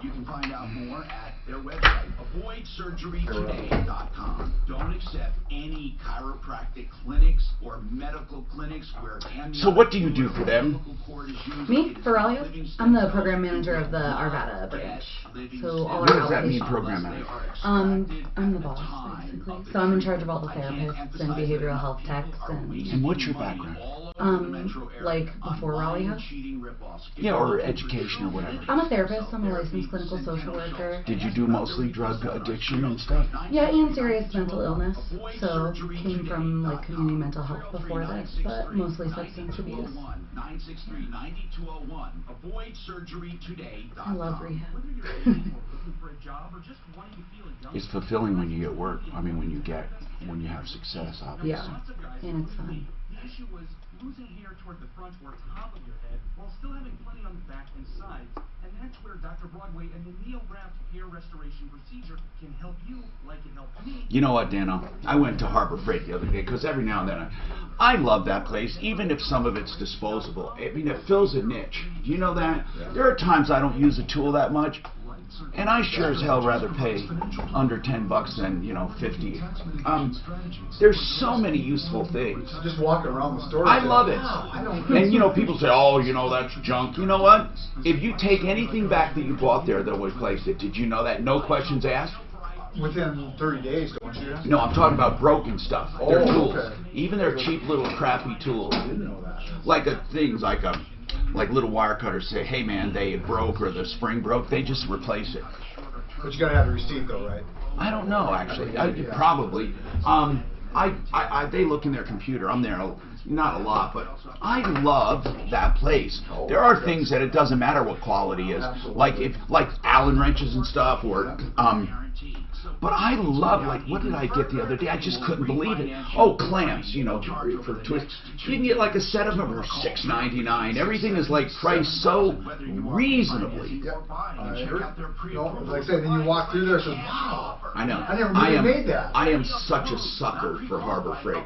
You can find out more at their website, avoidsurgerytoday.com. Don't accept any chiropractic clinics or medical clinics where So what do you do for them? Me, for Raleigh, I'm the program manager of the Arvada branch. So all What our does that mean, outpatients. program manager? I'm the boss, basically. So I'm in charge of all the therapists and behavioral health techs And what's your background? Like before Raleigh House? Yeah, or education or whatever. I'm a therapist. I'm a licensed clinical social worker. Did you do mostly drug addiction and stuff? Yeah, and serious mental illness. So came from like community mental health before this, but mostly substance abuse. I love rehab. It's fulfilling when you get work. I mean, when you have success, obviously. Yeah, and it's fun. The issue was losing hair toward the front or top of your head while still having plenty on the back and sides, and that's where Dr. Broadway and the Neo-Graft hair restoration procedure can help you like it helped me. You know what, Dano? I went to Harbor Freight the other day because every now and then I love that place, even if some of it's disposable. I mean, it fills a niche. Do you know that? There are times I don't use a tool that much. And I sure as hell rather pay under $10 than, you know, $50. There's so many useful things. Just walking around the store. I love it. And, you know, people say, oh, you know, that's junk. You know what? If you take anything back that you bought there, they'll replace it. Did you know that? No questions asked? Within 30 days, don't you? No, I'm talking about broken stuff. Their tools. Okay. Even their cheap little crappy tools. I didn't know that. Like things like little wire cutters say, hey man, they broke or the spring broke, they just replace it. But you gotta have a receipt though, right? I don't know actually. Probably. They look in their computer. I'm there not a lot, but I love that place. There are things that it doesn't matter what quality is, like Allen wrenches and stuff, or but I love, like, what did I get the other day? I just couldn't believe it. Oh, clamps, you know, for twists. You can get like a set of them for $6.99. Everything is like priced so reasonably. Yeah, I heard. No, like I said, then you walk through there and say, wow. I know. I never really made that. I am such a sucker for Harbor Freight.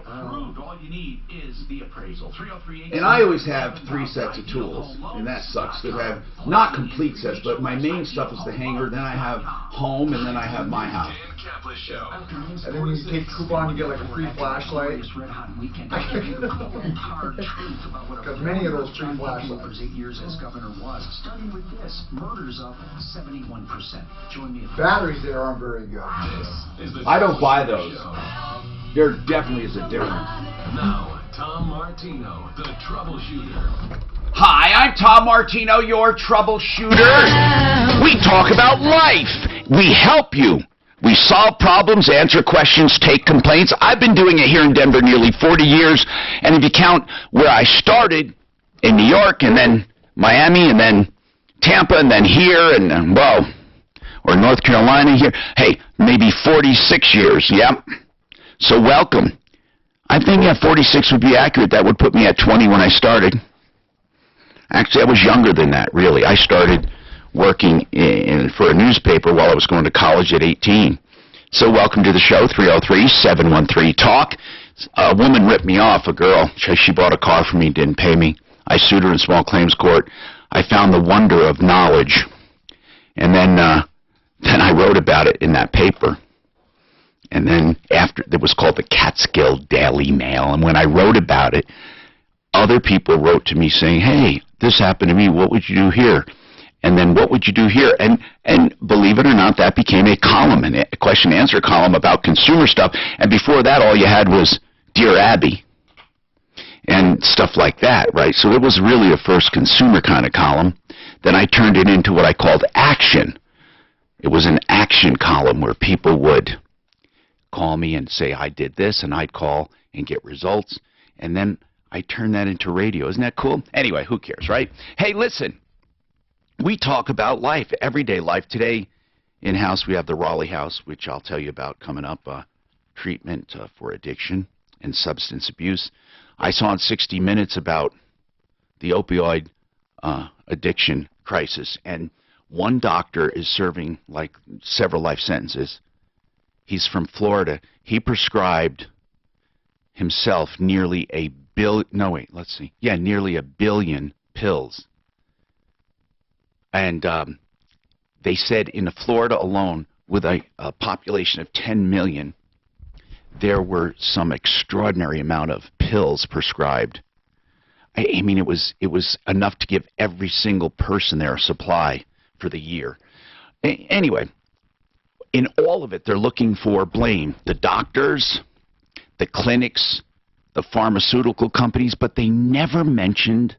And I always have 3 sets of tools, and that sucks because I have not complete sets, but my main stuff is the hanger, then I have home, and then I have my house. And then you take a coupon, you get like a free flashlight. Because many of those free flashlights. 8 years as governor was starting with this: murders up 71%. Join me. Batteries there aren't very good. I don't buy those. There definitely is a difference. Now, Tom Martino, the Troubleshooter. Hi, I'm Tom Martino, your troubleshooter. We talk about life. We help you. We solve problems, answer questions, take complaints. I've been doing it here in Denver nearly 40 years. And if you count where I started in New York and then Miami and then Tampa and then here and then, well, or North Carolina here, hey, maybe 46 years, yep. So welcome. I think, yeah, 46 would be accurate. That would put me at 20 when I started. Actually, I was younger than that, really. I started working for a newspaper while I was going to college at 18. So welcome to the show, 303-713-TALK. A woman ripped me off, a girl. She bought a car from me, didn't pay me. I sued her in small claims court. I found the wonder of knowledge. And then I wrote about it in that paper. And then after, it was called the Catskill Daily Mail. And when I wrote about it, other people wrote to me saying, hey, this happened to me. What would you do here? And then what would you do here? And believe it or not, that became a column, a question-answer column about consumer stuff. And before that, all you had was Dear Abby and stuff like that, right? So it was really a first consumer kind of column. Then I turned it into what I called action. It was an action column where people would call me and say, I did this, and I'd call and get results. And then I turned that into radio. Isn't that cool? Anyway, who cares, right? Hey, listen. We talk about life, everyday life. Today, in-house, we have the Raleigh House, which I'll tell you about coming up, treatment for addiction and substance abuse. I saw in 60 Minutes about the opioid addiction crisis, and one doctor is serving like several life sentences. He's from Florida. He prescribed himself nearly a nearly a billion pills. And they said in Florida alone, with a population of 10 million, there were some extraordinary amount of pills prescribed. I mean, it was enough to give every single person there a supply for the year. Anyway, in all of it, they're looking for blame. The doctors, the clinics, the pharmaceutical companies, but they never mentioned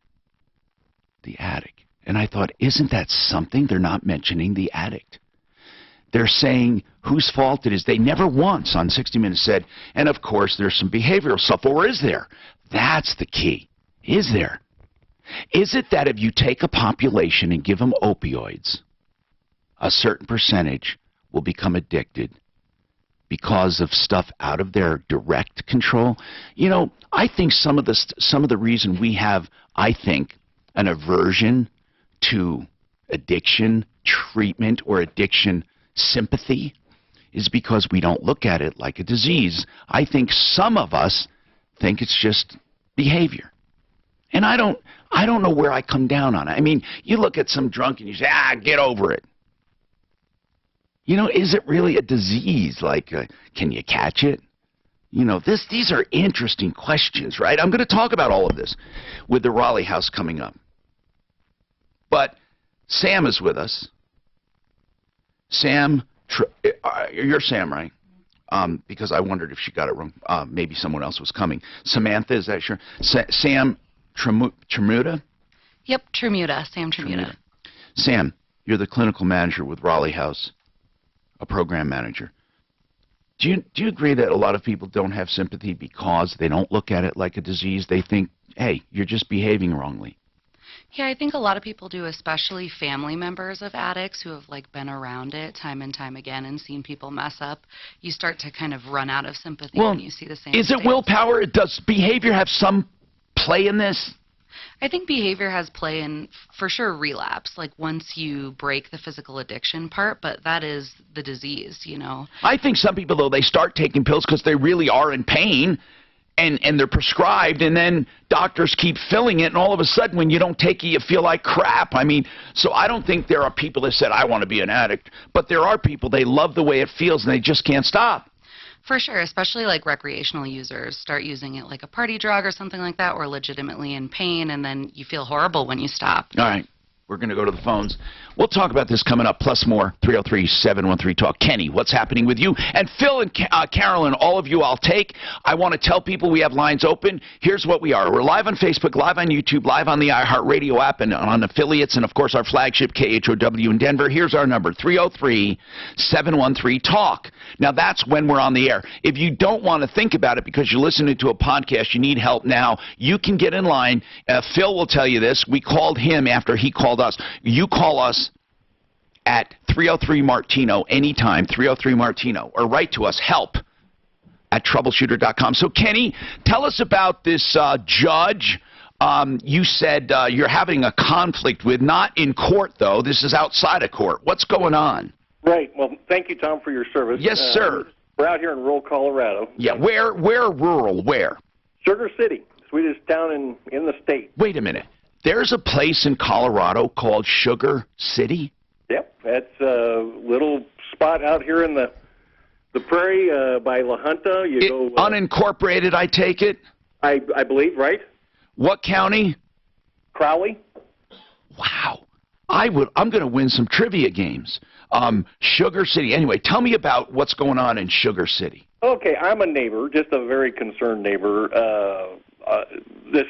the addict. And I thought, isn't that something? They're not mentioning the addict. They're saying whose fault it is. They never once on 60 Minutes said, and of course there's some behavioral stuff, or is there? That's the key. Is there? Is it that if you take a population and give them opioids, a certain percentage will become addicted because of stuff out of their direct control? You know, I think some of the reason we have, I think, an aversion to addiction treatment or addiction sympathy is because we don't look at it like a disease. I think some of us think it's just behavior. And I don't know where I come down on it. I mean, you look at some drunk and you say, get over it. You know, is it really a disease? Like, can you catch it? You know, these are interesting questions, right? I'm going to talk about all of this with the Raleigh House coming up. But Sam is with us. Sam, you're Sam, right? Because I wondered if she got it wrong. Maybe someone else was coming. Samantha, is that sure? Sam Tremuta? Yep, Tremuta. Sam Tremuta. Sam, you're the clinical manager with Raleigh House, a program manager. Do you agree that a lot of people don't have sympathy because they don't look at it like a disease? They think, hey, you're just behaving wrongly. Yeah, I think a lot of people do, especially family members of addicts who have like been around it time and time again and seen people mess up. You start to kind of run out of sympathy when you see the same. Is it willpower? Does behavior have some play in this? I think behavior has play in, for sure, relapse, like once you break the physical addiction part, but that is the disease, you know. I think some people, though, they start taking pills because they really are in pain, and they're prescribed, and then doctors keep filling it, and all of a sudden when you don't take it, you feel like crap. I mean, so I don't think there are people that said, I want to be an addict, but there are people, they love the way it feels, and they just can't stop. For sure, especially like recreational users start using it like a party drug or something like that, or legitimately in pain, and then you feel horrible when you stop. All right. We're going to go to the phones. We'll talk about this coming up, plus more, 303-713-TALK. Kenny, what's happening with you? And Phil and Carolyn, all of you I'll take. I want to tell people we have lines open. Here's what we are. We're live on Facebook, live on YouTube, live on the iHeartRadio app, and on affiliates, and, of course, our flagship KHOW in Denver. Here's our number, 303-713-TALK. Now, that's when we're on the air. If you don't want to think about it because you're listening to a podcast, you need help now, you can get in line. Phil will tell you this. We called him after he called us. You call us at 303-MARTINO anytime, 303-MARTINO, or write to us, help at troubleshooter.com. So, Kenny, tell us about this judge you said you're having a conflict with, not in court, though. This is outside of court. What's going on? Right. Well, thank you, Tom, for your service. Yes, sir. We're out here in rural Colorado. Yeah, where rural, where? Sugar City, sweetest town in the state. Wait a minute. There's a place in Colorado called Sugar City? Yep, that's a little spot out here in the prairie by La Junta. Unincorporated, I take it? I believe, right? What county? Crowley. Wow. I'm going to win some trivia games. Sugar City. Anyway, tell me about what's going on in Sugar City. Okay, I'm a neighbor, just a very concerned neighbor. This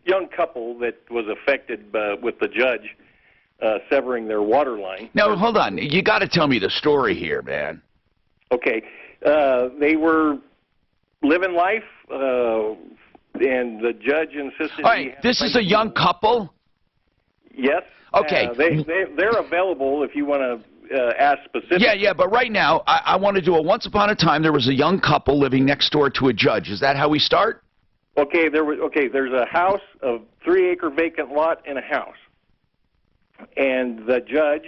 young couple that was affected with the judge severing their water line. No, hold on. You got to tell me the story here, man. Okay. They were living life, and the judge insisted... All right, this is a young couple? Yes. Okay. They're available if you want to ask specifically. Yeah, but right now, I want to do a once upon a time there was a young couple living next door to a judge. Is that how we start? Okay, there's a house, a 3-acre vacant lot, and a house. And the judge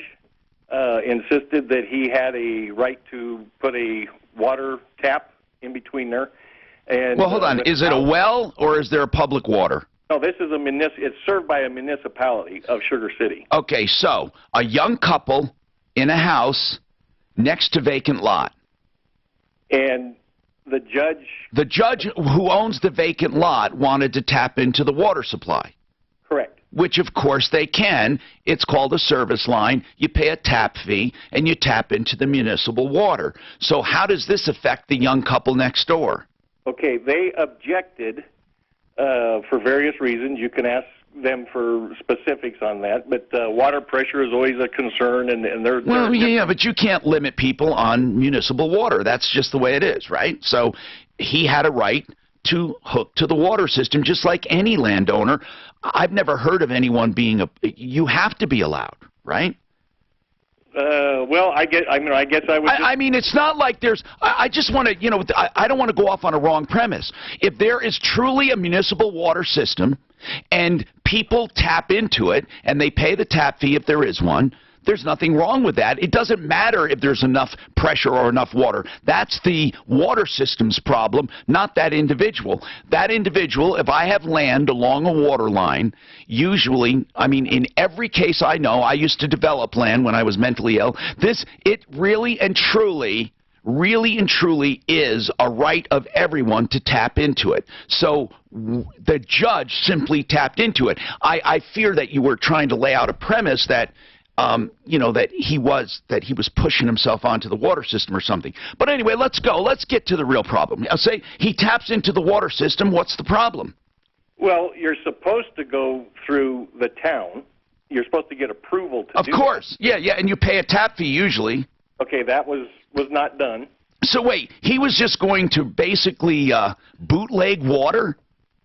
insisted that he had a right to put a water tap in between there. And, well, hold on. Is it a well or is there a public water? No, this is it's served by a municipality of Sugar City. Okay, so a young couple in a house next to vacant lot. And the judge who owns the vacant lot wanted to tap into the water supply. Correct. Which, of course, they can. It's called a service line. You pay a tap fee, and you tap into the municipal water. So how does this affect the young couple next door? Okay, they objected for various reasons. You can ask them for specifics on that, but water pressure is always a concern, and they're... Well, yeah, but you can't limit people on municipal water. That's just the way it is, right? So he had a right to hook to the water system, just like any landowner. I've never heard of anyone being you have to be allowed, right? Well, I guess I would. I mean, it's not like there's. I just want to, I don't want to go off on a wrong premise. If there is truly a municipal water system, and people tap into it, and they pay the tap fee if there is one, there's nothing wrong with that. It doesn't matter if there's enough pressure or enough water. That's the water system's problem, not that individual. That individual, if I have land along a water line, usually, I mean, in every case I know, I used to develop land when I was mentally ill. It really and truly is a right of everyone to tap into it. So the judge simply tapped into it. I fear that you were trying to lay out a premise that that he was pushing himself onto the water system or something. But anyway, let's go. Let's get to the real problem. I'll say he taps into the water system. What's the problem? Well, you're supposed to go through the town. You're supposed to get approval to do that. Of course. Yeah, and you pay a tap fee usually. Okay, that was not done. So wait, he was just going to basically bootleg water?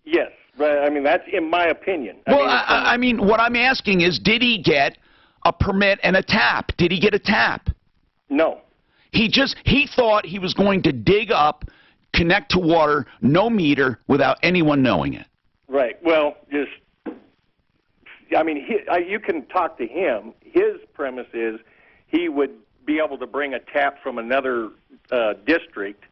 Yes. I mean, that's in my opinion. I mean, what I'm asking is, did he get a permit and a tap? Did he get a tap? No. He thought he was going to dig up, connect to water, no meter, without anyone knowing it. Right. Well, you can talk to him. His premise is he would be able to bring a tap from another district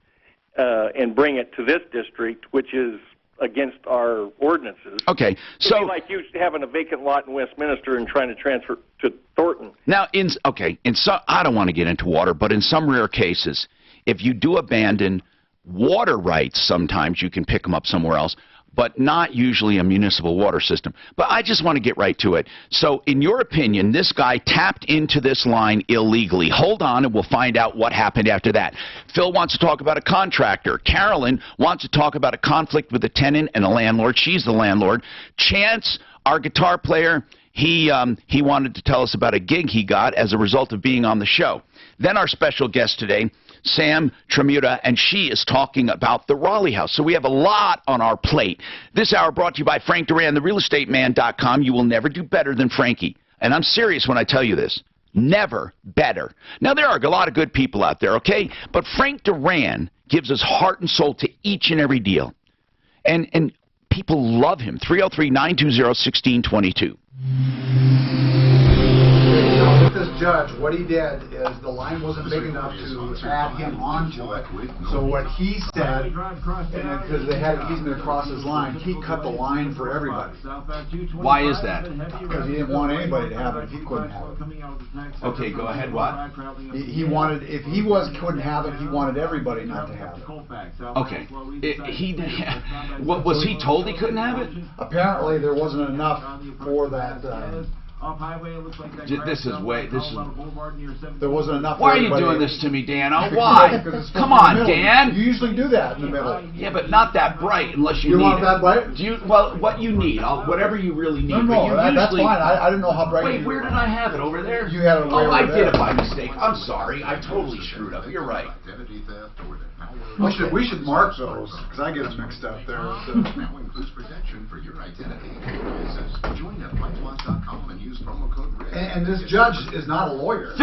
and bring it to this district, which is against our ordinances. Okay, so it'd be like you having a vacant lot in Westminster and trying to transfer to Thornton. Now, I don't want to get into water, but in some rare cases, if you do abandon water rights, sometimes you can pick them up somewhere else, but not usually a municipal water system. But I just want to get right to it. So, in your opinion, this guy tapped into this line illegally. Hold on, and we'll find out what happened after that. Phil wants to talk about a contractor. Carolyn wants to talk about a conflict with a tenant and a landlord. She's the landlord. Chance, our guitar player, he wanted to tell us about a gig he got as a result of being on the show. Then our special guest today, Sam Tremuta, and she is talking about the Raleigh House. So we have a lot on our plate. This hour brought to you by Frank Duran, therealestateman.com. You will never do better than Frankie. And I'm serious when I tell you this. Never better. Now, there are a lot of good people out there, okay? But Frank Duran gives his heart and soul to each and every deal. And people love him. 303-920-1622. This judge, what he did is the line wasn't big enough to add him onto it. So what he said, because they had an easement across his line, he cut the line for everybody. Why is that? Because he didn't want anybody to have it if he couldn't have it. Okay, go ahead. What? He wanted, if he couldn't have it, he wanted everybody not to have it. Okay. What was he told he couldn't have it? Apparently there wasn't enough for that. There wasn't enough. Why are you doing this to me, Dano? Why? Come on, Dan. You usually do that in the middle. Yeah, but not that bright unless you need it. You want that bright? What you need, whatever you really need. No, that's fine. I didn't know how bright. Wait, where did I have it? Over there? You had it way over there. I did it by mistake. I'm sorry. I totally screwed up. You're right. We should mark those because I get them mixed up there. Now includes protection for your identity. Join at lightloss.com and use promo code RED. And this judge is not a lawyer.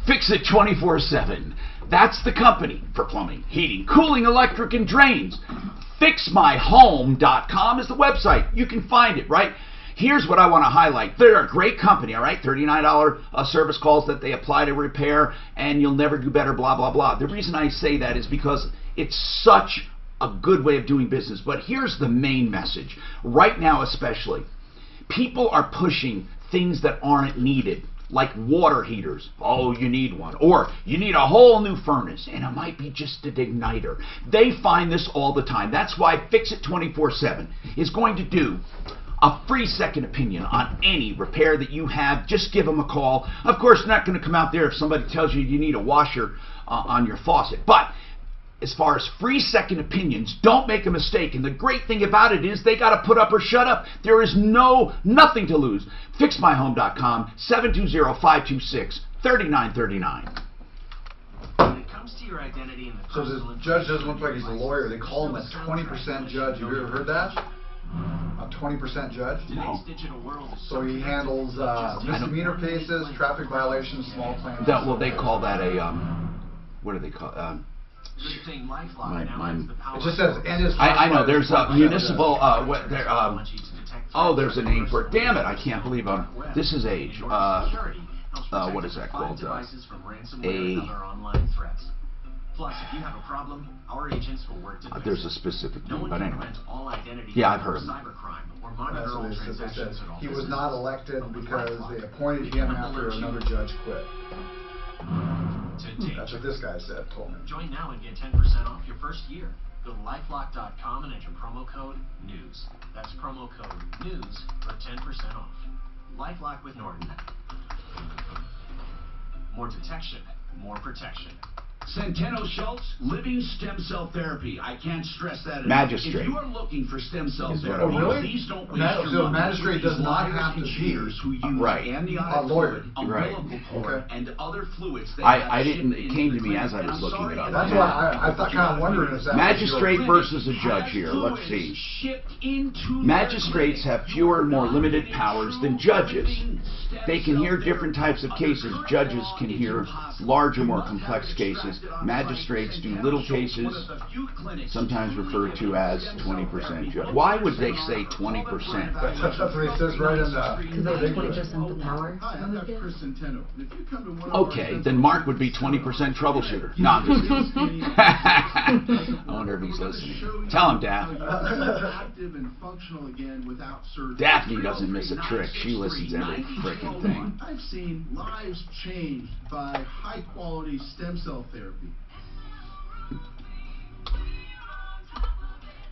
Fix It 24/7. That's the company for plumbing, heating, cooling, electric, and drains. FixMyHome.com is the website. You can find it, right? Here's what I want to highlight. They're a great company, all right? $39 service calls that they apply to repair, and you'll never do better, blah, blah, blah. The reason I say that is because it's such a good way of doing business. But here's the main message. Right now especially, people are pushing things that aren't needed. like water heaters. Oh, you need one. Or you need a whole new furnace, and it might be just an igniter. They find this all the time. That's why Fix It 24/7 is going to do a free second opinion on any repair that you have. Just give them a call. Of course, not going to come out there if somebody tells you you need a washer on your faucet. But as far as free second opinions, don't make a mistake. And the great thing about it is they got to put up or shut up. There is nothing to lose. FixMyHome.com, 720-526-3939. When it comes to your identity and the So the judge doesn't look like he's a lawyer. They call him a 20% judge. Have you ever heard that? A 20% judge? Today's digital world is So he handles misdemeanor cases, traffic violations, small claims. Well, they call that a, what do they call good thing LifeLock now has the power. It just says, and his... I know, there's a municipal, there's a name for it. Damn it, I can't believe this is age. What is that called? Plus, if you have a problem, our agents will work to There's a specific no name, one but can anyway. prevent all identity Yeah, I've heard of it. cybercrime or That's monitor what all it says. It transactions says at all he was businesses. not elected because they appointed him after another judge quit. That's what this guy said, told me. Join now and get 10% off your first year. Go to lifelock.com and enter promo code NEWS. That's promo code NEWS for 10% off. LifeLock with Norton. More detection, more protection. Centeno Schultz, Living Stem Cell Therapy. I can't stress that enough. Magistrate. If you are looking for stem cell Is it- therapy, oh, really? please don't waste So your money. magistrate does not have to be cheaters who use Right. amniotic lawyer. fluid, Right. umbilical cord, Okay. and other fluids. That I have didn't- shipped it into came the to me as I clinic, was and I'm looking sorry it up. to That's get why that. I thought, kind of wondering if that Magistrate Clinic versus a judge has here. Let's see. fluids shipped into Magistrates their have clinic. fewer and more You're limited getting powers than true judges. living stem They can cell hear different therapy. types of Under cases. current Judges law, can it's hear impossible. larger, more You must have complex cases. extracted on Magistrates site. do Centeno little Schultz, cases, one of the few clinics sometimes truly referred to as stem cell 20% therapy. judge. Why would they say 20%? That's what it says right in the... Because they have 20% the power. Hi, I'm Dr. Chris Centeno. And if you come to one of Okay, our then Mark would be 20% troubleshooter. No, I'm just kidding. I wonder if he's listening. Tell him, Daph. active and functional again without surgery. Daphne doesn't miss a trick. She listens to every freaking thing. I've seen lives changed by high quality stem cell therapy.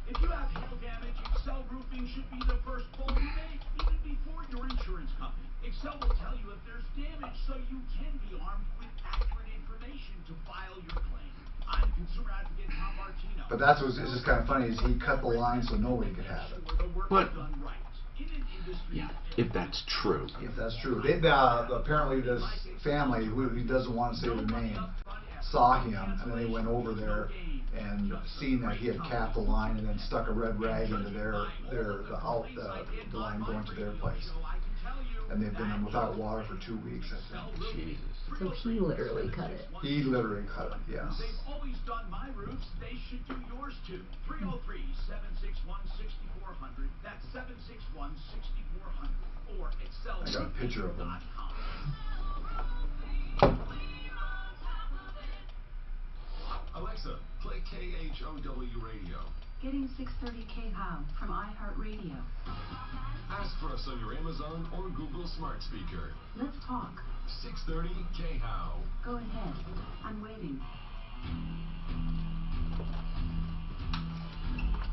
If you have hail damage, Excel Roofing should be the first call you make, even before your insurance company. Excel will tell you if there's damage, so you can be armed with accurate information to file your claim. I'm consumer advocate Tom Martino. But that's what's just kind of funny is he cut the line so nobody could have it. The work But- is done right. In an industry Yeah, if that's true. If that's true. They, apparently this family, who doesn't want to say the name, saw him, and then they went over there and seen that he had capped the line and then stuck a red rag into the line going to their place. And they've been without water for 2 weeks, I think. Jesus. So he literally cut it. He literally cut it, yeah. They've always done my roofs. They should do yours too. 303-761-6400. That's 761-6400. Or Excel. I got a picture of him. Alexa, play KHOW radio. Getting 630 KHOW from iHeartRadio. Ask for us on your Amazon or Google smart speaker. Let's talk. 630 KHOW. Go ahead. I'm waiting.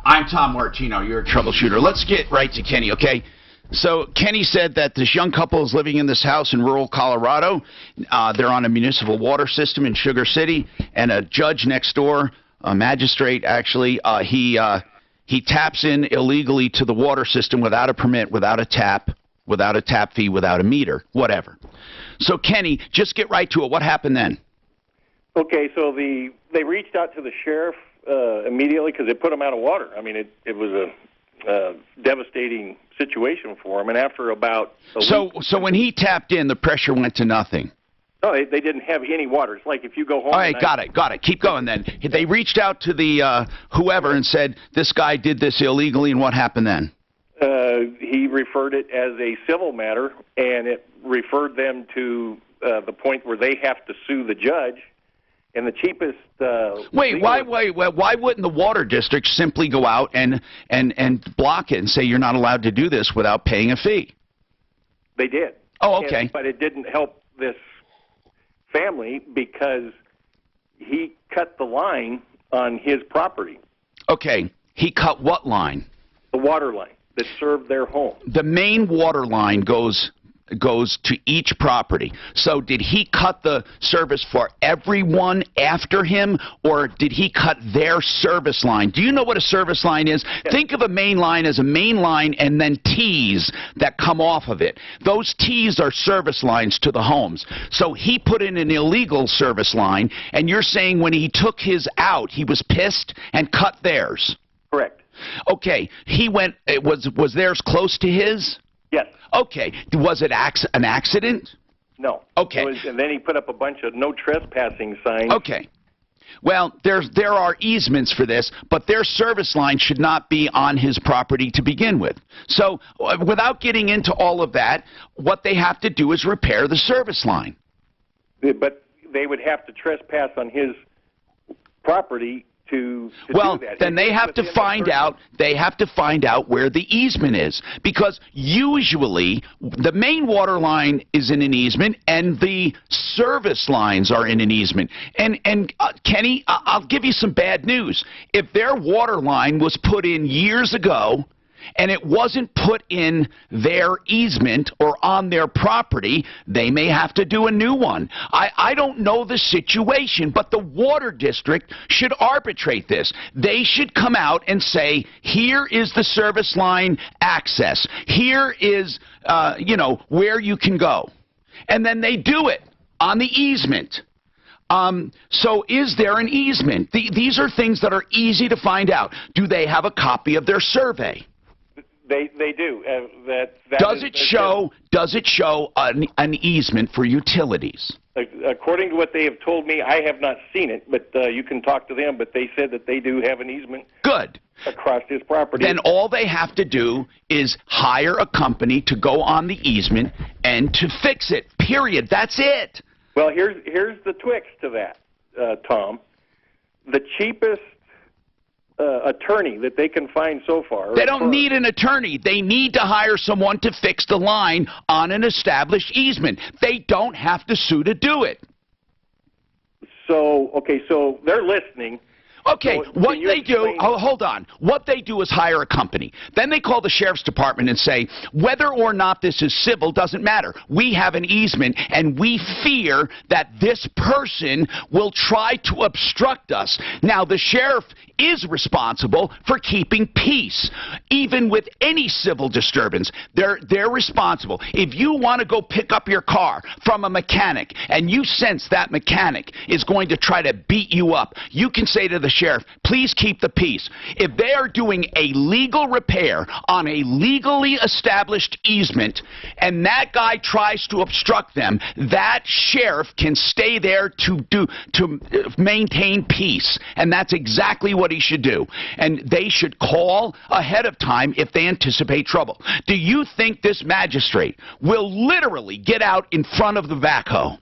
I'm Tom Martino. You're a troubleshooter. Let's get right to Kenny, okay? So Kenny said that this young couple is living in this house in rural Colorado. They're on a municipal water system in Sugar City, and a judge next door, a magistrate actually, he taps in illegally to the water system without a permit, without a tap fee, without a meter, whatever. So Kenny, just get right to it. What happened then? Okay, so they reached out to the sheriff immediately because it put them out of water. I mean, it was a devastating situation for them. And after about a week, So when he tapped in, the pressure went to nothing. no, they didn't have any water. It's like if you go home. All right, tonight- got it. Keep going then. They reached out to the whoever and said this guy did this illegally, and what happened then? He referred it as a civil matter, and it referred them to the point where they have to sue the judge. And the cheapest. Wait, why wouldn't the water district simply go out and block it and say you're not allowed to do this without paying a fee? They did. Oh, okay. But it didn't help this family because he cut the line on his property. Okay. He cut what line? The water line that served their home. The main water line goes to each property. So did he cut the service for everyone after him, or did he cut their service line? Do you know what a service line is? Yes. Think of a main line as a main line and then T's that come off of it. Those T's are service lines to the homes. So he put in an illegal service line, and you're saying when he took his out, he was pissed and cut theirs. Correct. Okay. He went, was theirs close to his? Yes. Okay. Was it an accident? No. Okay. And then he put up a bunch of no trespassing signs. Okay. Well, there are easements for this, but their service line should not be on his property to begin with. So without getting into all of that, what they have to do is repair the service line. But they would have to trespass on his property to well, do that. Then they have to find out. They have to find out where the easement is, because usually the main water line is in an easement and the service lines are in an easement. And Kenny, I'll give you some bad news. If their water line was put in years ago, and it wasn't put in their easement or on their property, they may have to do a new one. I don't know the situation, but the water district should arbitrate this. They should come out and say, here is the service line access. Here is, where you can go. And then they do it on the easement. So is there an easement? These are things that are easy to find out. Do they have a copy of their survey? They do. Does it show an easement for utilities? According to what they have told me, I have not seen it, but you can talk to them. But they said that they do have an easement. Good. Across his property. Then all they have to do is hire a company to go on the easement and to fix it. Period. That's it. Well, here's the twist to that, Tom. The cheapest attorney that they can find so far. They don't need an attorney. They need to hire someone to fix the line on an established easement. They don't have to sue to do it. So they're listening. Okay, what they do, hold on. What they do is hire a company. Then they call the sheriff's department and say, whether or not this is civil doesn't matter. We have an easement, and we fear that this person will try to obstruct us. Now, the sheriff is responsible for keeping peace. Even with any civil disturbance, they're responsible. If you want to go pick up your car from a mechanic, and you sense that mechanic is going to try to beat you up, you can say to the sheriff, please keep the peace. If they are doing a legal repair on a legally established easement and that guy tries to obstruct them, that sheriff can stay there to maintain peace. And that's exactly what he should do. And they should call ahead of time if they anticipate trouble. Do you think this magistrate will literally get out in front of the backhoe?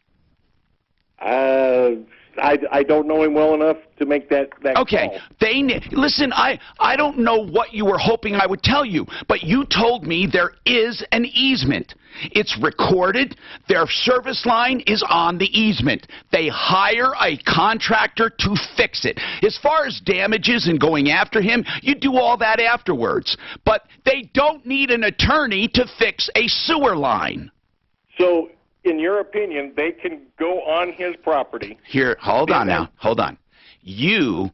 I don't know him well enough to make that okay. Call. Listen, I don't know what you were hoping I would tell you, but you told me there is an easement. It's recorded. Their service line is on the easement. They hire a contractor to fix it. As far as damages and going after him, you do all that afterwards. But they don't need an attorney to fix a sewer line. So, in your opinion, they can go on his property. Here, hold on now. Hold on. You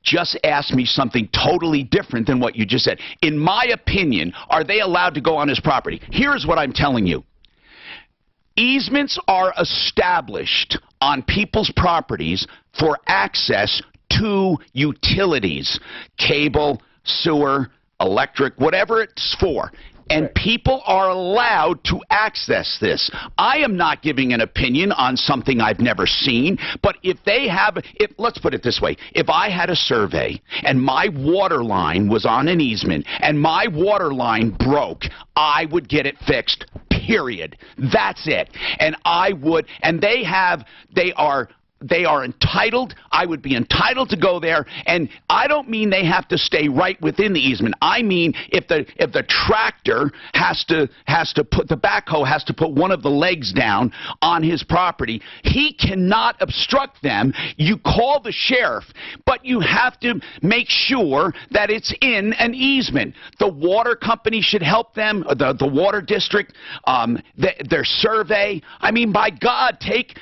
just asked me something totally different than what you just said. In my opinion, are they allowed to go on his property? Here's what I'm telling you. Easements are established on people's properties for access to utilities, cable, sewer, electric, whatever it's for. And people are allowed to access this. I am not giving an opinion on something I've never seen, but if they have, let's put it this way, if I had a survey and my water line was on an easement and my water line broke, I would get it fixed, period. That's it. And I would, and they are they are entitled. I would be entitled to go there, and I don't mean they have to stay right within the easement. I mean if the tractor has to put the backhoe has to put one of the legs down on his property, he cannot obstruct them. You call the sheriff, but you have to make sure that it's in an easement. The water company should help them. The water district, their survey. I mean, by God, take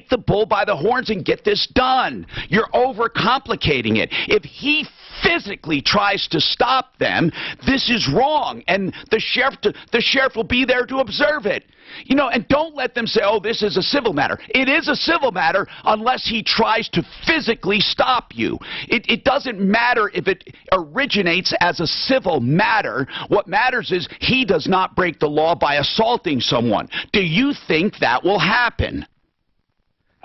the bull by the horns and get this done. You're overcomplicating it. If he physically tries to stop them, this is wrong, and the sheriff will be there to observe it. You know, and don't let them say, oh, this is a civil matter. It is a civil matter unless he tries to physically stop you. It doesn't matter if it originates as a civil matter. What matters is he does not break the law by assaulting someone. Do you think that will happen?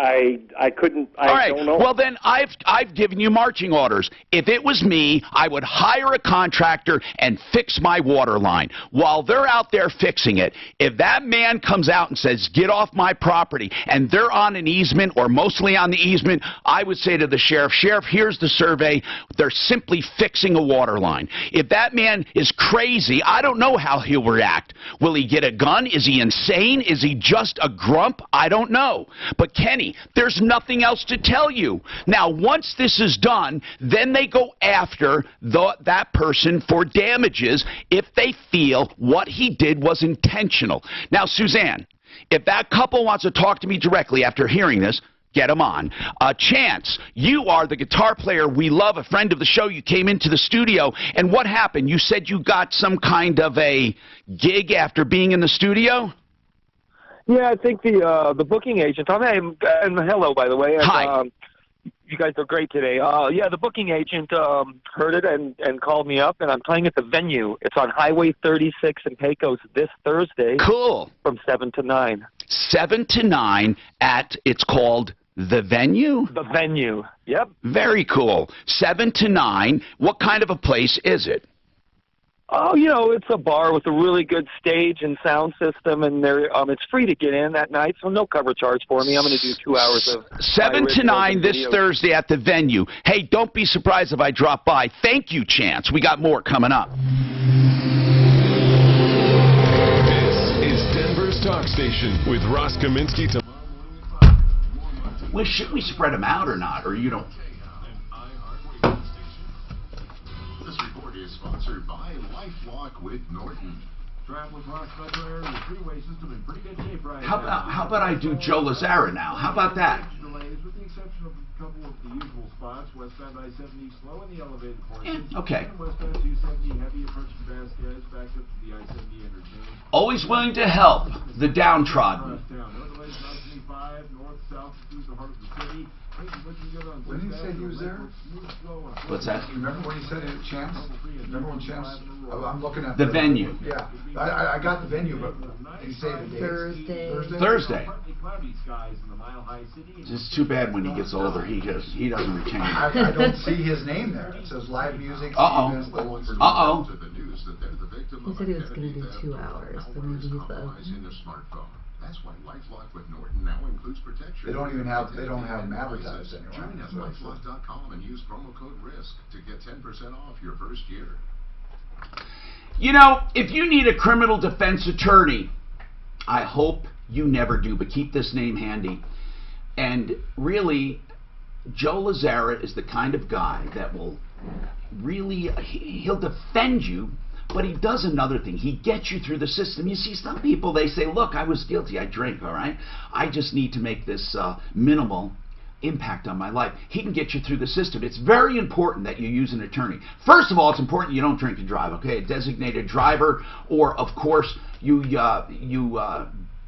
I couldn't. All right. Don't know. Well, then I've given you marching orders. If it was me, I would hire a contractor and fix my water line. While they're out there fixing it, if that man comes out and says, get off my property, and they're on an easement or mostly on the easement, I would say to the sheriff, Sheriff, here's the survey. They're simply fixing a water line. If that man is crazy, I don't know how he'll react. Will he get a gun? Is he insane? Is he just a grump? I don't know. But Kenny, there's nothing else to tell you. Now, once this is done, then they go after that person for damages if they feel what he did was intentional. Now, Suzanne, if that couple wants to talk to me directly after hearing this, get them on. Chance, you are the guitar player we love, a friend of the show. You came into the studio, and what happened? You said you got some kind of a gig after being in the studio? Yeah, I think the booking agent. And hello, by the way. And, hi. You guys are great today. Yeah, the booking agent heard it and called me up, and I'm playing at the venue. It's on Highway 36 in Pecos this Thursday. Cool. From 7 to 9. 7 to 9 at, it's called The Venue? The Venue, yep. Very cool. 7 to 9. What kind of a place is it? Oh, you know, it's a bar with a really good stage and sound system, and it's free to get in that night, so no cover charge for me. I'm going to do 2 hours of 7 to 9 this Thursday at the Venue. Hey, don't be surprised if I drop by. Thank you, Chance. We got more coming up. This is Denver's Talk Station with Ross Kaminsky. Well, should we spread them out or not? Or you don't? This report is sponsored by LifeLock with Norton. Travel across metro area freeway system in pretty good shape right How about I do Joe Lazara now? How about that? Delays with the exception of a couple of the usual spots. Westbound I-70 slow in the elevated portion. Okay. And westbound 270 heavy approaching Vasquez back up to the I-70 interchange. Always willing to help the downtrodden. North 95 north south through the heart of the city. When he said he was there? What's that? You remember when he said it, Chance? Remember when Chance? I'm looking at the Venue. Yeah, I got the venue, but he said the date. Thursday. It's too bad when he gets older, he doesn't retain it. I don't see his name there. It says live music. Uh-oh. He said he was going to do 2 hours, so maybe he's That's why LifeLock with Norton now includes protection. They don't have them advertised anywhere. Join us at LifeLock.com and use promo code RISK to get 10% off your first year. You know, if you need a criminal defense attorney, I hope you never do, but keep this name handy. And really, Joe Lazara is the kind of guy that will really, he'll defend you. But he does another thing. He gets you through the system. You see, some people, they say, look, I was guilty. I drink, all right? I just need to make this minimal impact on my life. He can get you through the system. It's very important that you use an attorney. First of all, it's important you don't drink and drive, okay? A designated driver, or, of course, you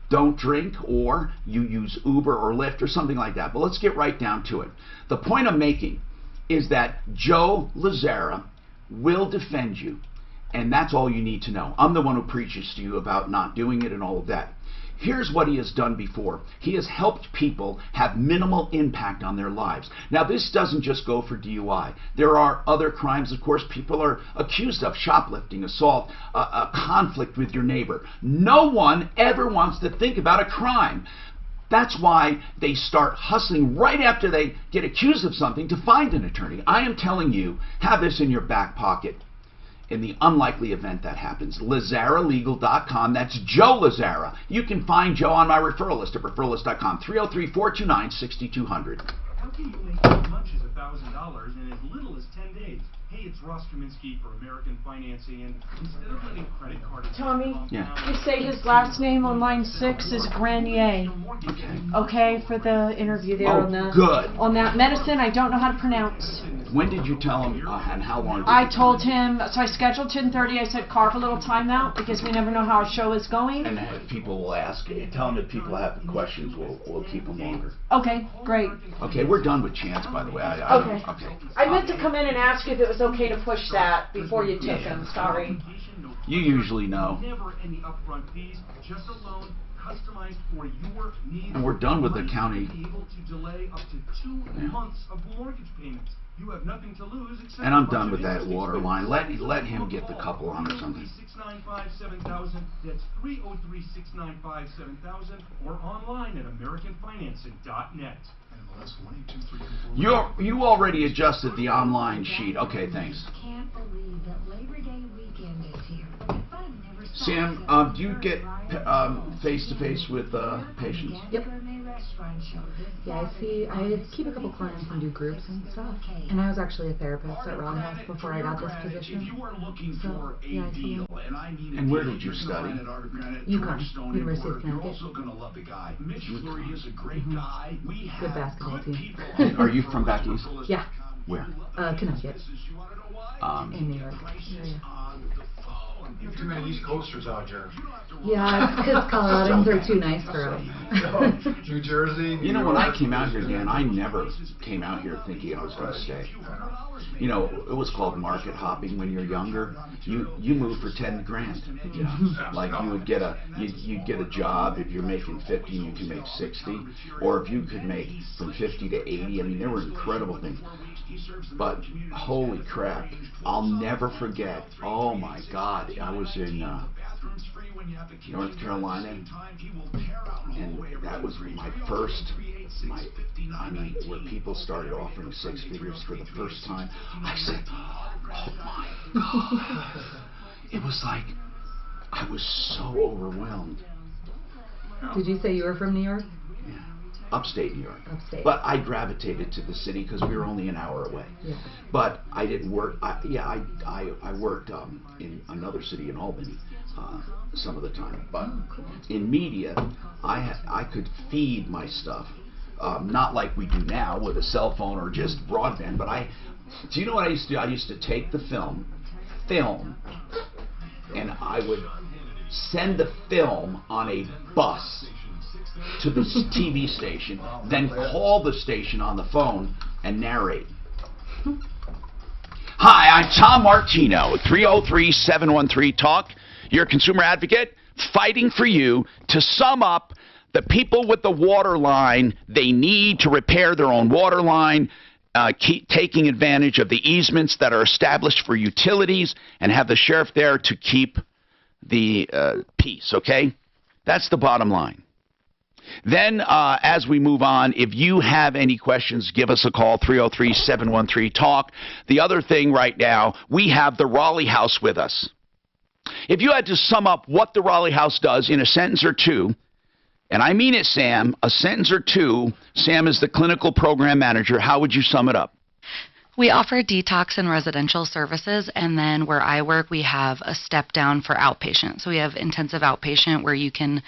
don't drink, or you use Uber or Lyft or something like that. But let's get right down to it. The point I'm making is that Joe Lazara will defend you. And that's all you need to know. I'm the one who preaches to you about not doing it and all of that. Here's what he has done before. He has helped people have minimal impact on their lives. Now, this doesn't just go for DUI. There are other crimes, of course, people are accused of: shoplifting, assault, a conflict with your neighbor. No one ever wants to think about a crime. That's why they start hustling right after they get accused of something to find an attorney. I am telling you, have this in your back pocket. In the unlikely event that happens, LazzaraLegal.com. That's Joe Lazzara. You can find Joe on my referral list at referralist.com. 303-429-6200. How can you make as much as $1,000 in as little as 10 days? Hey, it's Ross Kaminsky for American Financing, and instead of letting credit cards... Tommy, Yeah. you say his last name on line 6 is Grenier. Okay, for the interview there on the... good. On that medicine I don't know how to pronounce. When did you tell him and how long? I told him, so I scheduled 10:30. I said carve a little time out because we never know how our show is going. And if people will ask, tell them if people have questions, we'll keep them longer. Okay, great. Okay, we're done with Chance, by the way. Okay. I meant to come in and ask you if it was okay to push that before you took him. Sorry. You usually know. Never any upfront fees, just a loan customized for your needs. And we're done with the county. Be able to delay up to 2 months of mortgage payments. You have nothing to lose except And I'm done with that water line. Let him get the couple on or something. 695-7000. That's 303-695-7000 or online at AmericanFinancing.net. You already adjusted the online sheet. Okay, thanks. Can't believe that Labor Day weekend is here. Sam, do you get face-to-face with patients? Yep. Yeah, I keep a couple clients and do groups and stuff. And I was actually a therapist at Raleigh House before I got this position. So, yeah, I see them. And where did you study? UConn, University of Connecticut. Good basketball team. Are you from back east? Yeah. Where? Connecticut. In New York area. You have too many East Coasters out here. Yeah, it's because Coloradans are too nice for us. New Jersey. You know, when I came out here, Dan, I never came out here thinking I was going to stay. You know, it was called market hopping when you're younger. You move for 10 grand. You know, like you would get you'd get a job if you're making 50, you can make 60, or if you could make from 50 to 80. I mean, there were incredible things. But holy crap, I'll never forget. Oh my God, I was in North Carolina, and that was my first. I mean, where people started offering 6 figures for the first time. I said, oh my God. It was like I was so overwhelmed. Did you say you were from New York? Upstate New York. Upstate. But I gravitated to the city because we were only an hour away. Yeah. But I didn't work. I worked in another city in Albany some of the time. But in media, I could feed my stuff. Not like we do now with a cell phone or just broadband. But do you know what I used to do? I used to take the film, and I would send the film on a bus to the TV station, then call the station on the phone and narrate. Hi, I'm Tom Martino, 303-713-TALK, your consumer advocate, fighting for you to sum up the people with the water line. They need to repair their own water line, keep taking advantage of the easements that are established for utilities, and have the sheriff there to keep the peace, okay? That's the bottom line. Then, as we move on, if you have any questions, give us a call, 303-713-TALK. The other thing right now, we have the Raleigh House with us. If you had to sum up what the Raleigh House does in a sentence or two, and I mean it, Sam, a sentence or two, Sam is the clinical program manager, how would you sum it up? We offer detox and residential services, and then where I work, we have a step down for outpatient. So we have intensive outpatient where you can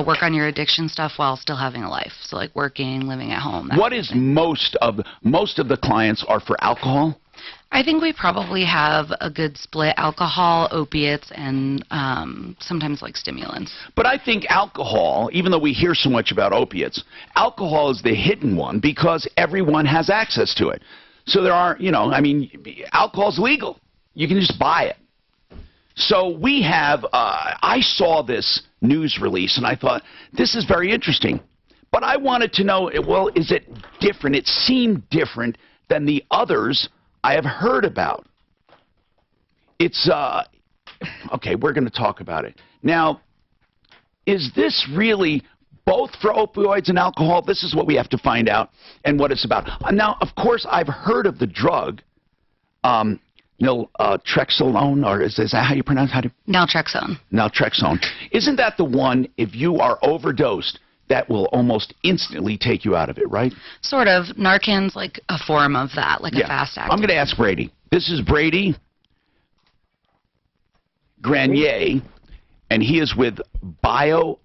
work on your addiction stuff while still having a life. So like working, living at home. What is most of the clients are for alcohol? I think we probably have a good split: alcohol, opiates, and sometimes like stimulants. But I think alcohol, even though we hear so much about opiates, alcohol is the hidden one because everyone has access to it. So there are, I mean, alcohol's legal. You can just buy it. So we have, I saw this news release and I thought, this is very interesting. But I wanted to know, well, is it different? It seemed different than the others I have heard about. It's, okay, we're going to talk about it. Now, is this really both for opioids and alcohol? This is what we have to find out and what it's about. Now, of course, I've heard of the drug, naltrexone, or is that how you pronounce it? Naltrexone. Naltrexone. Isn't that the one, if you are overdosed, that will almost instantly take you out of it, right? Sort of. Narcan's like a form of that, like a fast acting. I'm going to ask Brady. This is Brady Grenier, and he is with BioCore.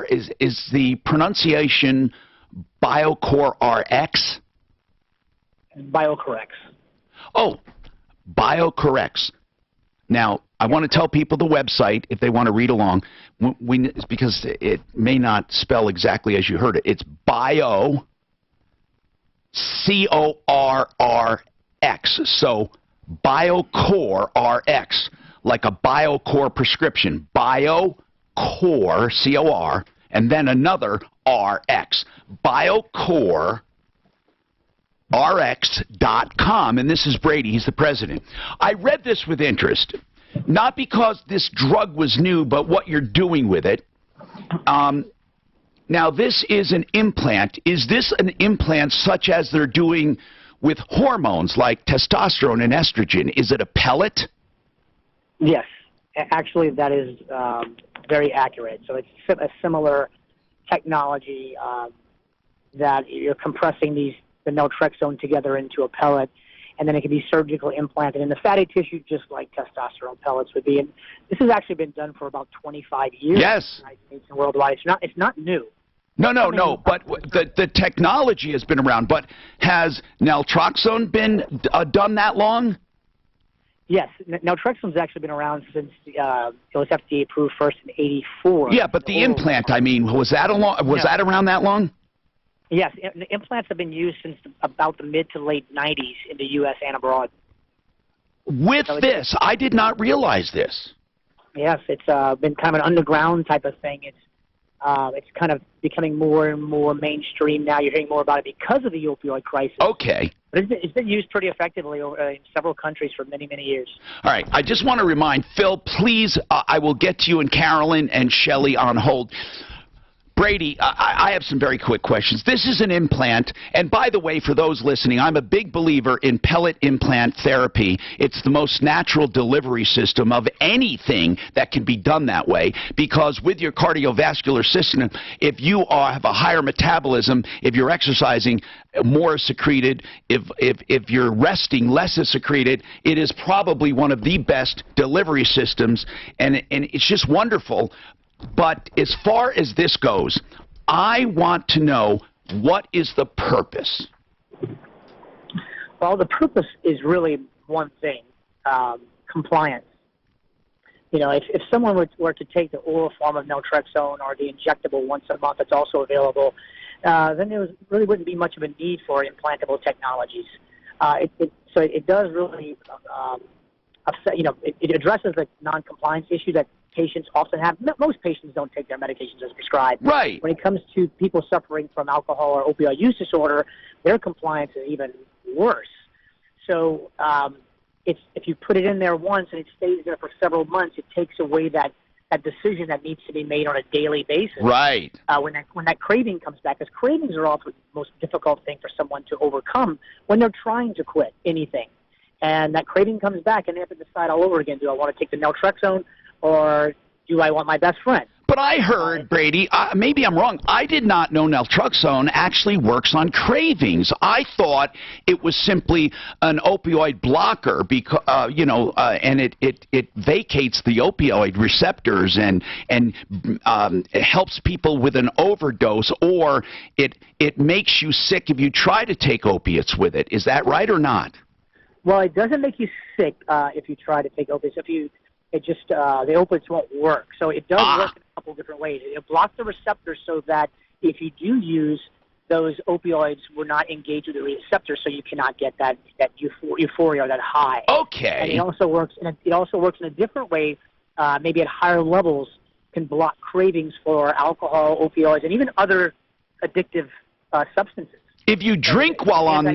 Is the pronunciation BioCore RX? BioCorrex. Oh, BioCorrex. Now, I want to tell people the website if they want to read along, because it may not spell exactly as you heard it. It's Bio, C-O-R-R-X. So, BioCore RX, like a BioCore prescription. BioCore, C-O-R, and then another RX. BioCore RX.com, and this is Brady. He's the president. I read this with interest, not because this drug was new, but what you're doing with it. Now, this is an implant. Is this an implant such as they're doing with hormones like testosterone and estrogen? Is it a pellet? Yes. Actually, that is very accurate. So it's a similar technology that you're compressing the naltrexone together into a pellet, and then it can be surgically implanted in the fatty tissue, just like testosterone pellets would be. And this has actually been done for about 25 years. Yes. In the United States and worldwide. It's not new. No. But the technology has been around. But has naltrexone been done that long? Yes. Naltrexone's actually been around since it was FDA approved first in '84. Yeah, but the implant, I mean, was that around that long? Yes, implants have been used since about the mid to late 90s in the U.S. and abroad. With this, I did not realize this. Yes, it's been kind of an underground type of thing. It's kind of becoming more and more mainstream now. You're hearing more about it because of the opioid crisis. Okay. But it's been used pretty effectively in several countries for many, many years. All right. I just want to remind Phil, please, I will get to you and Carolyn and Shelley on hold. Brady, I have some very quick questions. This is an implant, and by the way, for those listening, I'm a big believer in pellet implant therapy. It's the most natural delivery system of anything that can be done that way, because with your cardiovascular system, if you have a higher metabolism, if you're exercising, more is secreted. If you're resting, less is secreted. It is probably one of the best delivery systems, and it's just wonderful. But as far as this goes, I want to know, what is the purpose? Well, the purpose is really one thing, compliance. You know, if someone were to take the oral form of naltrexone or the injectable once a month that's also available, then there really wouldn't be much of a need for implantable technologies. So it does really, it addresses the non-compliance issue that patients often have. Most patients don't take their medications as prescribed. Right. When it comes to people suffering from alcohol or opioid use disorder, their compliance is even worse. So if you put it in there once and it stays there for several months, it takes away that decision that needs to be made on a daily basis. Right. When that craving comes back, because cravings are often the most difficult thing for someone to overcome when they're trying to quit anything. And that craving comes back, and they have to decide all over again, do I want to take the naltrexone, or do I want my best friend? But I heard, Brady, maybe I'm wrong, I did not know naltrexone actually works on cravings. I thought it was simply an opioid blocker, because, and it vacates the opioid receptors and it helps people with an overdose, or it makes you sick if you try to take opiates with it. Is that right or not? Well, it doesn't make you sick if you try to take opiates. The opiates won't work. So it does work in a couple of different ways. It blocks the receptors so that if you do use those opioids, will not engage with the receptors, so you cannot get that euphoria or that high. Okay. And it also works in a different way, maybe at higher levels, can block cravings for alcohol, opioids, and even other addictive substances. If you drink while on,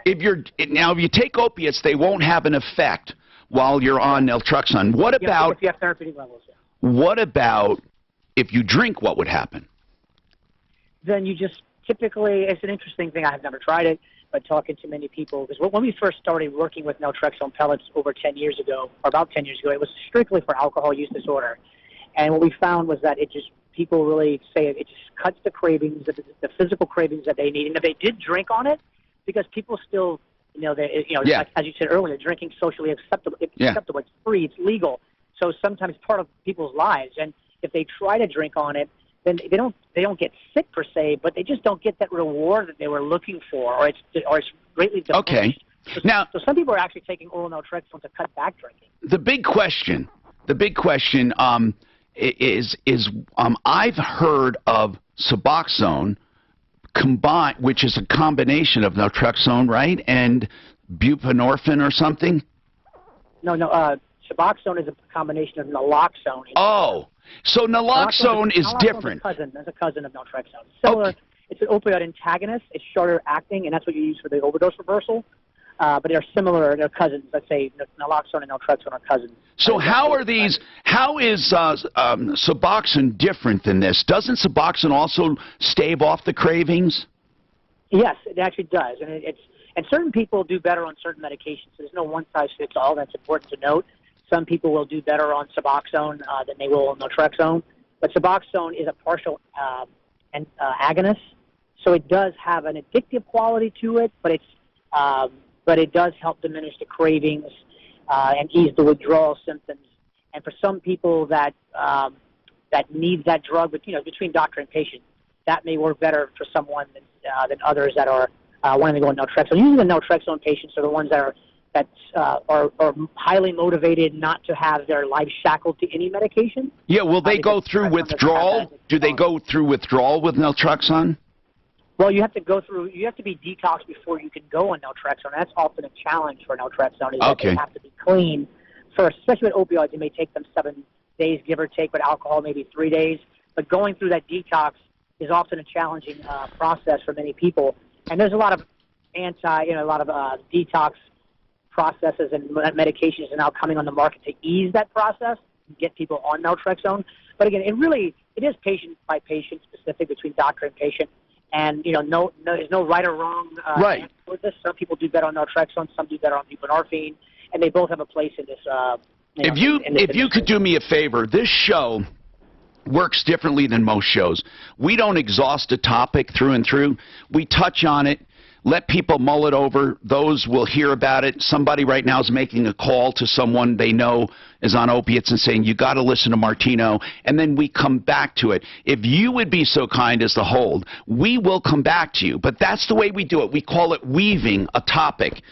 if you take opiates, they won't have an effect while you're on naltrexone. What about if you have therapeutic levels? Yeah. What about if you drink, what would happen? Then you just typically, it's an interesting thing. I've never tried it, but talking to many people, because when we first started working with naltrexone pellets over 10 years ago, or about 10 years ago, it was strictly for alcohol use disorder. And what we found was that people really say it just cuts the cravings, the physical cravings that they need. And if they did drink on it, because people still, like, as you said earlier, drinking socially acceptable. It's free, it's legal. So sometimes part of people's lives. And if they try to drink on it, then they don't get sick per se, but they just don't get that reward that they were looking for, or it's greatly diminished. Okay. So some people are actually taking oral naltrexone to cut back drinking. The big question is I've heard of Suboxone combined, which is a combination of naltrexone, right, and buprenorphine or something. No. Suboxone is a combination of naloxone. Oh, so naloxone is different. That's a cousin of naltrexone. Similar. Okay. It's an opioid antagonist. It's shorter acting, and that's what you use for the overdose reversal. But they're similar. They're cousins. Let's say naloxone and naltrexone are cousins. So how is Suboxone different than this? Doesn't Suboxone also stave off the cravings? Yes, it actually does, and certain people do better on certain medications. So there's no one size fits all. That's important to note. Some people will do better on Suboxone than they will on naltrexone. But Suboxone is a partial agonist, so it does have an addictive quality to it, but it does help diminish the cravings and ease the withdrawal symptoms. And for some people that need that drug, but between doctor and patient, that may work better for someone than others that are wanting to go on naltrexone. Usually the naltrexone patients are the ones that are highly motivated not to have their life shackled to any medication. Yeah, will they go through withdrawal? Do they go through withdrawal with naltrexone? Well, you have to be detoxed before you can go on naltrexone. That's often a challenge for naltrexone, is that they have to be clean first. Especially with opioids, it may take them 7 days, give or take, but alcohol maybe 3 days. But going through that detox is often a challenging process for many people. And there's a lot of detox processes and medications are now coming on the market to ease that process and get people on naltrexone. But again, it is patient by patient specific between doctor and patient. And there's no right or wrong answer with this. Some people do better on naltrexone, some do better on buprenorphine, and they both have a place in this. If you could do me a favor, this show works differently than most shows. We don't exhaust a topic through and through. We touch on it. Let people mull it over. Those will hear about it. Somebody right now is making a call to someone they know is on opiates and saying, you got to listen to Martino, and then we come back to it. If you would be so kind as to hold, we will come back to you. But that's the way we do it. We call it weaving a topic.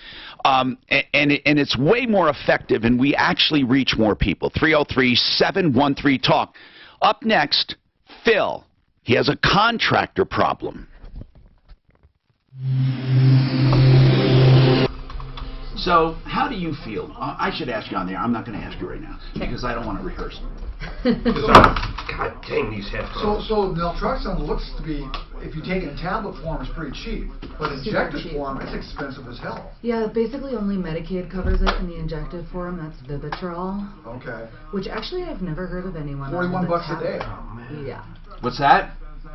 And it's way more effective, and we actually reach more people. 303-713-TALK. Up next, Phil. He has a contractor problem. So, how do you feel? I should ask you on there. I'm not going to ask you right now because I don't want to rehearse. God dang these headphones. So naltrexone looks to be, if you take it in tablet form, it's pretty cheap. But injected form, it's expensive as hell. Yeah, basically only Medicaid covers it in the injected form. That's Vivitrol. Okay. Which actually I've never heard of anyone. $41 a day. Yeah. What's that?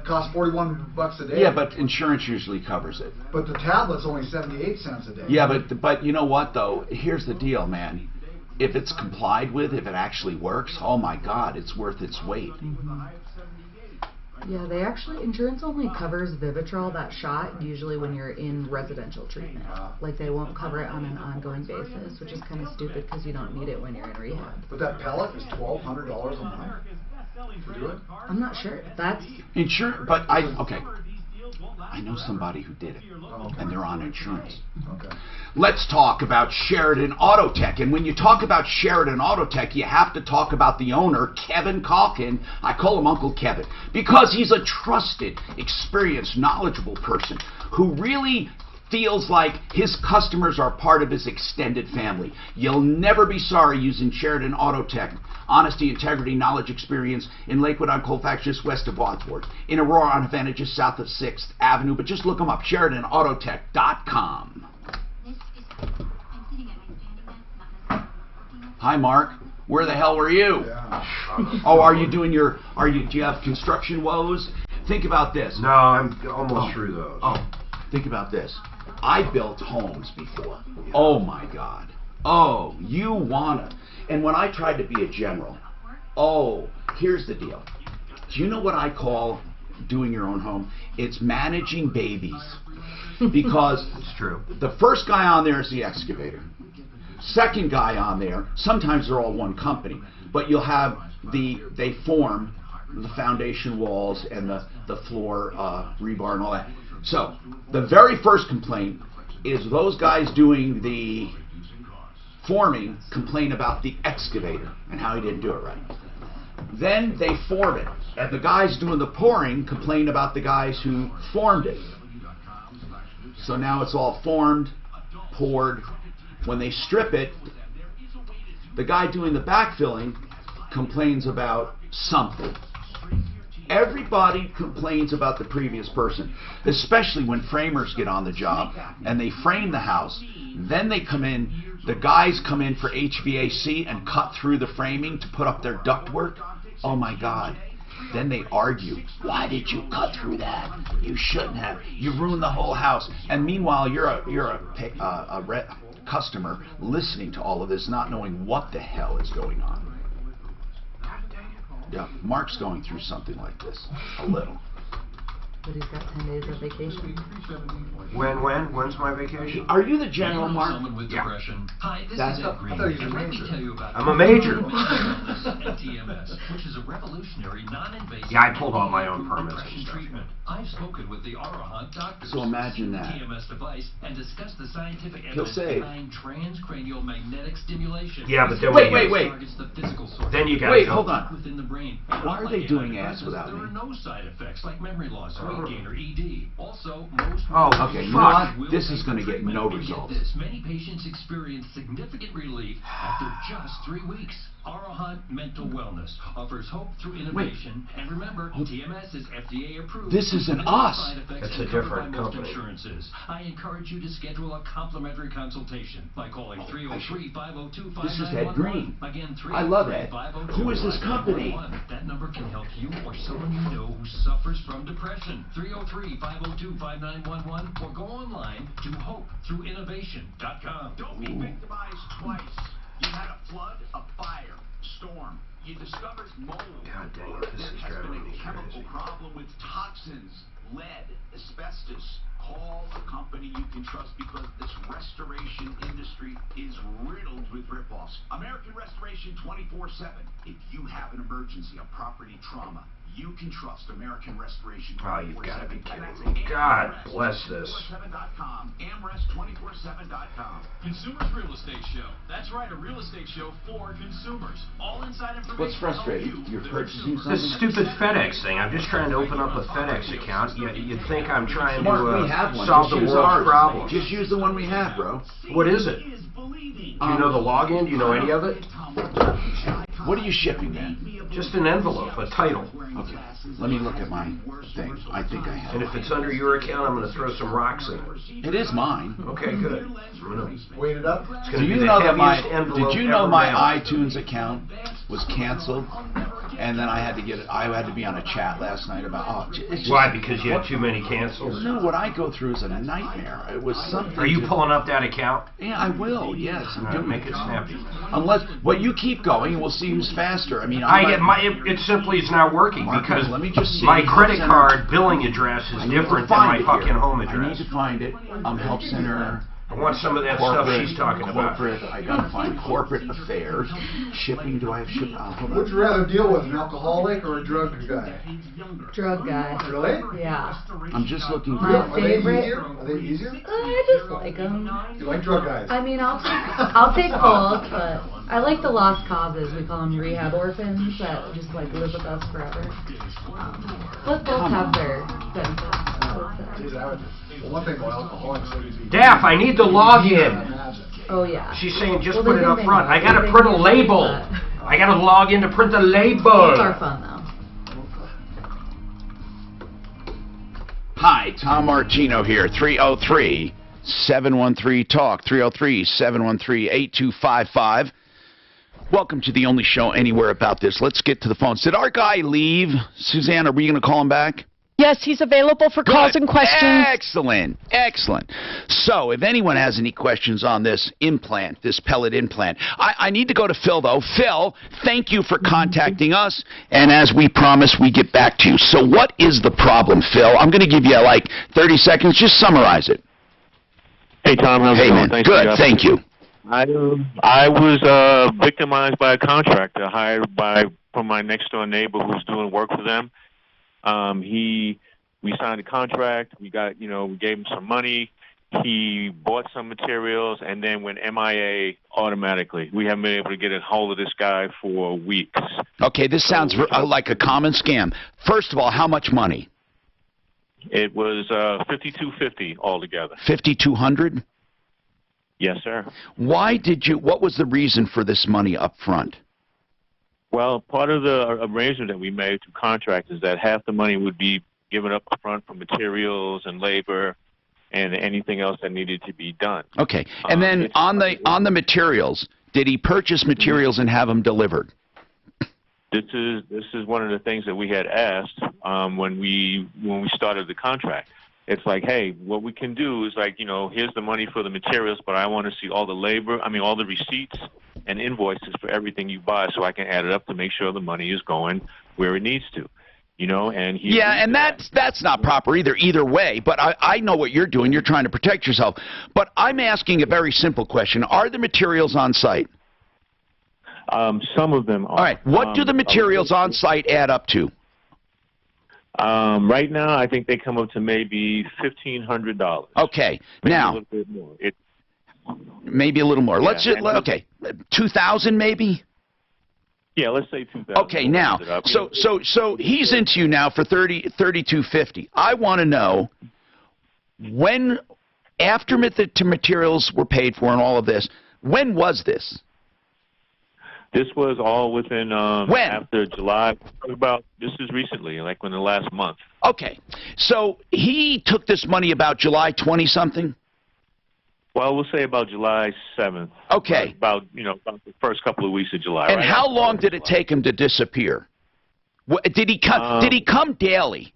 Costs $41 a day. Yeah, but insurance usually covers it. But the tablet's only 78 cents a day. Yeah, but you know what though? Here's the deal, man. If it's complied with, if it actually works, oh my God, it's worth its weight. Mm-hmm. Yeah, insurance only covers Vivitrol, that shot, usually when you're in residential treatment. Like they won't cover it on an ongoing basis, which is kind of stupid because you don't need it when you're in rehab. But that pellet is $1,200 a month. To do it? I'm not sure. That's insurance, but I know somebody who did it, and they're on insurance. Okay. Let's talk about Sheridan Autotech, and when you talk about Sheridan Autotech, you have to talk about the owner, Kevin Calkin. I call him Uncle Kevin because he's a trusted, experienced, knowledgeable person who really feels like his customers are part of his extended family. You'll never be sorry using Sheridan Autotech. Honesty, integrity, knowledge, experience in Lakewood on Colfax, just west of Wadsworth. In Aurora on Havana, just south of 6th Avenue. But just look them up, SheridanAutotech.com. Hi, Mark. Where the hell were you? Oh, are you doing your? Do you have construction woes? Think about this. No, I'm almost through those. Oh, think about this. I built homes before. Oh my God. Oh, you wanna? And when I tried to be a general, here's the deal. Do you know what I call doing your own home? It's managing babies. Because it's true. The first guy on there is the excavator. Second guy on there, sometimes they're all one company, but you'll have they form the foundation walls and the floor rebar and all that. So the very first complaint is those guys doing the forming complain about the excavator and how he didn't do it right. Then they form it, and the guys doing the pouring complain about the guys who formed it. So now it's all formed, poured. When they strip it, the guy doing the backfilling complains about something. Everybody complains about the previous person, especially when framers get on the job and they frame the house. Then they come in, the guys come in for HVAC and cut through the framing to put up their ductwork. Oh my God. Then they argue. Why did you cut through that? You shouldn't have. You ruined the whole house. And meanwhile, you're a customer listening to all of this, not knowing what the hell is going on. Yeah, Mark's going through something like this a little. But he's got 10 days of vacation. When's my vacation? Are you the general, Mark? Someone with depression. Hi, this That's is Ed Green. And let me tell you about I'm a major. TMS, which is a revolutionary, non-invasive. Yeah, I pulled all my own permits and stuff. Treatment. I've spoken with the Arahant doctors. So imagine that. TMS device and discussed the scientific He'll evidence say. behind transcranial magnetic stimulation. Yeah, but then wait. Then you got wait, hold on. Within the brain. Why are they doing ads without There me? are no side effects like memory loss, weight gain, or ED. Also, most. Okay, you know what? This is going to get no results. Many patients experience significant relief after just 3 weeks. Arahant Mental Wellness offers hope through innovation. And remember, TMS is FDA approved. This isn't us. It's a different company. Insurances. I encourage you to schedule a complimentary consultation by calling 303-502-5911. This is Ed Green. Again, I love Ed. Who is this company? That number can help you or someone you know who suffers from depression. 303-502-5911 or go online to hopethroughinnovation.com. Don't be victimized twice. You had a flood, a fire, storm. You discovered mold. God dang it, this is There's been driving me a chemical crazy. problem with toxins, lead, asbestos. Call a company you can trust because this restoration industry is riddled with ripoffs. American Restoration 24/7. If you have an emergency, a property trauma, you can trust American Restoration 24/7. Oh, you've got to be kidding me. God bless this. AmRest247.com. AmRest247.com. Consumers Real Estate Show. That's right, a real estate show for consumers. All inside information. What's frustrating? You're purchasing something? This stupid FedEx thing. I'm just trying to open up a FedEx account. You'd think I'm trying Mark, we to have one. solve Just the use world's ours. problems. Just use the one we have, bro. What is it? Do you know the login? Do you know any of it? What are you shipping, man? Just an envelope, a title. Okay, let me look at my thing. I think I have. And if it's under your account, I'm going to throw some rocks in it. It is mine. Okay, good. I'm going to Wait it up. It's Do going to be you the know that heaviest envelope did you know ever my mailed. iTunes account was canceled? And then I had to get it. I had to be on a chat last night about. It's just, Why? Because you had too many cancels? No, what I go through is a nightmare. It was something. Are you pulling up that account? Yeah, I will. Yes, I'm All right, doing make it snappy. Unless, well, you keep going, and we'll see who's faster. I mean, It simply is not working Marcus, because let me just see. my credit Help card Center. billing address is I need to different than find my it fucking here. home I need address. to find it. Help Center. I want some of that stuff she's talking about. Corporate. I gotta find corporate affairs. Shipping. Do I have shipping? Hold on. Would you rather deal with an alcoholic or a drug guy? Drug guy. Really? Yeah. I'm just looking for. My favorite. Are they easier? I just like them. You like drug guys? I mean, I'll take both, but I like the lost causes. We call them rehab orphans that just like live with us forever. But both have their benefits. Geez, well, one thing about alcoholics would be... Daff, I need the login. Oh yeah. She's saying just Well, put they it up think front. they- I gotta they print a think label. that. I gotta log in to print the label. Both are fun though. Hi, Tom Martino here. 303-713-TALK. 303-713-8255. Welcome to the only show anywhere about this. Let's get to the phones. Did our guy leave? Suzanne, are we going to call him back? Yes, he's available for calls and questions. Excellent, excellent. So, if anyone has any questions on this implant, this pellet implant, I need to go to Phil, though. Phil, thank you for contacting us, and as we promised, we get back to you. So, what is the problem, Phil? I'm going to give you, like, 30 seconds. Just summarize it. Hey, Tom. How's it going? Man. Thanks Good, thank you. I was victimized by a contractor hired from my next-door neighbor who's doing work for them. We signed a contract. We got, we gave him some money. He bought some materials and then went MIA automatically. We haven't been able to get a hold of this guy for weeks. Okay, this sounds like a common scam. First of all, how much money? It was $5,250 altogether. $5,200? Yes, sir. What was the reason for this money up front? Well, part of the arrangement that we made through contract is that half the money would be given up front for materials and labor and anything else that needed to be done. Okay. And then on the materials, did he purchase materials and have them delivered? This is one of the things that we had asked when we started the contract. It's like, hey, what we can do is like, here's the money for the materials, but I want to see all the labor, all the receipts and invoices for everything you buy so I can add it up to make sure the money is going where it needs to, and he... Yeah, and that's not proper either way, but I know what you're doing. You're trying to protect yourself. But I'm asking a very simple question. Are the materials on site? Some of them are. All right. What do the materials on site add up to? Right now, I think they come up to maybe $1,500. Okay. Maybe now, a little bit more. Maybe a little more. Yeah, Okay, 2,000 maybe. Yeah, let's say 2,000. Okay. Now, so he's into you now for $3,250. I want to know when, after the materials were paid for and all of this, when was this? This was all within when? After July. This is recently, like in the last month. Okay, so he took this money about July 20-something. Well, we'll say about July 7th. Okay. About the first couple of weeks of July. And right how long did it take him to disappear? Did he come? Did he come daily?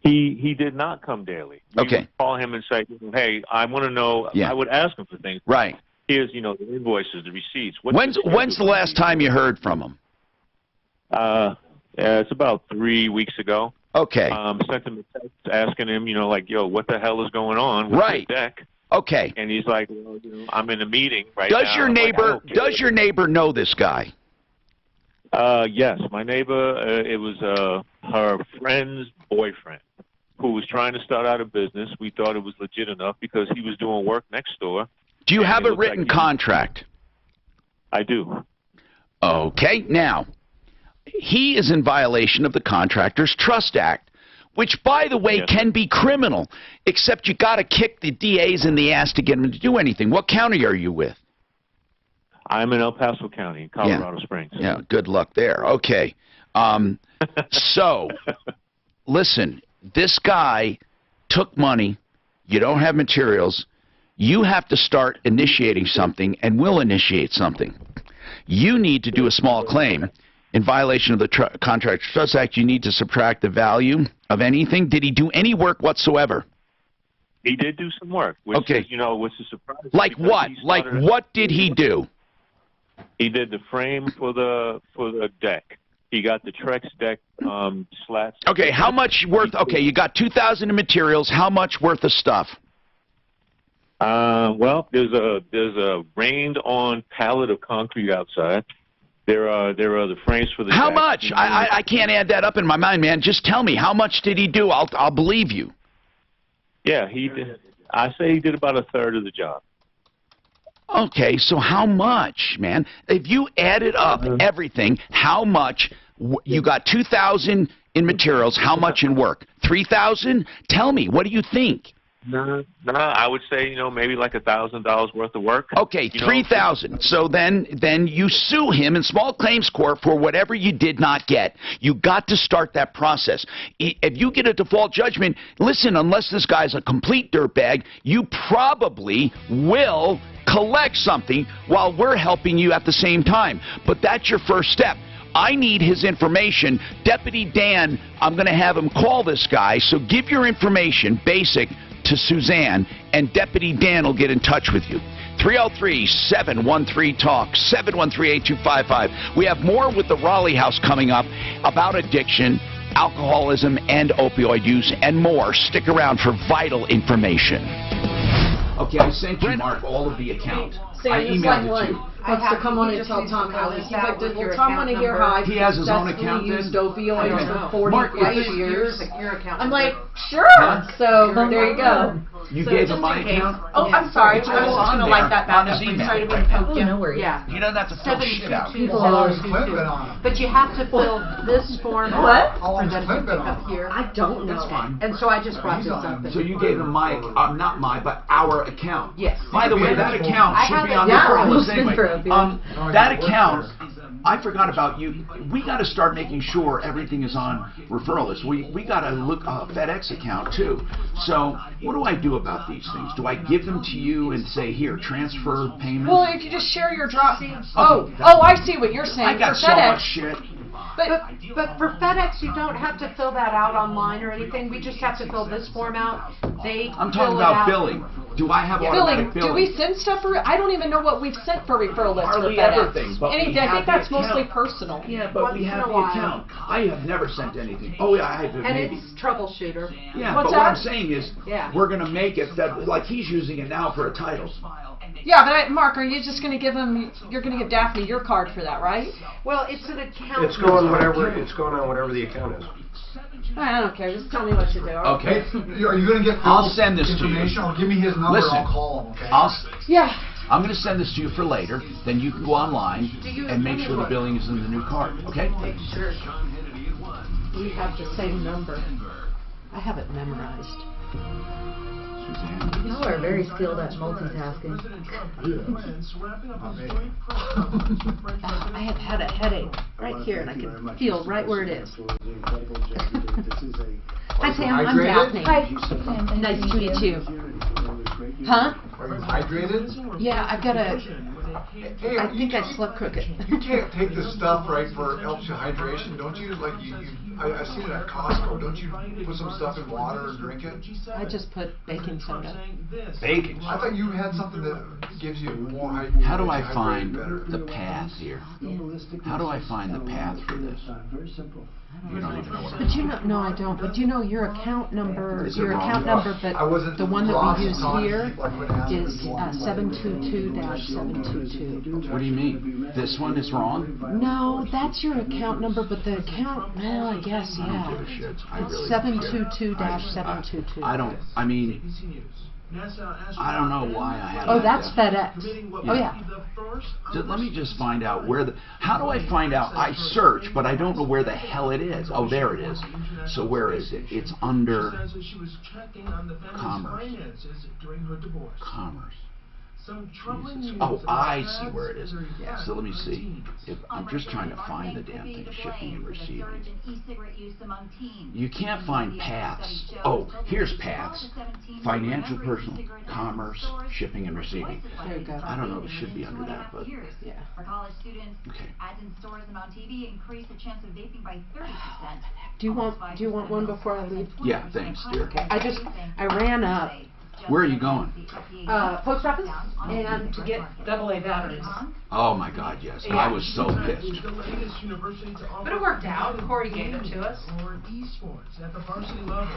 He did not come daily. We Okay. would call him and say, hey, I want to know. Yeah. I would ask him for things. Right. Here's the invoices, the receipts. When's the last time you heard from him? It's about 3 weeks ago. Okay. Sent him a text asking him, like, yo, what the hell is going on with Right. the deck? Okay. And he's like, well, I'm in a meeting right now. Does your neighbor know this guy? Yes, my neighbor. It was her friend's boyfriend who was trying to start out a business. We thought it was legit enough because he was doing work next door. Do you have a written contract? I do. Okay. Now, he is in violation of the Contractors Trust Act, which, by the way, can be criminal, except you got to kick the DAs in the ass to get them to do anything. What county are you with? I'm in El Paso County, Colorado Springs. Yeah, good luck there. Okay. So, listen, this guy took money. You don't have materials. You have to start initiating something, and will initiate something. You need to do a small claim. In violation of the Contractors Trust Act, you need to subtract the value of anything. Did he do any work whatsoever? He did do some work, which okay. is, which is surprising. Like what? Like what did he do? He did the frame for the deck. He got the Trex deck slats. Okay, how much worth? Okay, you got 2,000 in materials. How much worth of stuff? Well, there's a rained-on pallet of concrete outside. There are the frames for the. How deck. much? I can't add that up in my mind, man. Just tell me, how much did he do? I'll believe you. Yeah, he did. I say he did about a third of the job. Okay, so how much, man? If you added up everything, how much? You got 2,000 in materials. How much in work? 3,000? Tell me. What do you think? No, I would say maybe like $1,000 worth of work. Okay, 3,000. So then you sue him in small claims court for whatever you did not get. You got to start that process. If you get a default judgment, listen, unless this guy's a complete dirtbag, you probably will collect something while we're helping you at the same time. But that's your first step. I need his information. Deputy Dan, I'm going to have him call this guy, so give your information, basic, to Suzanne, and Deputy Dan will get in touch with you. 303-713-TALK, 713-8255. We have more with the Raleigh House coming up about addiction, alcoholism, and opioid use, and more. Stick around for vital information. Okay, I sent you, Mark, all of the account. I emailed it to you. Wants to come on and tell Tom how he's affected. Well, Tom want to hear how I He has his own account used then? opioids for 40 Mark, years. Your account. I'm like, sure. Huh? So there you go. You gave him my account? Oh, I'm sorry. It's I was all just on going to there, like that on back his up. email. Sorry to be poke you. No worries. Yeah. He doesn't have to fill shit out. People All always his Clint been on. But you have to fill this form What? How for long's them to Clint been pick up on? here. I don't know. That's fine. And so I just brought this up. So you gave him my, not my, but our account. Yes. By the way, that account I should have be it on now. the front list It's anyway. been for a bit. That account, I forgot about you. We got to start making sure everything is on referral list. We got to look FedEx account too. So what do I do about these things? Do I give them to you and say, here, transfer payment? Well, if you just share your drop. Oh, I see what you're saying. I got For so FedEx. much shit. But for FedEx, you don't have to fill that out online or anything. We just have to fill this form out. I'm talking about billing. Do I have automatic billing? Do we send stuff for? I don't even know what we've sent for referral lists Hardly for FedEx. everything, but we Anything. I have think the that's mostly account. personal. Yeah, but we have the account. I have never sent anything. Oh yeah, I have And maybe. it's Troubleshooter. Yeah, What's but what I'm that? saying is, Yeah. we're going to make it that, like he's using it now for a title. Yeah, but Mark, are you just going to give him? You're going to give Daphne your card for that, right? Well, it's an account. It's going on whatever the account is. I don't care. Just tell me what to do. Okay. Are you going to get I'll send this to you. information or give me his number? Listen, I'll call him. Okay. Yeah. I'm going to send this to you for later. Then you can go online and make sure the billing is in the new card. Okay? Sure. We have the same number. I have it memorized. Y'all are very skilled at multitasking. I have had a headache right here, and I can feel right where it is. Hi, Sam. I'm Daphne. Hi. Nice to meet you. Huh? Are you hydrated? Yeah, I've got a. Hey, I think I slept crooked. You can't take this stuff, right, for helps you hydration, don't you? Like I've seen it at Costco. Don't you put some stuff in water and drink it? I just put baking soda. Baking. I thought you had something that gives you more hydration. How do I find the path here? How do I find the path for this? You don't even know what But you know, no, I don't. But you know your account number, Is it your wrong? account number, but I wasn't the one that Ross we use talking here to people, I couldn't ask is him. 722-722. What do you mean? This one is wrong? No, that's your account number, but the account, well, I guess, I don't give a yeah. shit. I really don't care. 722-722. I don't, I mean, I don't know why I have Oh, that that's down. FedEx. Oh, yeah. Let me just find out where the, how do I find out? I search, but I don't know where the hell it is. Oh, there it is. So where is it? It's under Commerce. Commerce. Jesus. Oh, I see where it is. So let me see. If I'm just trying to find the damn thing, shipping and receiving. You can't find paths. Oh, here's paths. Financial, personal, commerce, shipping and receiving. There you go. I don't know, it should be under that, but Yeah. For college students, okay. ads in stores and on TV increase the chance of vaping by 30%. Do you want one before I leave? Yeah, thanks, dear. I ran up. Where are you going? Post office, and to get AA batteries. Oh my God, yes. I was so pissed. But it worked out. Corey gave it to us. Or esports at the varsity level.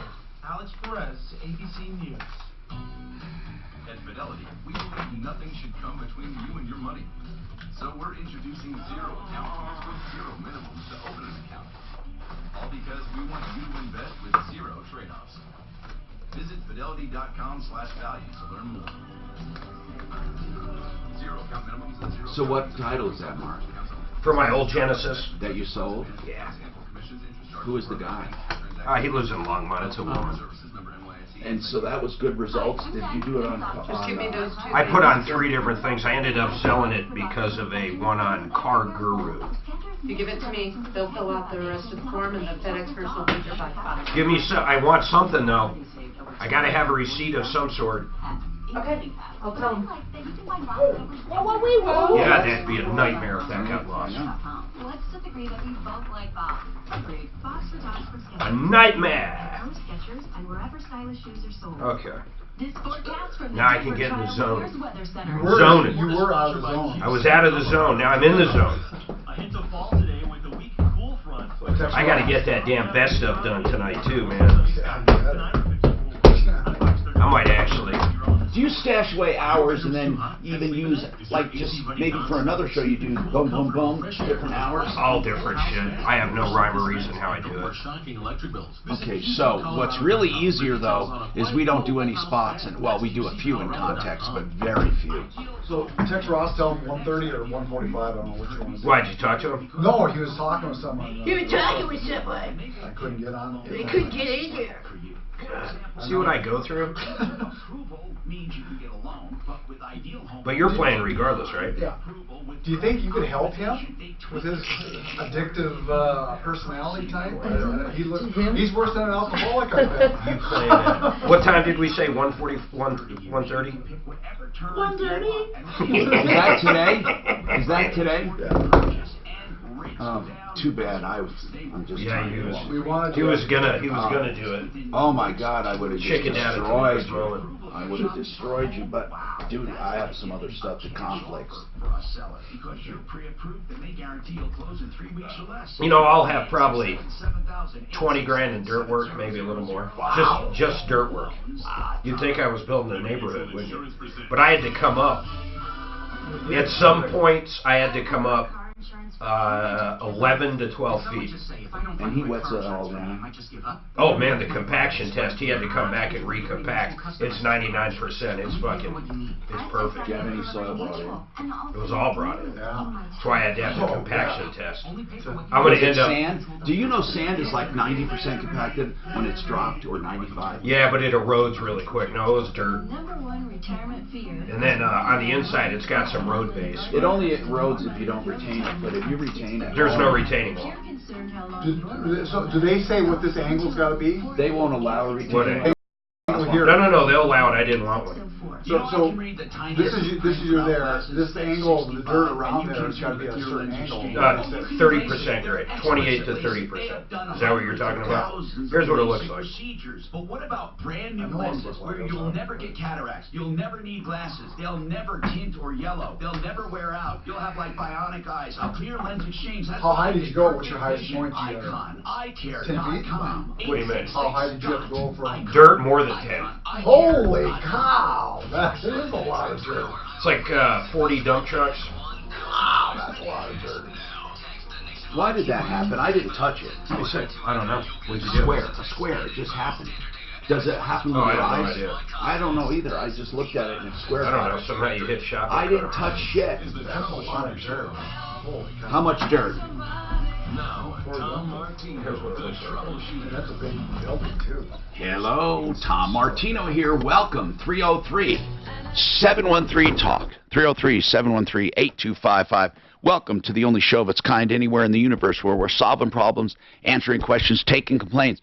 Alex Perez, ABC News. At Fidelity, we believe nothing should come between you and your money. So we're introducing zero accounts with zero minimums to open an account. All because we want you to invest with zero trade-offs. Visit fidelity.com/value to learn more. Zero account minimums and zero. So what title is that, Mark? For my old Genesis. That you sold? Yeah. Who is the guy? He lives in Longmont. It's a woman. And so that was good results. Did you do it on? Just give me those two. I put on 3 different things. I ended up selling it because of a one on Car Guru. You give it to me, they'll fill out the rest of the form, and the FedEx person will take your $5. Give me some. I want something though. I got to have a receipt of some sort. Okay, I'll tell him. Yeah, that'd be a nightmare if that got lost. Let's just agree that we both like Bob. Agreed. Box for dogs from Skechers. A nightmare. From Skechers and wherever stylish shoes are sold. Okay. This forecast from the Now I can Denver get in the Trial zone. Weather's Weather Center. Zoning. You were out of the zone. I was out of the zone. Now I'm in the zone. A hint of fall today with the weak cool front. I got to get that damn best stuff done tonight too, man. I might actually. Do you stash away hours and then even use, like, just maybe for another show you do boom, boom, boom, different hours? All different shit. I have no rhyme or reason how I do it. Okay, so what's really easier, though, is we don't do any spots, and well, we do a few in context, but very few. So text Ross, tell him 1:30 or 1:45. I don't know which one. Why'd you talk to him? No, he was talking with someone. You were talking with someone. I couldn't get on. They couldn't get in here. See what I go through? But you're playing regardless, right? Yeah. Do you think you could help him with his addictive personality type? He's worse than an alcoholic, I bet. You play that. What time did we say? 1:30? 1:30? 1:30? Is that today? Is that today? Too bad. I'm just trying he to was. He was gonna do it. Oh my God! I would have Chicken destroyed you. I would have destroyed you, but dude, I have some other stuff that conflicts. You know, I'll have probably 20 grand in dirt work, maybe a little more. Just dirt work. You'd think I was building a neighborhood, wouldn't you? But I had to come up. At some points, I had to come up 11 to 12 feet. And he wets it all down. Oh man, the compaction test, he had to come back and recompact. It's 99%. It's perfect. Do you have any soil brought in? It was all brought in. That's why I had to have the compaction test. I'm Was going to it end up... sand? Do you know sand is like 90% compacted when it's dropped, or 95? Yeah, but it erodes really quick. No, it was dirt. #1 retirement fear. And then on the inside, it's got some road base. It only erodes if you don't retain it, but if you retain it... There's no retaining wall. So do they say what this angle's got to be? They won't allow a retaining wall. No, they'll allow it. I didn't want one. So this is your there. This angle of the dirt around there has got to be at a certain angle. 30% grade, 28 to 30%. Is that what you're talking about? Here's what it looks like. But what about brand new lenses where you'll never get cataracts, you'll never need glasses, they'll never tint or yellow, they'll never wear out, you'll have like bionic eyes, a clear lens exchange. How high did you go? What's your highest point? Icon, 10 feet? 10 Wait a minute. How high did you have to go from? Dirt more than 10. Holy cow! That is a lot of dirt. It's like 40 dump trucks. Wow, that's a lot of dirt. Why did that happen? I didn't touch it. I don't know. What'd you do? A square. It just happened. Does it happen with your eyes? I have no idea. I don't know either. I just looked at it and it's square. I don't know. Somehow you hit shop. I didn't touch shit. That's a lot of dirt. Holy cow. How much dirt? Now, Tom Martino, the Troubleshooter. That's a big building too. Hello, Tom Martino here. Welcome. 303-713-TALK. 303-713-8255. Welcome to the only show of its kind anywhere in the universe where we're solving problems, answering questions, taking complaints.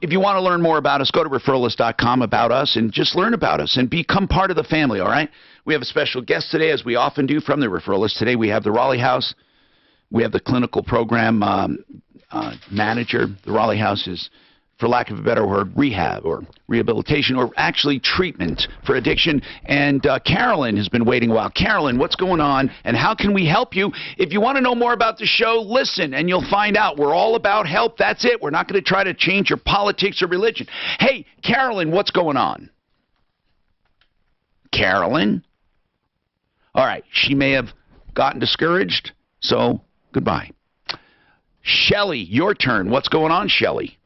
If you want to learn more about us, go to referralist.com about us and just learn about us and become part of the family, all right? We have a special guest today, as we often do, from the Referralist. Today we have the Raleigh House. We have the clinical program manager. The Raleigh House is, for lack of a better word, rehab or rehabilitation or actually treatment for addiction. And Carolyn has been waiting a while. Carolyn, what's going on and how can we help you? If you want to know more about the show, listen and you'll find out. We're all about help. That's it. We're not going to try to change your politics or religion. Hey, Carolyn, what's going on? Carolyn? All right. She may have gotten discouraged, so goodbye. Shelley, your turn. What's going on, Shelley?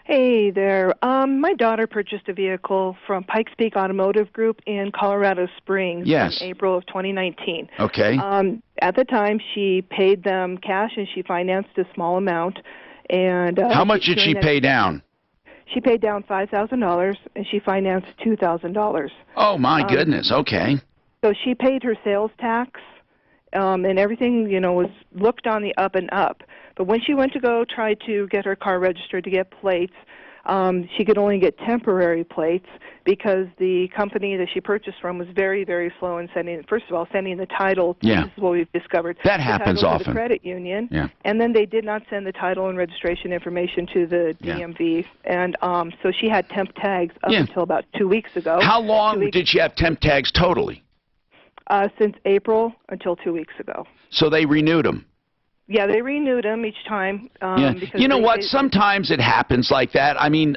Hey there. My daughter purchased a vehicle from Pikes Peak Automotive Group in Colorado Springs in April of 2019. Okay. At the time, she paid them cash and she financed a small amount. And how much did she pay down? She paid down $5,000 and she financed $2,000. Oh my goodness. Okay. So she paid her sales tax, and everything, was looked on the up and up. But when she went to go try to get her car registered to get plates, she could only get temporary plates because the company that she purchased from was very, very slow in sending the title. Yeah. This is what we've discovered. That happens the title often. To the credit union. Yeah. And then they did not send the title and registration information to the DMV. And so she had temp tags up until about 2 weeks ago. How long did she have temp tags totally? Since April until 2 weeks ago. So they renewed them. Yeah, they renewed them each time. Because You know what? Sometimes it happens like that. I mean,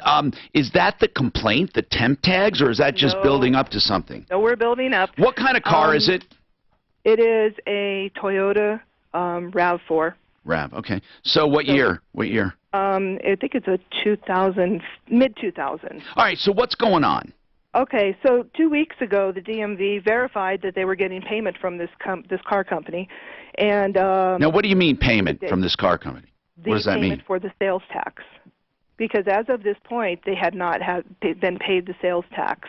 is that the complaint, the temp tags, or is that just building up to something? No, we're building up. What kind of car is it? It is a Toyota RAV4. RAV, okay. So what year? What year? I think it's a 2000, mid-2000s. All right, so what's going on? Okay, so 2 weeks ago, the DMV verified that they were getting payment from this car company, and now, what do you mean payment from this car company? What does that mean? Payment for the sales tax, because as of this point, they had not been paid the sales tax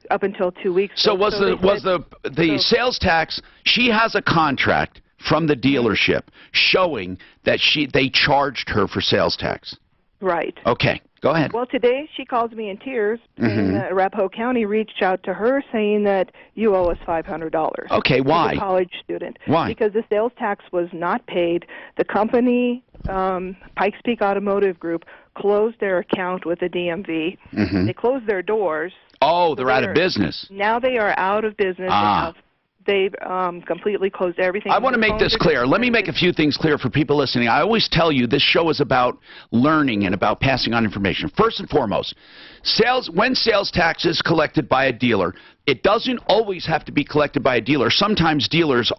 up until 2 weeks So ago. was the sales tax? She has a contract from the dealership showing that they charged her for sales tax. Right. Okay. Go ahead. Well, today she calls me in tears, saying that Arapahoe County reached out to her saying that you owe us $500. Okay, why? She's a college student. Why? Because the sales tax was not paid. The company, Pikes Peak Automotive Group, closed their account with the DMV. They closed their doors. Oh, they're out of business. Now they are out of business. They've completely closed everything. I want to make this clear. Let me make a few things clear for people listening. I always tell you this show is about learning and about passing on information. First and foremost, when sales tax is collected by a dealer, it doesn't always have to be collected by a dealer. Sometimes dealers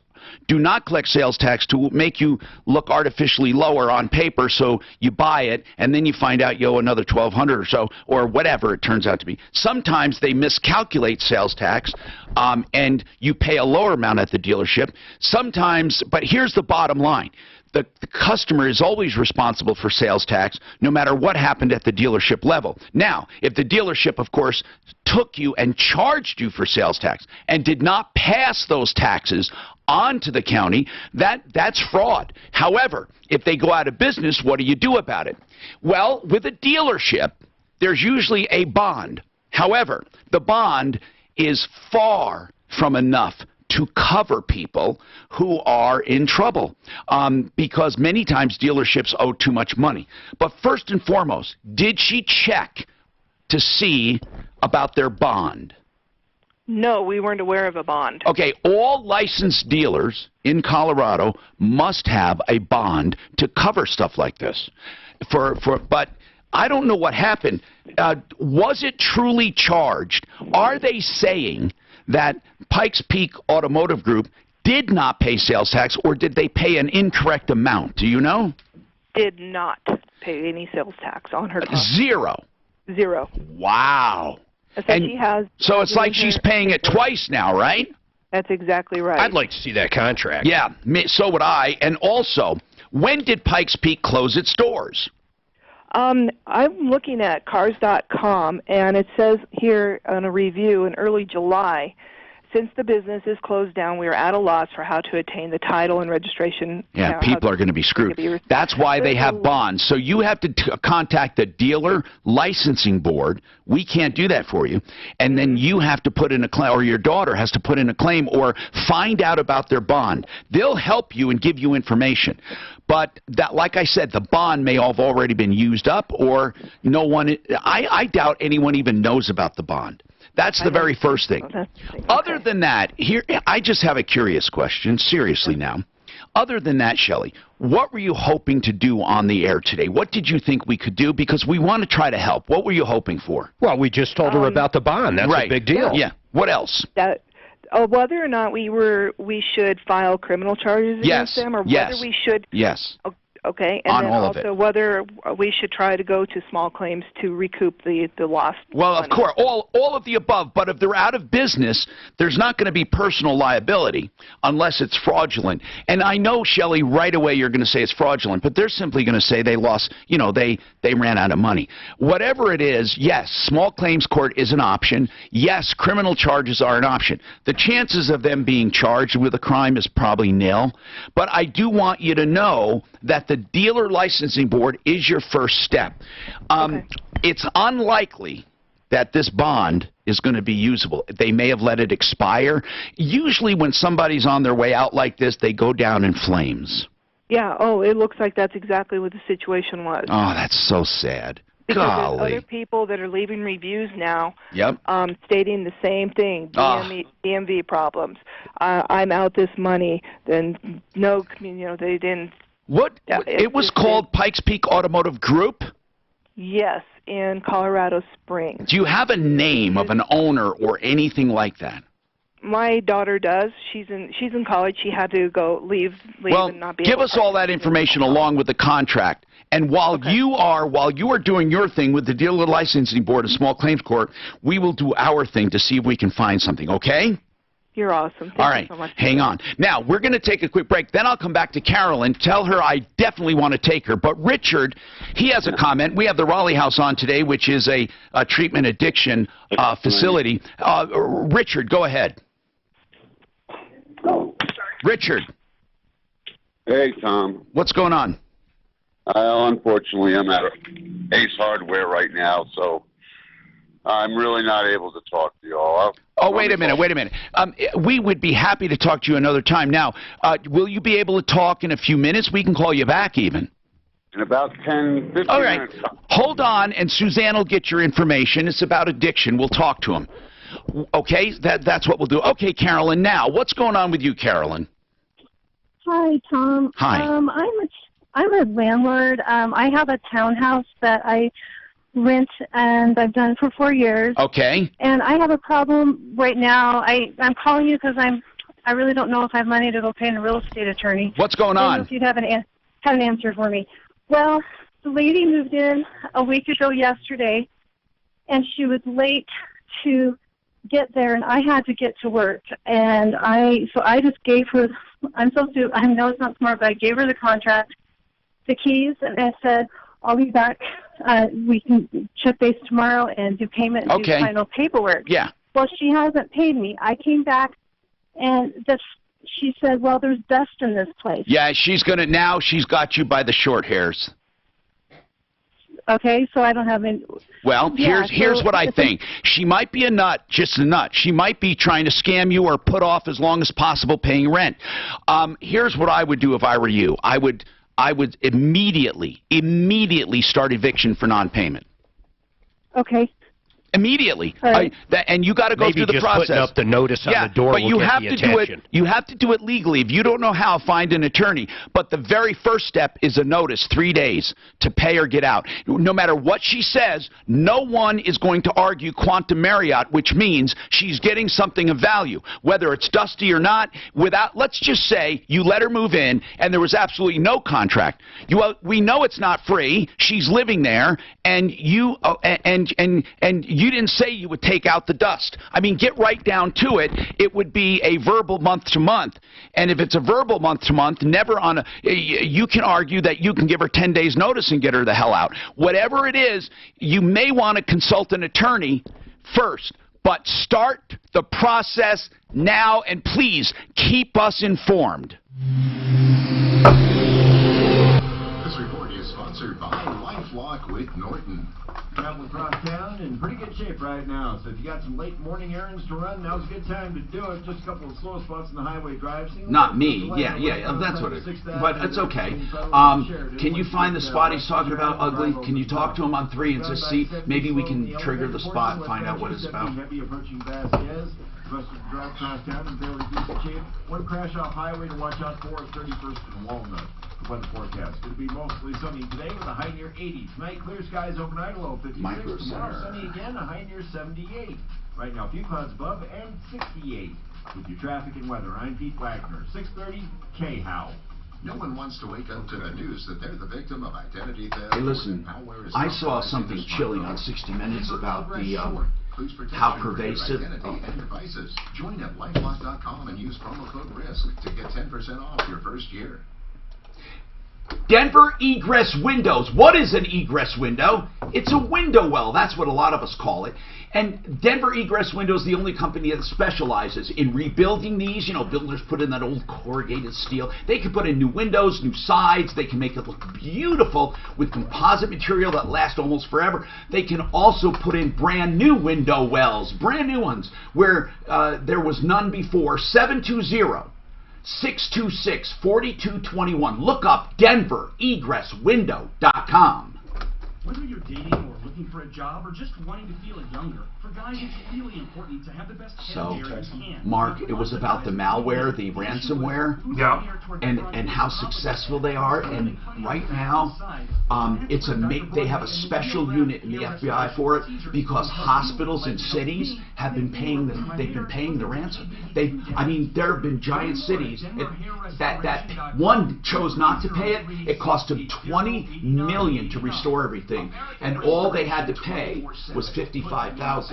do not collect sales tax to make you look artificially lower on paper, so you buy it and then you find out you owe another $1,200 or so, or whatever it turns out to be. Sometimes they miscalculate sales tax and you pay a lower amount at the dealership. Sometimes, but here's the bottom line. The customer is always responsible for sales tax, no matter what happened at the dealership level. Now, if the dealership, of course, took you and charged you for sales tax and did not pass those taxes on to the county, that's fraud. However, if they go out of business, what do you do about it? Well, with a dealership, there's usually a bond. However, the bond is far from enough to cover people who are in trouble because many times dealerships owe too much money. But first and foremost, did she check to see about their bond? No, we weren't aware of a bond. Okay, all licensed dealers in Colorado must have a bond to cover stuff like this. But I don't know what happened. Was it truly charged? Are they saying that Pikes Peak Automotive Group did not pay sales tax, or did they pay an incorrect amount? Do you know? Did not pay any sales tax on her car. Zero. Zero. Wow. So it's like she's paying it twice now, right? That's exactly right. I'd like to see that contract. Yeah, so would I. And also, when did Pikes Peak close its doors? I'm looking at cars.com, and it says here on a review in early July, since the business is closed down, we are at a loss for how to attain the title and registration. Yeah, people are going to be screwed. That's why they have bonds. So you have to contact the dealer licensing board. We can't do that for you. And then you have to put in a claim, or your daughter has to put in a claim, or find out about their bond. They'll help you and give you information. But that, like I said, the bond may have already been used up, or no one. I doubt anyone even knows about the bond. That's the very first thing. Other than that, here I just have a curious question, seriously now. Other than that, Shelley, what were you hoping to do on the air today? What did you think we could do? Because we want to try to help. What were you hoping for? Well, we just told her about the bond. That's a big deal. Yeah. What else? Whether or not we should file criminal charges against them, or whether we should. Yes. Okay, and on then all also of it. Whether we should try to go to small claims to recoup the lost Well, money. of course, all of the above, but if they're out of business, there's not going to be personal liability unless it's fraudulent. And I know, Shelley, right away you're going to say it's fraudulent, but they're simply going to say they lost, they ran out of money. Whatever it is, yes, small claims court is an option. Yes, criminal charges are an option. The chances of them being charged with a crime is probably nil, but I do want you to know that the dealer licensing board is your first step. It's unlikely that this bond is going to be usable. They may have let it expire. Usually when somebody's on their way out like this, they go down in flames. Yeah, oh, it looks like that's exactly what the situation was. Oh, that's so sad. Because Golly. there's other people that are leaving reviews now, Yep. stating the same thing, DMV problems. I'm out this money. Then no, they didn't. What? It was called Pikes Peak Automotive Group? Yes, in Colorado Springs. Do you have a name of an owner or anything like that? My daughter does. She's in college. She had to leave and not be give able us all that information along with the contract. And while you are doing your thing with the dealer licensing board and small claims court, we will do our thing to see if we can find something, okay? You're awesome. All right, so much. hang on. Now, we're going to take a quick break. Then I'll come back to Carolyn, tell her I definitely want to take her. But Richard, he has a comment. We have the Raleigh House on today, which is a treatment addiction facility. Richard, go ahead. Richard. Hey, Tom. What's going on? Unfortunately, I'm at Ace Hardware right now, so I'm really not able to talk to you all. Wait a minute. We would be happy to talk to you another time. Now, will you be able to talk in a few minutes? We can call you back even. In about 10, 15 all right. minutes. Hold on, and Suzanne will get your information. It's about addiction. We'll talk to him. Okay? That's what we'll do. Okay, Carolyn, now, what's going on with you, Carolyn? Hi, Tom. Hi. I'm a landlord. I have a townhouse that I rent, and I've done it for 4 years. Okay. And I have a problem right now. I'm calling you because I really don't know if I have money to go pay a real estate attorney. What's going I don't on? know if you'd have an answer for me. Well, the lady moved in a week ago yesterday, and she was late to get there, and I had to get to work. And I just gave her. I know it's not smart, but I gave her the contract, the keys, and I said, I'll be back. We can check base tomorrow and do payment and do final paperwork. Yeah. Well, she hasn't paid me. I came back, and she said, well, there's dust in this place. Yeah, she's got you by the short hairs. Okay, so I don't have any. Well, here's what I think. She might be a nut, just a nut. She might be trying to scam you or put off as long as possible paying rent. Here's what I would do if I were you. I would immediately start eviction for non-payment. Okay. Immediately. Right. And you got to go through the process. Putting up the notice on the door but you will have get the to do it. attention. You have to do it legally. If you don't know how, find an attorney. But the very first step is a notice, 3 days, to pay or get out. No matter what she says, no one is going to argue quantum Marriott, which means she's getting something of value, whether it's dusty or not. Let's just say you let her move in, and there was absolutely no contract. We know it's not free. She's living there, and you you didn't say you would take out the dust. I mean, get right down to it. It would be a verbal month to month. And if it's a verbal month to month, you can argue that you can give her 10 days notice and get her the hell out. Whatever it is, you may want to consult an attorney first. But start the process now, and please keep us informed. This report is sponsored by LifeLock with Norton. Traveling across town in pretty good shape right now. So if you got some late morning errands to run, now's a good time to do it. Just a couple of slow spots in the highway drive. Not me. Yeah, that's what it is. But it's okay. Can you find the spot he's talking about, Ugly? Can you talk to him on 3 and just see? Maybe we can trigger the spot and find out what it's about. Drive across town in fairly decent shape. One crash off highway to watch out for at 31st and Walnut. The weather forecast. It'll be mostly sunny today with a high near 80. Tonight, clear skies overnight, a low 56. Tomorrow, sunny again, a high near 78. Right now, few clouds above and 68. With your traffic and weather, I'm Pete Wagner. 6:30, K-How. No one wants to wake up to the news that they're the victim of identity theft. Hey, listen, I saw something chilling on 60 Minutes about the how pervasive. Join at LifeLock.com and use promo code RISK to get 10% off your first year. Denver Egress Windows. What is an egress window? It's a window well. That's what a lot of us call it. And Denver Egress Windows is the only company that specializes in rebuilding these. You know, builders put in that old corrugated steel. They can put in new windows, new sides. They can make it look beautiful with composite material that lasts almost forever. They can also put in brand new window wells, brand new ones, where there was none before. 720-626-4221. Look up DenverEgressWindow.com. Whether you're dating or looking for a job or just wanting to feel younger, for guys it's really important to have the best head So, hair you can. Mark, it was about the malware, the ransomware, and how successful they are. And right now, they have a special unit in the FBI for it because hospitals and cities have been paying the ransom. There have been giant cities that one chose not to pay it. It cost them $20 million to restore everything, and all they had to pay was $55,000.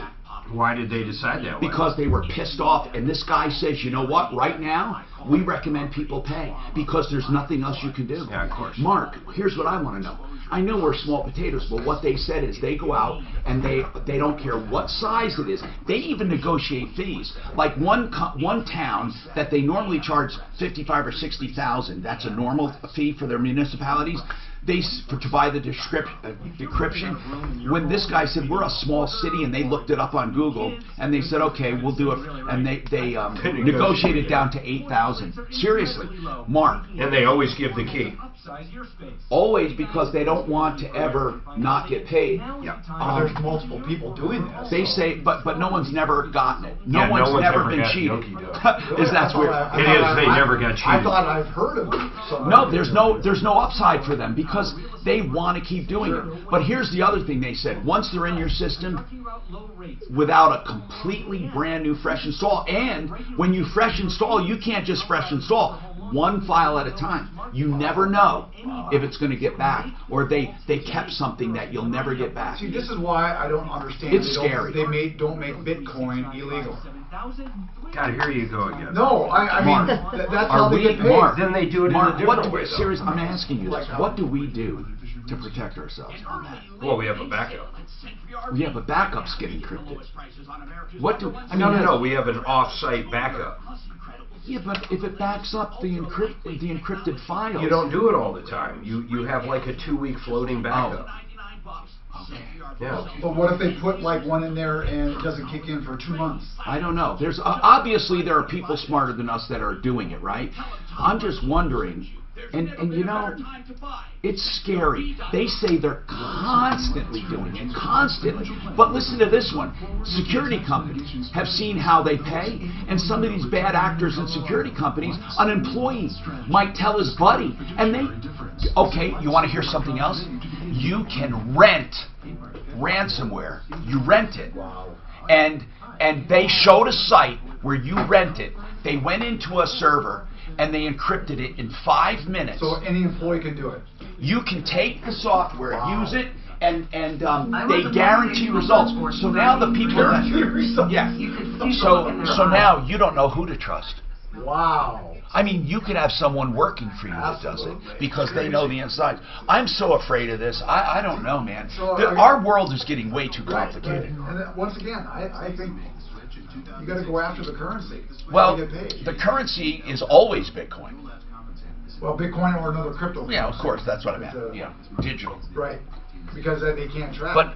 Why did they decide that way? Because they were pissed off, and this guy says, you know what, right now, we recommend people pay, because there's nothing else you can do. Yeah, of course. Mark, here's what I want to know. I know we're small potatoes, but what they said is they go out, and they don't care what size it is. They even negotiate fees. Like one town that they normally charge $55,000 or $60,000, that's a normal fee for their municipalities, to buy the decryption. When this guy said we're a small city, and they looked it up on Google, and they said okay, we'll do it, and they negotiated down to $8,000. Seriously, Mark. And they always give the key. Always, because they don't want to ever not get paid. There's multiple people doing this. They say, but no one's never gotten it. No one's never been cheated. That's weird. It is. They never got cheated. I thought I've heard of it. No, there's no upside for them because they want to keep doing it. But here's the other thing they said. Once they're in your system, without a completely brand new fresh install, and when you fresh install, you can't just fresh install. One file at a time. You never know if it's going to get back, or they kept something that you'll never get back. See, this is why I don't understand. It's scary. They don't make Bitcoin illegal. God, here you go again. No, I mean, that's how they get paid. Mark, then they do it in a different way. Seriously, I'm asking you this. What do we do to protect ourselves on that? Well, we have a backup. We have a backup's get encrypted. No. We have an off-site backup. Yeah, but if it backs up the encrypted files, you don't do it all the time. You have like a 2-week floating backup. Okay. Yeah. But what if they put like one in there and it doesn't kick in for 2 months? I don't know. There's obviously there are people smarter than us that are doing it, right? I'm just wondering. And you know, it's scary. They say they're constantly doing it, constantly. But listen to this one. Security companies have seen how they pay, and some of these bad actors in security companies, an employee might tell his buddy, and okay, you want to hear something else? You can rent ransomware. You rent it. And they showed a site where you rent it. They went into a server and they encrypted it in 5 minutes. So any employee can do it? You can take the software, use it, and they guarantee results. So now the people so now you don't know who to trust. Wow. I mean, you could have someone working for you that does it because they know the inside. I'm so afraid of this. I don't know, man. Our world is getting way too complicated. Right. And once again, I think you got to go after the currency. Well, the currency is always Bitcoin. Well, Bitcoin or another crypto. Yeah, of course, that's what I meant. Digital. Right, because they can't track. But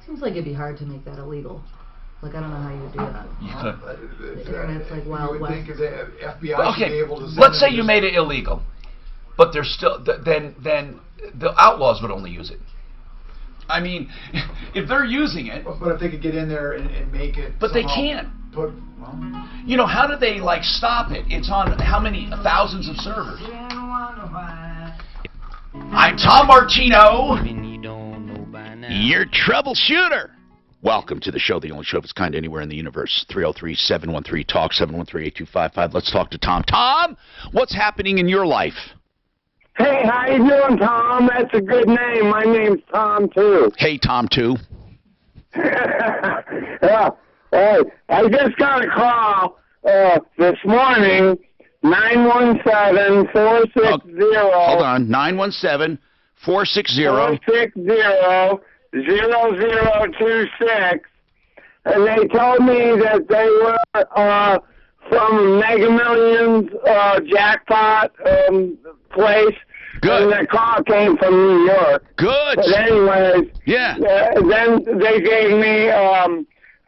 seems like it'd be hard to make that illegal. Like, I don't know how you would do that. The internet's like Wild West. Think the FBI should be able to send let's say you made it illegal, but there's still then the outlaws would only use it. I mean, if they're using it. But if they could get in there and make it. But they can't. You know, how do they stop it? It's on how many thousands of servers? I'm Tom Martino, your troubleshooter. Welcome to the show, the only show of its kind anywhere in the universe. 303-713-TALK, 713-8255. Let's talk to Tom. Tom, what's happening in your life? Hey, how you doing, Tom? That's a good name. My name's Tom, too. Hey, Tom, too. Yeah. Hey, I just got a call this morning 917-460. Hold on. 917-460. 460-0026. And they told me that they were from Mega Millions jackpot place. Good. And the call came from New York. Good. But anyways, yeah. Then they gave me a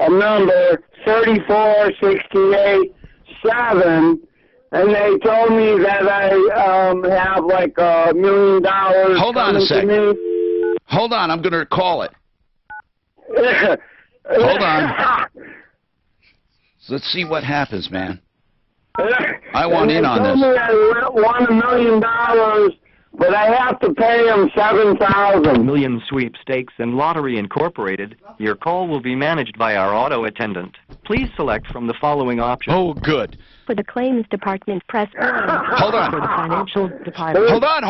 number 34687, and they told me that I have like $1 million. Hold on a second. Hold on, I'm going to call it. Hold on. So let's see what happens, man. I want in on this. They told me I won $1 million, but I have to pay them $7,000. Million Sweepstakes and Lottery Incorporated. Your call will be managed by our auto attendant. Please select from the following options. Oh, good. For the claims department, press 1. Hold on. For the financial department, Hold on,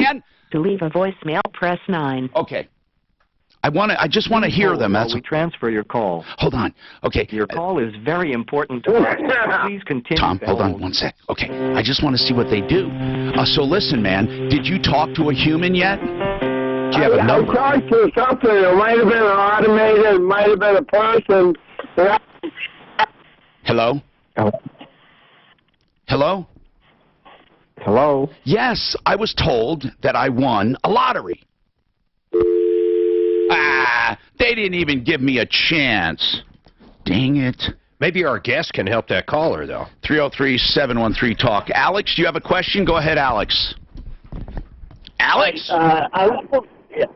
man. To leave a voicemail, press 9. Okay. I just want to hear them. That's we transfer your call. Hold on. Okay. Your call is very important to us. Please continue. Tom, hold on one sec. Okay. I just want to see what they do. So listen, man. Did you talk to a human yet? Do you have a number? I talked to something. It might have been an automated. It might have been a person. Hello? Hello? Hello? Yes, I was told that I won a lottery. They didn't even give me a chance. Dang it. Maybe our guest can help that caller, though. 303-713-TALK. Alex, do you have a question? Go ahead, Alex. Alex?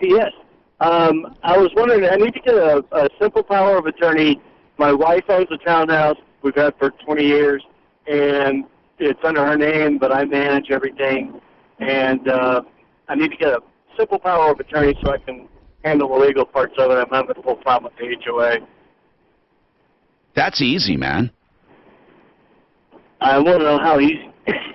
Yes. I was wondering, I need to get a simple power of attorney. My wife owns a townhouse we've had for 20 years, and it's under her name, but I manage everything. And I need to get a simple power of attorney so I can handle the legal parts of it. I'm having a little problem with the HOA. That's easy, man. I want to know how easy.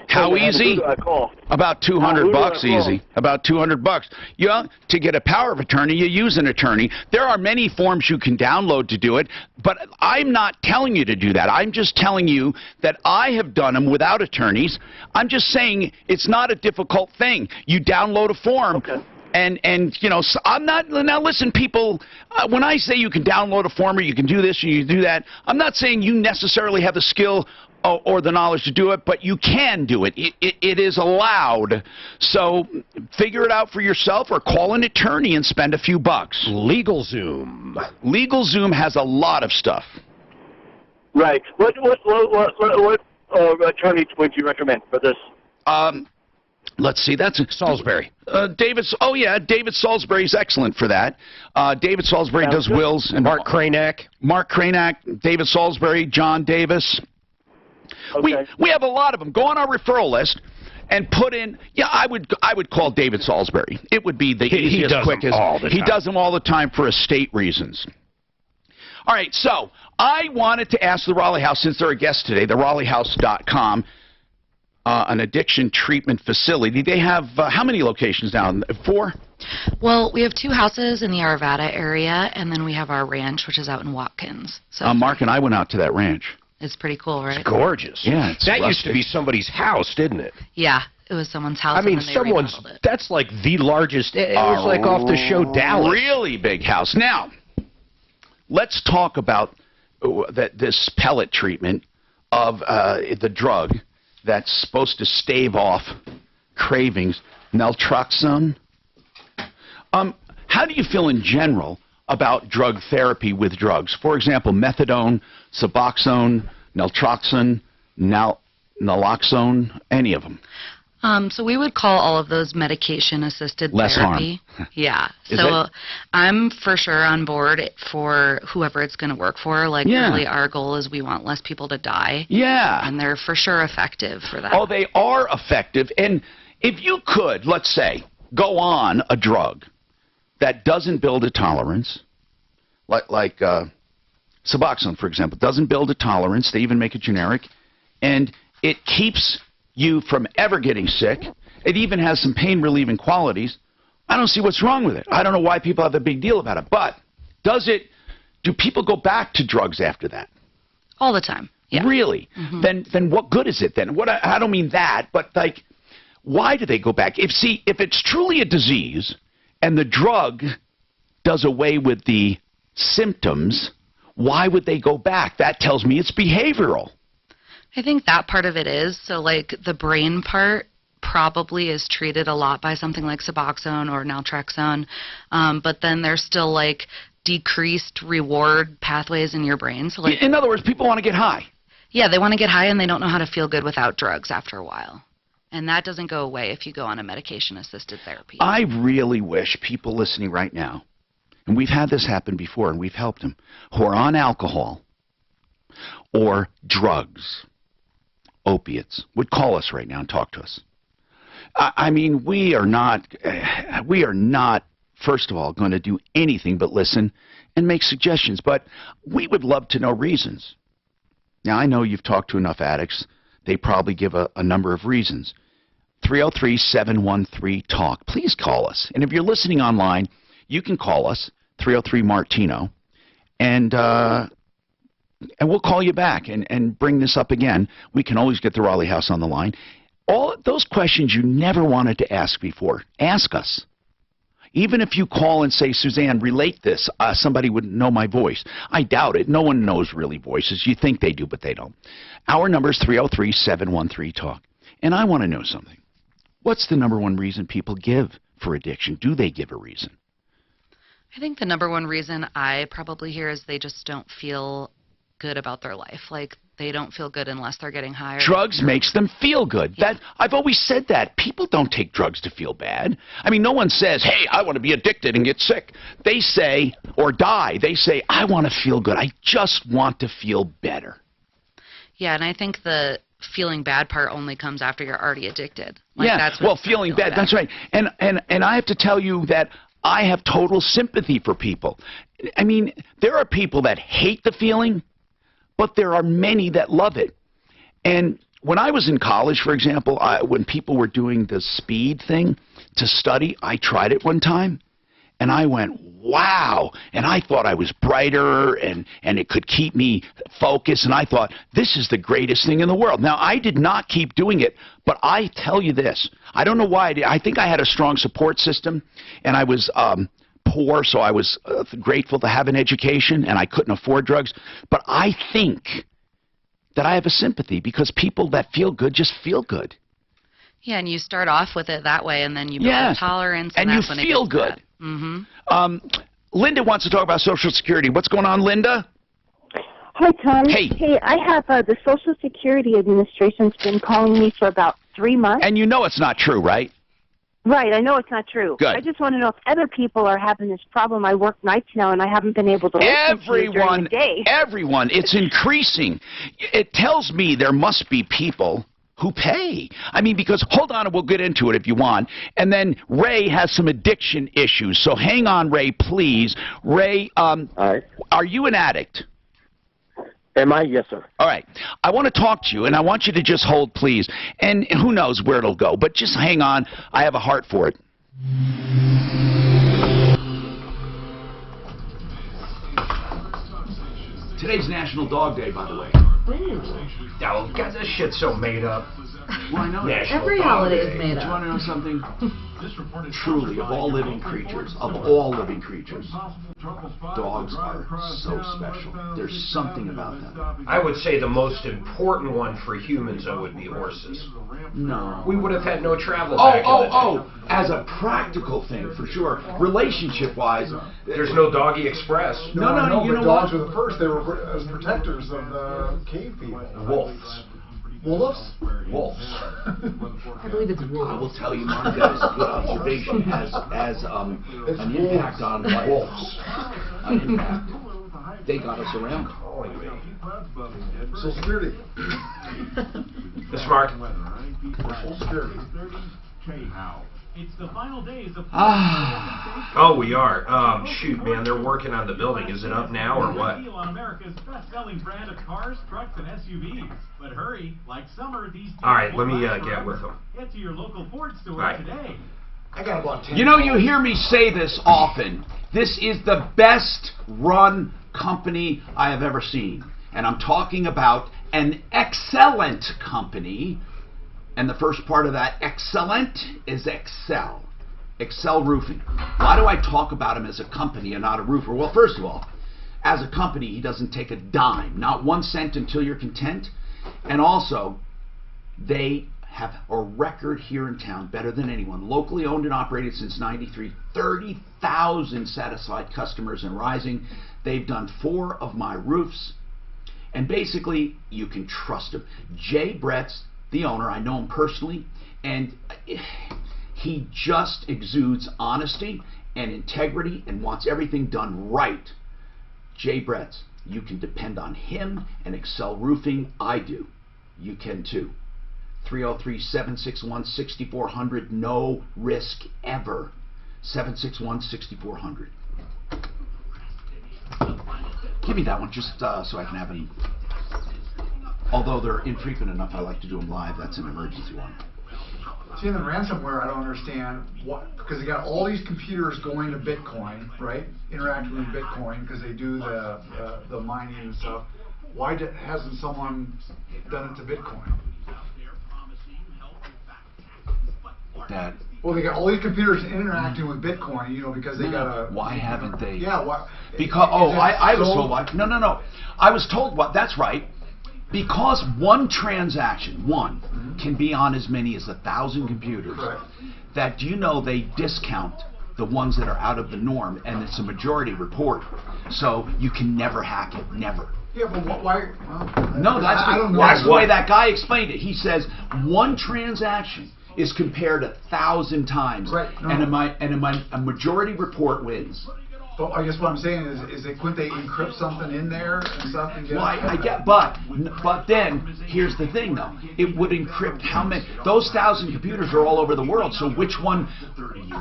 How easy? Who do I call? About $200 easy. About $200. Yeah, to get a power of attorney, you use an attorney. There are many forms you can download to do it, but I'm not telling you to do that. I'm just telling you that I have done them without attorneys. I'm just saying it's not a difficult thing. You download a form. Okay. And you know, so I'm not, now listen, people, when I say you can download a form or you can do this and you do that, I'm not saying you necessarily have the skill or the knowledge to do it, but you can do it. It is allowed. So figure it out for yourself or call an attorney and spend a few bucks. LegalZoom. LegalZoom has a lot of stuff. Right. What attorney would you recommend for this? Let's see, that's Salisbury. David Salisbury's excellent for that. David Salisbury does wills. And Mark Cranack. David Salisbury, John Davis. Okay. We have a lot of them. Go on our referral list and put in. Yeah, I would call David Salisbury. It would be the easiest, quickest. He does them all the time for estate reasons. All right, so I wanted to ask the Raleigh House, since they're a guest today, the RaleighHouse.com. An addiction treatment facility. They have how many locations now? 4? Well, we have 2 houses in the Arvada area, and then we have our ranch, which is out in Watkins. So Mark and I went out to that ranch. It's pretty cool, right? It's gorgeous. Yeah, it's that rustic. used to be somebody's house, didn't it? Yeah, it was someone's house. I mean, and then they remodeled it. that's like the largest. It was like off the show Dallas. Really big house. Now, let's talk about this pellet treatment of the drug that's supposed to stave off cravings, naltrexone. How do you feel in general about drug therapy with drugs? For example, methadone, Suboxone, naltrexone, naloxone, any of them? So we would call all of those medication-assisted Less therapy. harm. Yeah. Is So it? I'm for sure on board for whoever it's going to work for. Like, Yeah. really, our goal is we want less people to die. Yeah. And they're for sure effective for that. Oh, they are effective. And if you could, let's say, go on a drug that doesn't build a tolerance, like Suboxone, for example, doesn't build a tolerance. They even make it generic. And it keeps you from ever getting sick. It even has some pain-relieving qualities. I don't see what's wrong with it. I don't know why people have a big deal about it. But do people go back to drugs after that? All the time. Yeah. Really? Then what good is it then? I don't mean that, but like, why do they go back? If it's truly a disease and the drug does away with the symptoms, why would they go back? That tells me it's behavioral. I think that part of it is. So like the brain part probably is treated a lot by something like Suboxone or naltrexone, but then there's still like decreased reward pathways in your brain. So like, in other words, people want to get high. Yeah, they want to get high and they don't know how to feel good without drugs after a while. And that doesn't go away if you go on a medication-assisted therapy. I really wish people listening right now, and we've had this happen before and we've helped them, who are on alcohol or drugs, opiates, would call us right now and talk to us. I mean, we are not, first of all, going to do anything but listen and make suggestions, but we would love to know reasons. Now, I know you've talked to enough addicts. They probably give a number of reasons. 303-713-TALK. Please call us. And if you're listening online, you can call us, 303-MARTINO, and we'll call you back and bring this up again. We can always get the Raleigh House on the line. All those questions you never wanted to ask before, ask us. Even if you call and say, Suzanne, relate this, somebody would know my voice. I doubt it. No one knows really voices. You think they do, but they don't. Our number is 303-713-TALK. And I want to know something. What's the number one reason people give for addiction? Do they give a reason? I think the number one reason I probably hear is they just don't feel good about their life. Like, they don't feel good unless they're getting high. Drugs makes them feel good. Yeah. I've always said that. People don't take drugs to feel bad. I mean, no one says, hey, I want to be addicted and get sick. They say, or die, they say, I want to feel good. I just want to feel better. Yeah, and I think the feeling bad part only comes after you're already addicted. Like, yeah, that's well, feeling bad, that's right. And I have to tell you that I have total sympathy for people. I mean, there are people that hate the feeling, but there are many that love it. And when I was in college, for example, when people were doing the speed thing to study, I tried it one time, and I went, wow. And I thought I was brighter, and it could keep me focused, and I thought, this is the greatest thing in the world. Now, I did not keep doing it, but I tell you this. I don't know why I did. I think I had a strong support system, and I was poor, so I was grateful to have an education, and I couldn't afford drugs. But I think that I have a sympathy because people that feel good just feel good. Yeah, and you start off with it that way, and then you build a tolerance, and that's you when feel it gets good. Bad. Linda wants to talk about Social Security. What's going on, Linda? Hi, Tom. Hey. Hey, I have the Social Security Administration's been calling me for about 3 months. And you know it's not true, right? Right, I know it's not true. Good. I just want to know if other people are having this problem. I work nights now, and I haven't been able to listen to you during the day. Everyone, it's increasing. It tells me there must be people who pay. I mean, because, hold on, and we'll get into it if you want. And then Ray has some addiction issues. So hang on, Ray, please. Ray, are you an addict? Am I? Yes, sir. All right. I want to talk to you, and I want you to just hold, please. And who knows where it'll go, but just hang on. I have a heart for it. Today's National Dog Day, by the way. Oh, God, this shit's so made up. Well, I know every holiday is made up. Do you want to know something? Truly, of all living creatures, dogs are so special. There's something about them. I would say the most important one for humans, though, would be horses. No. We would have had no travel back in the day. As a practical thing, for sure. Relationship-wise. There's no Doggy Express. No, you know dogs what? were the first. They were as protectors of the cave people. Wolves. Wolves? Wolves. I believe it's wolves. I will tell you, Mark, that is a good observation as an impact on wolves. An impact. They got us around. Social Security. Miss Mark. Social Security. It's the final days of Oh, we are. Shoot, man, they're working on the building. Is it up now or what? On America's best-selling brand of cars, trucks, and SUVs. But hurry, like summer, these. All right, let me get with them. Head to your local Ford store today. I got about 10. You know, you hear me say this often. This is the best run company I have ever seen. And I'm talking about an excellent company. And the first part of that excellent is Excel. Excel Roofing. Why do I talk about him as a company and not a roofer? Well, first of all, as a company, he doesn't take a dime, not 1 cent until you're content. And also, they have a record here in town, better than anyone. Locally owned and operated since '93, 30,000 satisfied customers and rising. They've done 4 of my roofs. And basically, you can trust him. Jay Brett's the owner. I know him personally. And he just exudes honesty and integrity and wants everything done right. Jay Brett's. You can depend on him and Excel Roofing. I do. You can too. 303-761-6400. No risk ever. 761-6400. Give me that one just so I can have them. Although they're infrequent enough, I like to do them live. That's an emergency one. See, in the ransomware, I don't understand what, because they got all these computers going to Bitcoin, right? Interacting with Bitcoin because they do the mining and stuff. Why hasn't someone done it to Bitcoin? Well, they got all these computers interacting with Bitcoin, you know, because they got a. Why haven't they? Yeah, why? Because I was told why. No. I was told what. That's right. Because one transaction, can be on as many as 1,000 computers. Correct. That do you know they discount the ones that are out of the norm, and it's a majority report, so you can never hack it, never. Yeah, but why? Well, no, that's the way that guy explained it. He says one transaction is compared 1,000 times, right, no. and a majority report wins. Well, I guess what I'm saying is that couldn't they encrypt something in there and stuff and get? Well, I get, but then here's the thing though, it would encrypt how many? Those 1,000 computers are all over the world. So which one?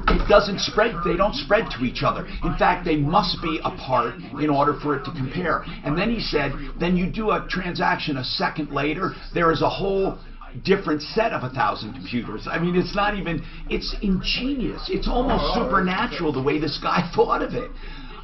It doesn't spread. They don't spread to each other. In fact, they must be apart in order for it to compare. And then he said, then you do a transaction a second later, there is a whole different set of 1,000 computers. I mean, it's not even, it's ingenious. It's almost supernatural the way this guy thought of it.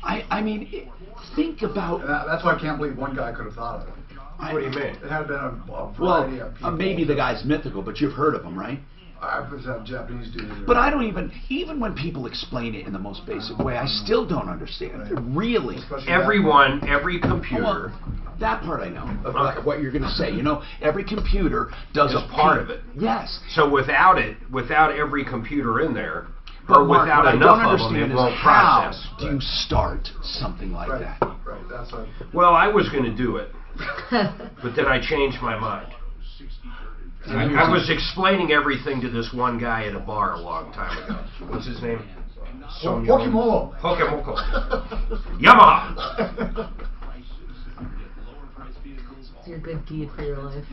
I mean, think about... That's why I can't believe one guy could have thought of it. What do you mean? It had been a variety of people. Maybe the guy's mythical, but you've heard of him, right? I was a Japanese dude. But I don't even when people explain it in the most basic way, I still don't understand it. Really. Every computer. Well, that part I know of what you're going to say. You know, every computer does a part of it. Yes. So without every computer in there, but or Mark, without enough of them, it won't process. How do you start something like that? Right. That's what. Well, I was going to do it, but then I changed my mind. I was explaining everything to this one guy at a bar a long time ago. What's his name? Pokemon. Yamaha. It's your good deed for your life.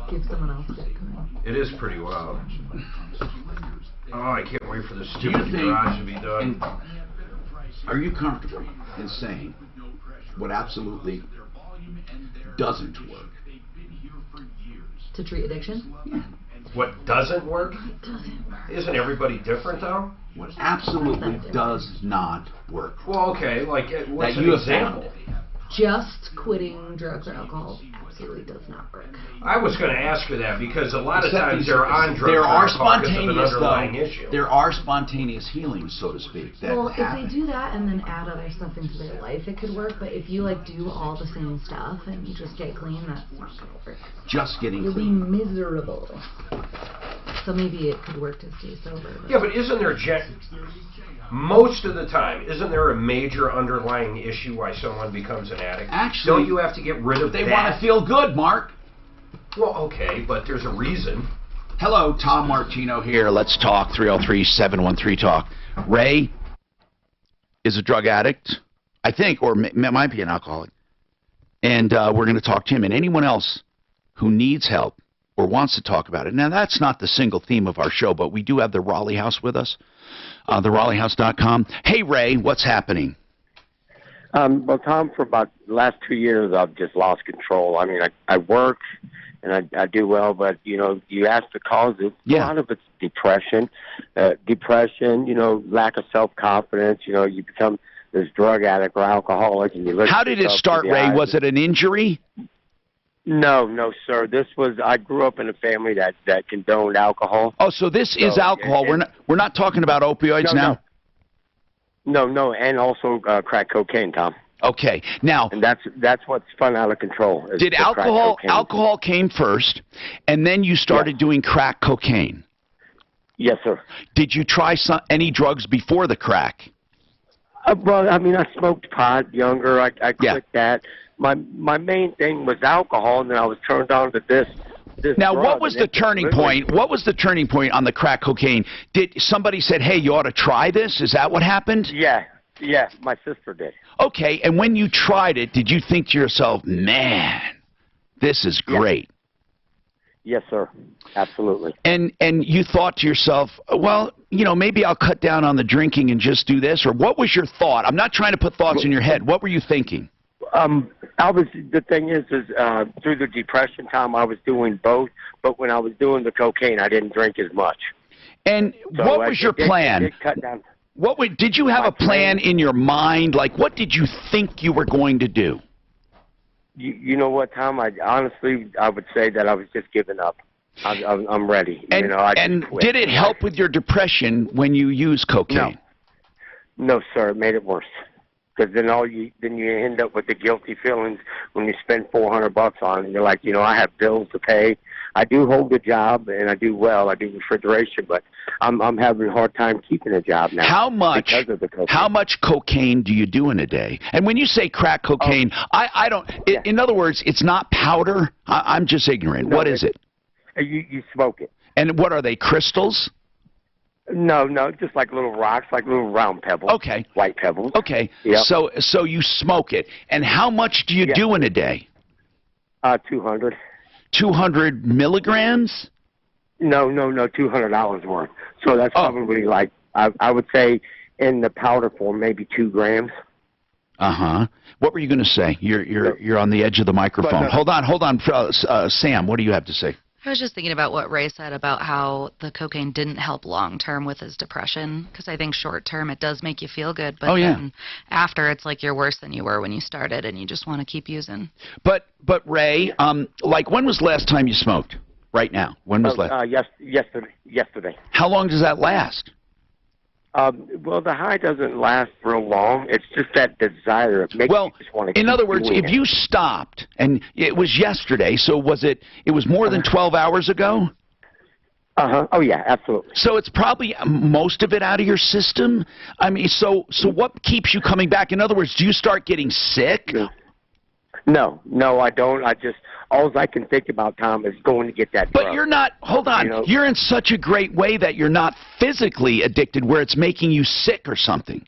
Give someone else Bitcoin. It is pretty wild. Oh, I can't wait for this stupid garage to be done. Are you comfortable in saying what absolutely doesn't work? To treat addiction? Yeah. What doesn't work? Isn't everybody different though? What absolutely does not work. Well, okay, like what's an example? Just quitting drugs or alcohol absolutely does not work. I was going to ask for that because a lot of times they're on drugs there or are alcohol because of an spontaneous underlying issue. There are spontaneous healings, so to speak. That well, happen. if they do that and then add other stuff into their life, it could work. But if you like do all the same stuff and you just get clean, that's not going to work. Just getting You'll clean. be miserable. So maybe it could work to stay sober. Yeah, but isn't there most of the time, isn't there a major underlying issue why someone becomes an addict? Actually, don't you have to get rid of they that? want to feel good, Mark. Well, okay, but there's a reason. Hello, Tom Martino here. Let's talk. 303-713-TALK. Ray is a drug addict, I think, or might be an alcoholic. And we're going to talk to him and anyone else who needs help or wants to talk about it. Now, that's not the single theme of our show, but we do have the Raleigh House with us, theraleighouse.com. Hey, Ray, what's happening? Well, Tom, for about the last 2 years, I've just lost control. I mean, I work and I do well, but, you know, you ask the causes. A lot of it's depression, you know, lack of self-confidence. You know, you become is drug addict or alcoholic, and you look. How did it start, Ray? Was it an injury? No, sir. I grew up in a family that condoned alcohol. Oh, so this is alcohol. We're not talking about opioids now. No, and also crack cocaine, Tom. Okay, now and that's what's spun out of control. Did alcohol came first, and then you started doing crack cocaine? Yes, sir. Did you try any drugs before the crack? Well, I mean, I smoked pot younger. I quit that. My main thing was alcohol, and then I was turned on to this. Now, drug, what was the turning point? What was the turning point on the crack cocaine? Did somebody said, "Hey, you ought to try this"? Is that what happened? Yeah, my sister did. Okay, and when you tried it, did you think to yourself, "Man, this is great"? Yes, sir. Absolutely. And you thought to yourself, well, maybe I'll cut down on the drinking and just do this, or what was your thought? I'm not trying to put thoughts in your head. What were you thinking? The thing is through the depression time, I was doing both, but when I was doing the cocaine, I didn't drink as much. And so what was your plan? Did cut down. Did you have a plan in your mind? Like, what did you think you were going to do? You know what, Tom? I would say that I was just giving up. I'm ready. And did it help with your depression when you use cocaine? No, sir. It made it worse. Because then you end up with the guilty feelings when you spend $400 on it. You're like, I have bills to pay. I do hold a job and I do well. I do refrigeration, but I'm having a hard time keeping a job now. How much? Because of the cocaine. How much cocaine do you do in a day? And when you say crack cocaine, I don't. In other words, it's not powder. I'm just ignorant. No, what is it? You smoke it. And what are they? Crystals? No, just like little rocks, like little round pebbles. Okay. White pebbles. Okay. Yep. So you smoke it. And how much do you do in a day? 200. 200 milligrams? No, $200 worth. So that's probably like, I would say in the powder form, maybe 2 grams. Uh-huh. What were you going to say? You're on the edge of the microphone. Hold on. Sam, what do you have to say? I was just thinking about what Ray said about how the cocaine didn't help long-term with his depression, because I think short-term it does make you feel good, but then after it's like you're worse than you were when you started and you just want to keep using. But Ray, like when was the last time you smoked? Right now. When was last? Yesterday. How long does that last? Well, the high doesn't last real long. It's just that desire. It makes you just want to in other words, if you stopped, and it was yesterday, so it was more than 12 hours ago? Uh-huh. Oh, yeah, absolutely. So it's probably most of it out of your system? I mean, so what keeps you coming back? In other words, do you start getting sick? No, I don't. All I can think about, Tom, is going to get that drug. But you're not, hold on, you're in such a great way that you're not physically addicted where it's making you sick or something.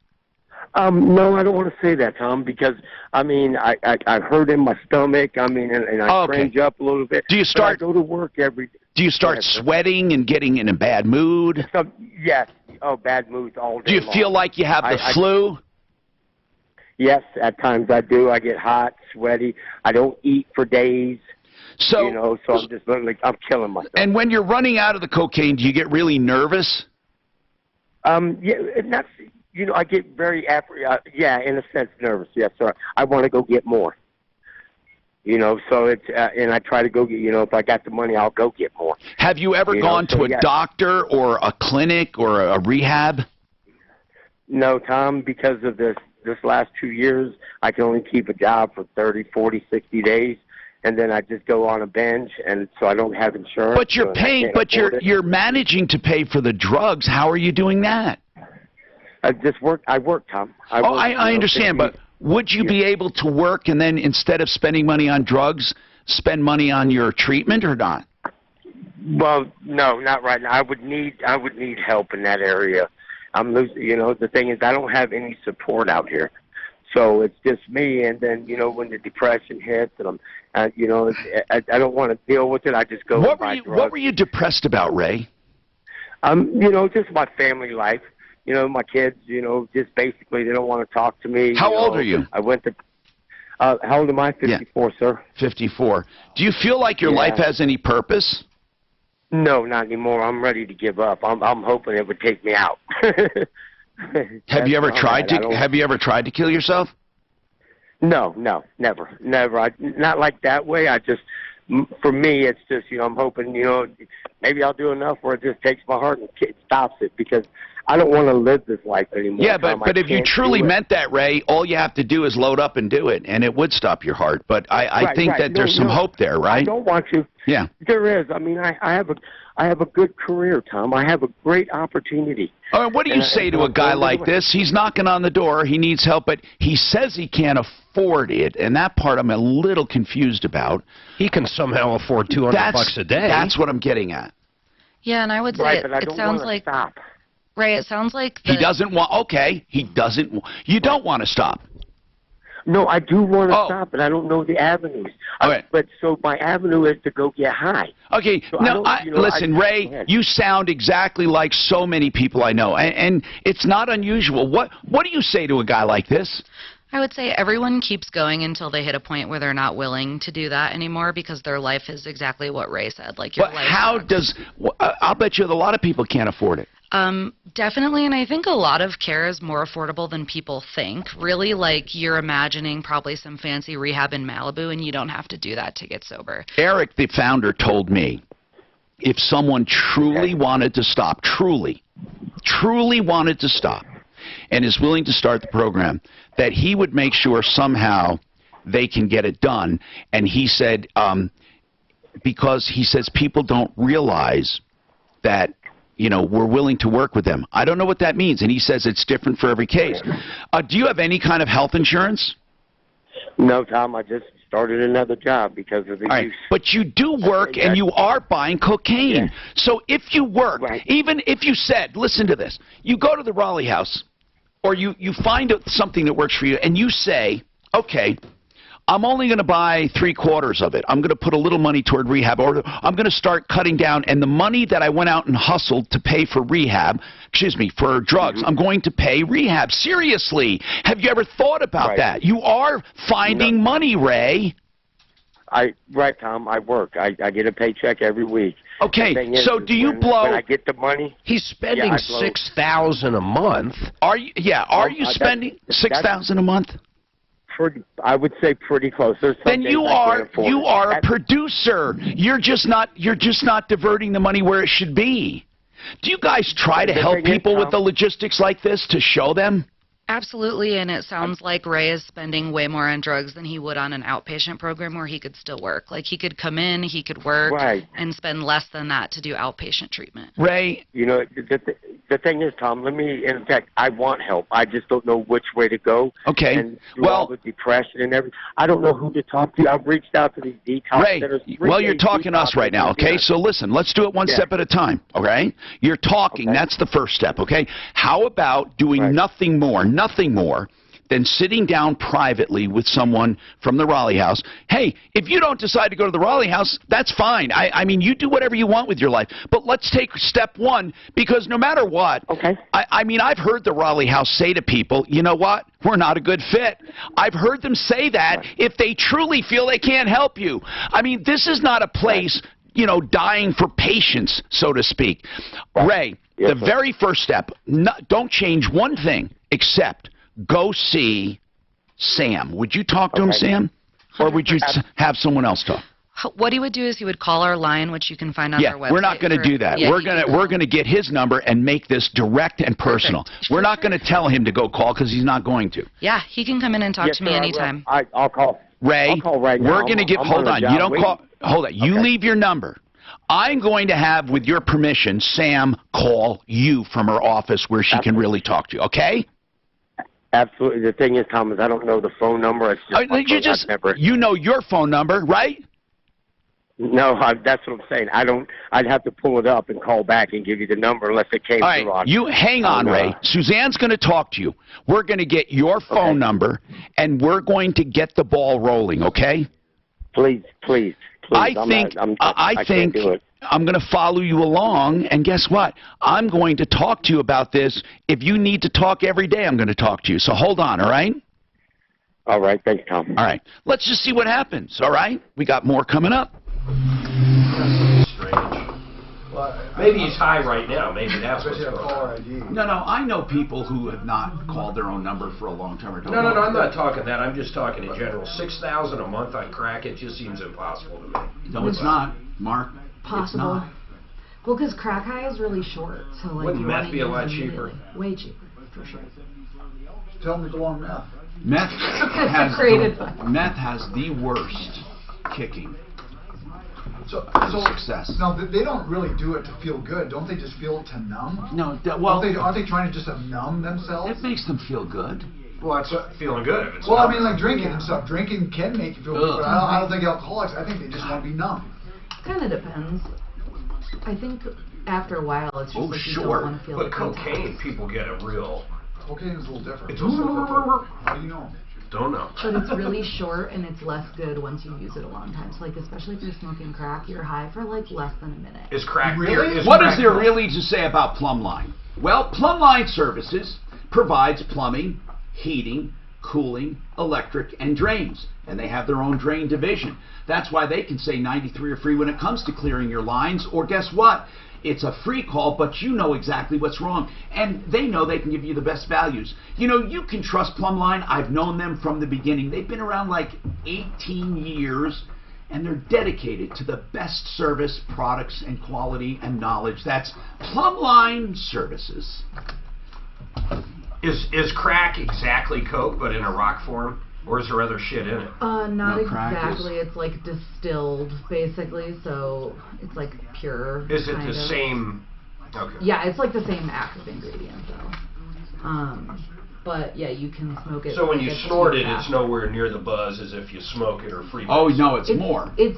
No, I don't want to say that, Tom, because, I mean, I hurt in my stomach, I mean, and I cringe up a little bit. Do you start, I go to work every day. Do you start sweating and getting in a bad mood? Yes. Oh, bad moods all day long. Do you feel like you have the flu? Yes, at times I do. I get hot, sweaty. I don't eat for days. So, so I'm just literally, I'm killing myself. And when you're running out of the cocaine, do you get really nervous? Yeah, I get very, in a sense, nervous. Yes, sir. I want to go get more. So it's, and I try to go get, if I got the money, I'll go get more. Have you ever gone to a doctor or a clinic or a rehab? No, Tom, because of this last 2 years, I can only keep a job for 30, 40, 60 days. And then I just go on a binge, and so I don't have insurance. But you're paying, you're managing to pay for the drugs. How are you doing that? I work, Tom. I understand, but would you be able to work and then instead of spending money on drugs, spend money on your treatment or not? Well, no, not right now. I would need help in that area. I'm losing. The thing is, I don't have any support out here. So it's just me, and then when the depression hits, and I don't want to deal with it. I just go. What were you depressed about, Ray? Just my family life. My kids. Just basically they don't want to talk to me. How old are you? I went to. How old am I? 54, sir. 54. Do you feel like your life has any purpose? No, not anymore. I'm ready to give up. I'm hoping it would take me out. Have you ever That's tried all right. to? Have you ever tried to kill yourself? No, never. Not like that way. For me, it's just, I'm hoping, maybe I'll do enough where it just takes my heart and stops it, because I don't want to live this life anymore. Yeah, but if you truly meant that, Ray, all you have to do is load up and do it, and it would stop your heart. But I think that there's some hope there, right? I don't want to. Yeah. There is. I mean, I have a good career, Tom. I have a great opportunity. All right, what do you say to a guy like this? He's knocking on the door. He needs help, but he says he can't afford it, and that part I'm a little confused about. He can somehow afford $200 a day. That's what I'm getting at. Yeah, and I would say it sounds like stop. Ray, it sounds like He doesn't want. Okay, he doesn't. You don't want to stop. No, I do want to stop, but I don't know the avenues. Okay. But so my avenue is to go get high. Okay. So Now, listen, Ray, you sound exactly like so many people I know, and it's not unusual. What do you say to a guy like this? I would say everyone keeps going until they hit a point where they're not willing to do that anymore, because their life is exactly what Ray said. Like your But life how sucks. does? I'll bet you that a lot of people can't afford it. Definitely, and I think a lot of care is more affordable than people think. Really, like, you're imagining probably some fancy rehab in Malibu, and you don't have to do that to get sober. Eric, the founder, told me if someone truly wanted to stop, truly wanted to stop, and is willing to start the program, that he would make sure somehow they can get it done. And he said, because he says people don't realize that, we're willing to work with them. I don't know what that means, and he says it's different for every case. Do you have any kind of health insurance? No, Tom, I just started another job because of the use. But you do work, and you are buying cocaine. Yeah. So if you work, even if you said, listen to this, you go to the Raleigh House, or you find something that works for you, and you say, okay, I'm only going to buy 3/4 of it. I'm going to put a little money toward rehab, or I'm going to start cutting down, and the money that I went out and hustled to pay for rehab, for drugs, I'm going to pay rehab. Seriously, have you ever thought about that? You are finding money, Ray. Right, Tom, I work. I get a paycheck every week. Okay, so do you blow? When I get the money, he's spending $6,000 a month. Are you? Yeah, are you spending $6,000 a month? I would say pretty close. Then you are a producer. You're just not diverting the money where it should be. Do you guys try to help people with the logistics like this, to show them? Absolutely, and it sounds like Ray is spending way more on drugs than he would on an outpatient program where he could still work. Like, he could come in, he could work, and spend less than that to do outpatient treatment. Ray? The thing is, Tom, in fact, I want help. I just don't know which way to go. Okay. And all the depression and everything, I don't know who to talk to. I've reached out to these detox centers. Well, you're talking to us right now, okay? So listen, let's do it one step at a time, okay? You're talking. That's the first step, okay? How about doing nothing more than sitting down privately with someone from the Raleigh House? Hey, if you don't decide to go to the Raleigh House, that's fine. I mean, you do whatever you want with your life. But let's take step one, because no matter what, I mean, I've heard the Raleigh House say to people, you know what, we're not a good fit. I've heard them say that if they truly feel they can't help you. I mean, this is not a place, dying for patience, so to speak. Ray, the very first step, don't change one thing except go see Sam. Would you talk to him, Sam? Or would you have someone else talk? What he would do is he would call our line, which you can find on our website. We're not going to do that. We're going to get his number and make this direct and personal. We're not going to tell him to go call, because he's not going to. Yeah, he can come in and talk to me anytime. I'll call. Ray, I'll call right now. We're going to give. Hold on. You don't call. Hold on. You leave your number. I'm going to have, with your permission, Sam call you from her office where she can really talk to you. Okay? Absolutely. The thing is, Tom, is I don't know the phone number. It's you know your phone number, right? No, that's what I'm saying. I'd have to pull it up and call back and give you the number unless it came through on. You hang on, Ray. Suzanne's going to talk to you. We're going to get your phone number, and we're going to get the ball rolling, okay? Please. I think I'm going to follow you along, and guess what? I'm going to talk to you about this. If you need to talk every day, I'm going to talk to you. So hold on, all right? All right. Thanks, Tom. All right. Let's just see what happens, all right? We got more coming up. Well, Maybe he's high right now. Maybe that's what's Especially a going caller on. ID. No, I know people who have not called their own number for a long time or don't. No, I'm not talking that. I'm just talking in general. 6,000 a month on crack, it just seems impossible to me. No, it's not, Mark. Possible. It's not. Well, because crack high is really short, so like Wouldn't you meth wanna be a use lot immediately. cheaper? Way cheaper, for sure. Tell them to go on meth. Meth has the worst kicking. So success. No, they don't really do it to feel good. Don't they just feel it to numb? No, aren't they trying to just numb themselves? It makes them feel good. Well, it's feeling good if it's Well, I not. mean, like drinking and stuff. Drinking can make you feel good, but I don't think alcoholics. I think they just want to be numb. Kind of depends. I think after a while, it's just like you don't want to feel But like cocaine, people get a real... Cocaine is a little different. It's How do you know? Don't know. But it's really short and it's less good once you use it a long time. So like, especially if you're smoking crack, you're high for like less than a minute. Is crack Really? What is there really to say about Plumline? Well, Plumline Services provides plumbing, heating, cooling, electric, and drains. And they have their own drain division. That's why they can say 93 are free when it comes to clearing your lines. Or guess what? It's a free call, but you know exactly what's wrong. And they know they can give you the best values. You know, you can trust Plumline. I've known them from the beginning. They've been around like 18 years, and they're dedicated to the best service, products, and quality and knowledge. That's Plumline Services. Is crack exactly coke, but in a rock form? Or is there other shit in it? Not No, crack exactly. It's like distilled, basically. So it's like pure. Is it kind the of. same? Okay. Yeah, it's like the same active ingredient, though. But yeah, you can smoke it. So when you like a snort it, two-pack. it's nowhere near the buzz as if you smoke it or freebase. Oh, no, it's more. It's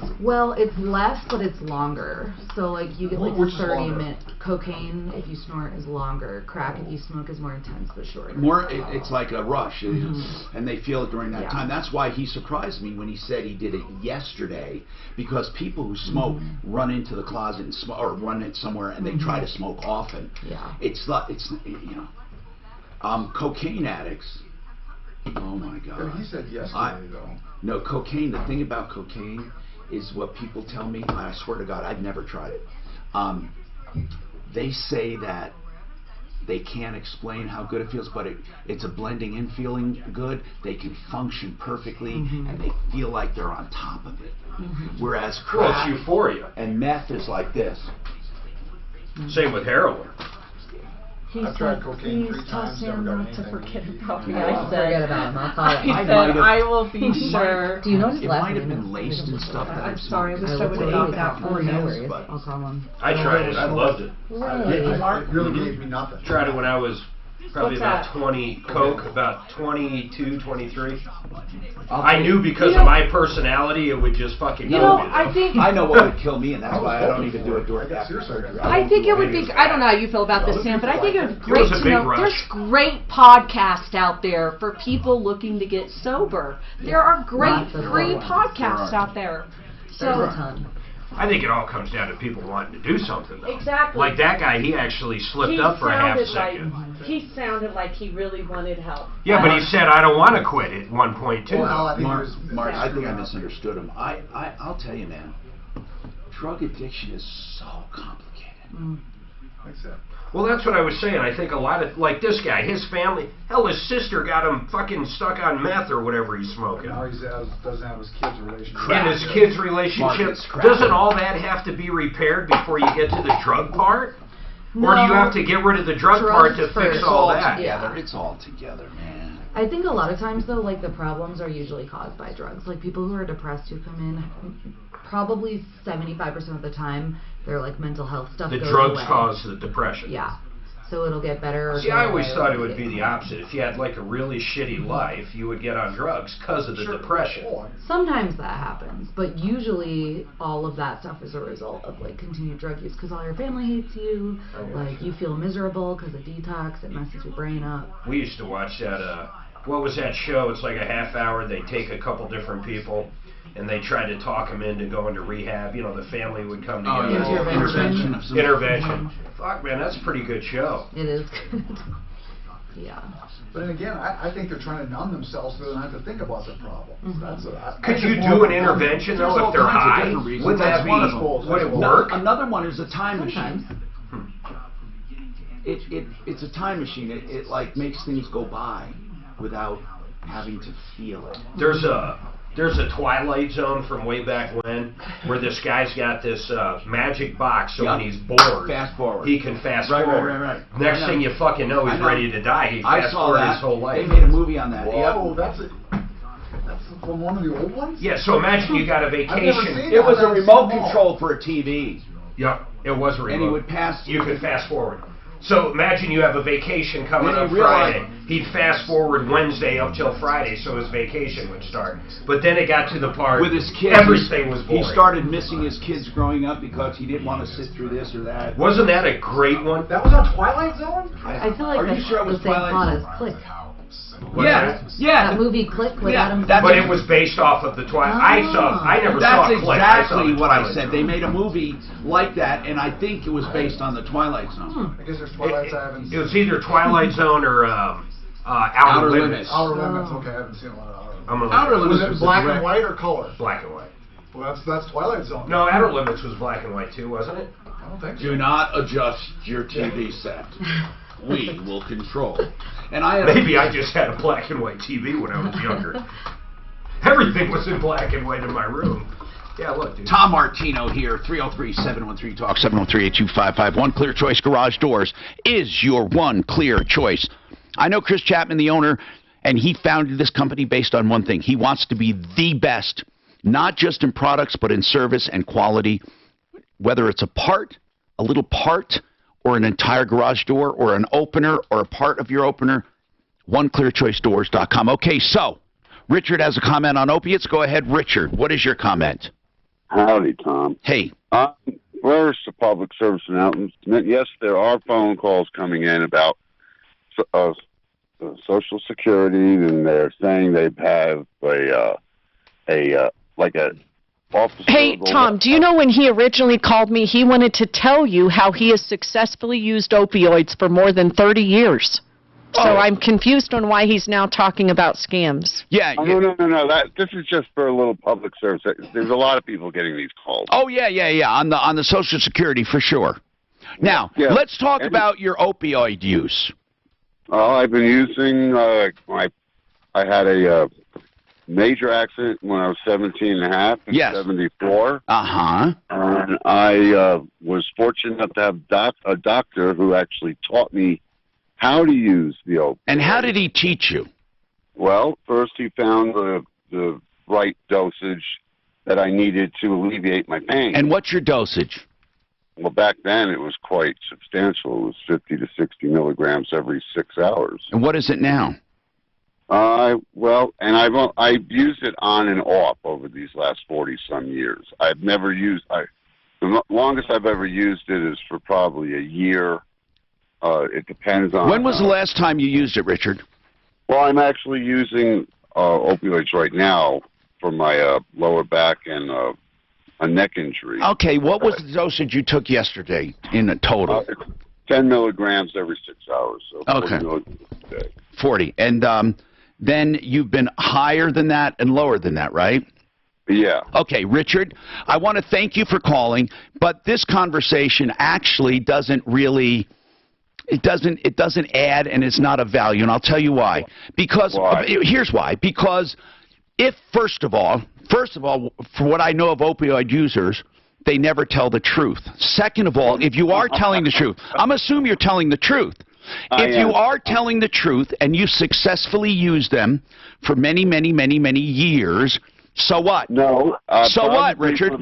less, but it's longer. So like you get like 30-minute cocaine if you snort is longer. Crack if you smoke is more intense but shorter. It's like a rush, and they feel it during that time. That's why he surprised me when he said he did it yesterday, because people who smoke run into the closet and smoke, or run it somewhere, and they try to smoke often. Yeah. It's you know. Cocaine addicts. Oh my God. He said yesterday, though. No, cocaine. The thing about cocaine is what people tell me. I swear to God, I've never tried it. They say that they can't explain how good it feels, but it's a blending in feeling good. They can function perfectly, and they feel like they're on top of it. Whereas crack, Well, it's euphoria. And meth is like this. Same with heroin. I've tried cocaine 3 times, never got anything. Forget about me. Yeah, forget about him. I'll call it. I said I will be sure. Do you know his It last might have name? been laced in stuff that I'm I've sorry, I smoked. wish I would have got that Oh, for no you. worries. I'll call him. I tried it. I loved it. It really gave me nothing. Tried it when I was probably What's about that? 20, coke, about 22, 23. I'll I tell knew you- because of my personality, it would just fucking You kill know, me. though. I think I know what would kill me, and that's why I don't even do it during after surgery. I think it would be, I don't know how you feel about this, Sam, but I think it would be great was a to big know rush. there's great podcasts out there for people looking to get sober. There are great Lots of free good ones. podcasts There are. out there. There's a So, ton. I think it all comes down to people wanting to do something, though. exactly. Like that guy, he actually slipped up for a half second. He sounded like he really wanted help. Yeah, but he said, I don't want to quit at one point, too. Well, I think Mark, it was- Mark, I think I misunderstood him. I'll tell you, man. Drug addiction is so complicated. Like I said. Well, that's what I was saying. I think a lot of, like this guy, his family, hell, his sister got him fucking stuck on meth or whatever he's smoking. Now he doesn't have his kids' relationship. And his kids' relationship, Marcus, crap. doesn't all that have to be repaired before you get to the drug part? Or do you have to get rid of the drug part to Drugs fix first. all that? Together. It's all together, man. I think a lot of times though, like the problems are usually caused by drugs. Like people who are depressed who come in, probably 75% of the time, they're like mental health stuff. The goes drugs away. cause the depression. Yeah. So it'll get better. Or See, go I always away, thought or it would be get- the opposite. If you had like a really shitty life, you would get on drugs because of the depression. Sometimes that happens, but usually all of that stuff is a result of like continued drug use because all your family hates you, like you feel miserable because of detox, it messes your brain up. We used to watch that, what was that show? It's like a half hour. They take a couple different people and they try to talk them into going to rehab. You know, the family would come Oh, together. yeah. Intervention of some- Intervention. Fuck, man, that's a pretty good show. It is good. Yeah. But then again, I think they're trying to numb themselves so they don't have to think about the problem. That's Could you do an intervention, though, if they're high? Would that be, would it work? Another one is a time machine. it's a time machine. It like makes things go by without having to feel it. There's a Twilight Zone from way back when, where this guy's got this magic box, so when he's bored, fast forward. he can fast forward. Right. Next thing you fucking know, he's ready to die. He fast forward his whole life. They made a movie on that. Whoa, that's from one of the old ones? Yeah, so imagine you got a vacation. It was a remote control for a TV. Yep, it was a remote. And he would pass. You could fast forward. So imagine you have a vacation coming up realized- Friday. He'd fast forward Wednesday up till Friday, so his vacation would start. But then it got to the part with his kids. Everything was boring. He started missing his kids growing up because he didn't want to sit through this or that. Wasn't that a great one? That was on Twilight Zone? I feel like Are you that's sure it was the same Twilight plot Zone? as Click. Yeah. That movie Click with Adam Sandler. But it was based off of the Twilight. I never saw That's Click. exactly what I Twilight said. Zone. They made a movie like that, and I think it was based on the Twilight Zone. I guess there's Twilight I haven't It seen. was either Twilight Zone or Outer Limits. Outer Limits, okay, I haven't seen a lot of Outer Limits. Outer Limits was it black and white or color? Black and white. Well, that's Twilight Zone. No, Outer Limits was black and white too, wasn't it? I don't think so. Do not adjust your TV set. We will control. And Maybe I just had a black and white TV when I was younger. Everything was in black and white in my room. Yeah, look, dude. Tom Martino here, 303-713-TALK, 713-8255. One Clear Choice Garage Doors is your one clear choice. I know Chris Chapman, the owner, and he founded this company based on one thing. He wants to be the best, not just in products, but in service and quality. Whether it's a part, a little part, or an entire garage door, or an opener, or a part of your opener, oneclearchoicedoors.com. Okay, so, Richard has a comment on opiates. Go ahead, Richard. What is your comment? Howdy, Tom. Hey. First, a public service announcement. Yes, there are phone calls coming in about Social Security, and they're saying they have a officer. Hey, Tom, do you know when he originally called me, he wanted to tell you how he has successfully used opioids for more than 30 years. So I'm confused on why he's now talking about scams. Yeah. No. This is just for a little public service. There's a lot of people getting these calls. Oh, yeah. On the Social Security, for sure. Now, let's talk about your opioid use. I've been using, I had a major accident when I was 17 and a half in 74. Uh-huh. And I was fortunate enough to have a doctor who actually taught me how to use the opioid. And how did he teach you? Well, first he found the right dosage that I needed to alleviate my pain. And what's your dosage? Well, back then it was quite substantial. It was 50 to 60 milligrams every 6 hours. And what is it now? I've used it on and off over these last 40-some years. I've never used. The longest I've ever used it is for probably a year. It depends on. When was the last time you used it, Richard? Well, I'm actually using opioids right now for my lower back and a neck injury. Okay, what was the dosage you took yesterday in a total? 10 milligrams every 6 hours. So 40 Okay. milligrams a day. 40. And then you've been higher than that and lower than that, right? Yeah. Okay, Richard, I want to thank you for calling, but this conversation actually doesn't really... It doesn't add, and it's not of value, and I'll tell you why. Because here's why. Because if first of all, for what I know of opioid users, they never tell the truth. Second of all, if you are telling the truth, I'm assuming you're telling the truth. If you are telling the truth and you successfully use them for many, many, many, many years, so what? No. So what, Richard?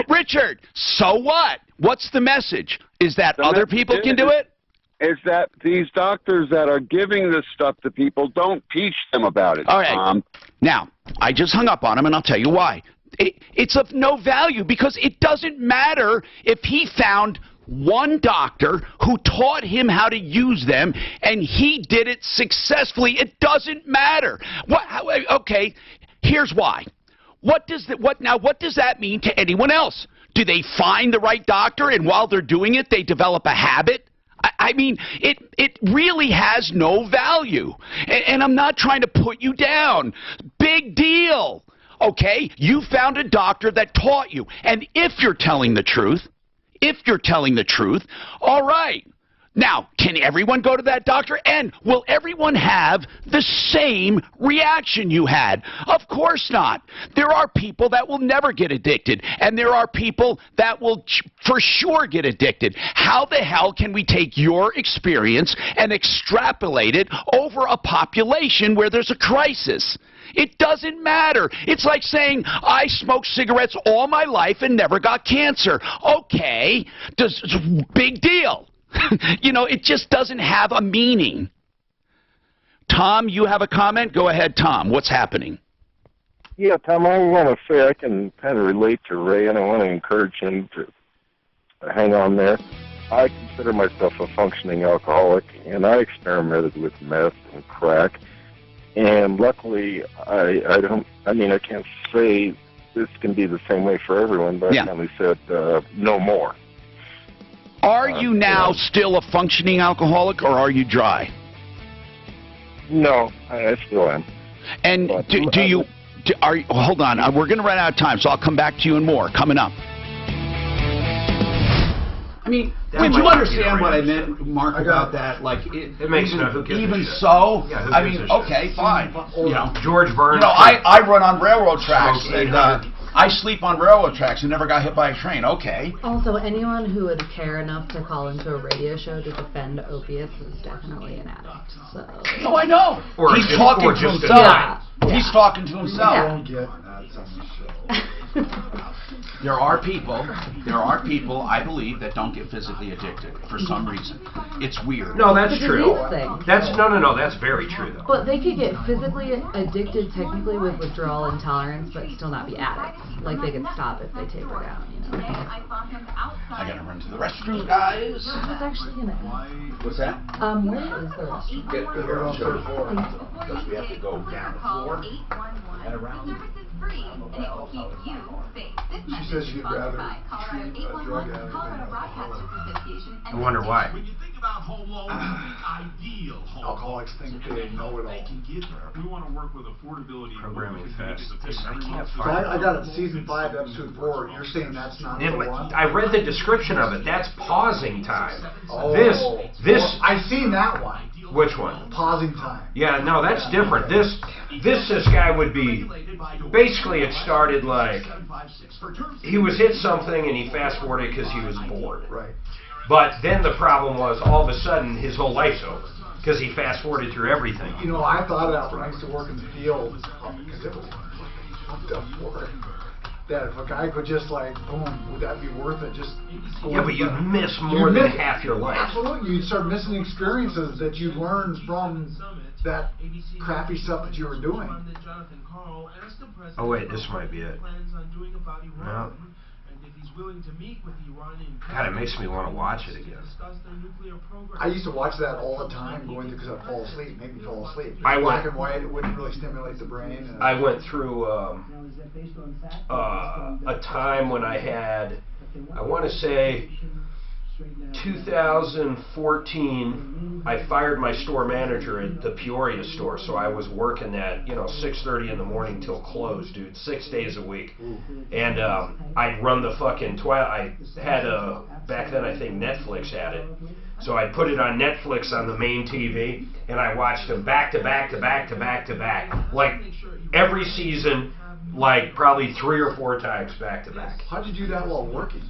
Richard, so what? What's the message? Is that other people can do it? Is that these doctors that are giving this stuff to people don't teach them about it. All right. Now, I just hung up on him, and I'll tell you why. It's of no value because it doesn't matter if he found one doctor who taught him how to use them and he did it successfully. It doesn't matter. Okay, here's why. What does that mean to anyone else? Do they find the right doctor and while they're doing it, they develop a habit? I mean, it really has no value. And I'm not trying to put you down. Big deal. Okay? You found a doctor that taught you. And if you're telling the truth, all right, Now, can everyone go to that doctor? And will everyone have the same reaction you had? Of course not. There are people that will never get addicted, and there are people that will for sure get addicted. How the hell can we take your experience and extrapolate it over a population where there's a crisis? It doesn't matter. It's like saying, I smoked cigarettes all my life and never got cancer. Okay, big deal. You know, it just doesn't have a meaning. Tom, you have a comment? Go ahead, Tom. What's happening? Yeah, Tom, I want to say I can kind of relate to Ray, and I want to encourage him to hang on there. I consider myself a functioning alcoholic, and I experimented with meth and crack. And luckily, I can't say this can be the same way for everyone, but I finally said no more. Are you now still a functioning alcoholic, or are you dry? No, I still am. And hold on, we're going to run out of time, so I'll come back to you and more coming up. I mean, did you understand what I meant, Mark, about that? Like, it makes no who gives even a shit. so, Yeah, I mean, okay, fine. You know, George Burns. You know, I run on railroad tracks, and I sleep on railroad tracks and never got hit by a train. Okay. Also, anyone who would care enough to call into a radio show to defend opiates is definitely an addict. So. No, I know. He's talking to himself. Yeah. He's talking to himself. There are people, I believe, that don't get physically addicted for some reason. It's weird. No, that's it's a true. disease thing. No, that's very true, though. But they could get physically addicted technically with withdrawal intolerance, but still not be addicts. Like, they could stop if they taper down, you know? I gotta run to the restroom, guys. That's actually an ad. What's that? Where is the restroom? Get here on third floor. Because we have to go down the floor and around. Free, and it will keep you safe. This message is sponsored by Colorado 811, Colorado Broadcasters Association, and I wonder why. When you think about home loans, the ideal home alcoholics think they know it all. can get there. We want to work with affordability. Programming fest. I can't So find I got it, season 5, episode 4. You're saying that's not the one? I read the description of it. That's pausing time. Oh. This. Well, I've seen that one. Which one? Pausing time. Yeah, no, that's different. This guy would be, basically it started like, he was hit something and he fast forwarded because he was bored. Right. But then the problem was all of a sudden his whole life's over because he fast forwarded through everything. You know, I thought of that when I used to work in the field, because it was fucked up work. That if a guy could just like, boom, would that be worth it? Just yeah, but you'd miss more than half your life. Absolutely, you'd start missing experiences that you learned from that crappy stuff that you were doing. Oh wait, this might be it. No. God, it makes me want to watch it again. I used to watch that all the time, going because I'd fall asleep, make me fall asleep. Black and white, it wouldn't really stimulate the brain. I went through a time when I had, I want to say, 2014, I fired my store manager at the Peoria store, so I was working at, 6:30 in the morning till close, dude, 6 days a week. And I'd run the fucking I had back then I think Netflix had it. So I'd put it on Netflix on the main TV, and I watched them back to back to back to back to back. Like, every season, like, probably 3 or 4 times back to back. How'd you do that while working?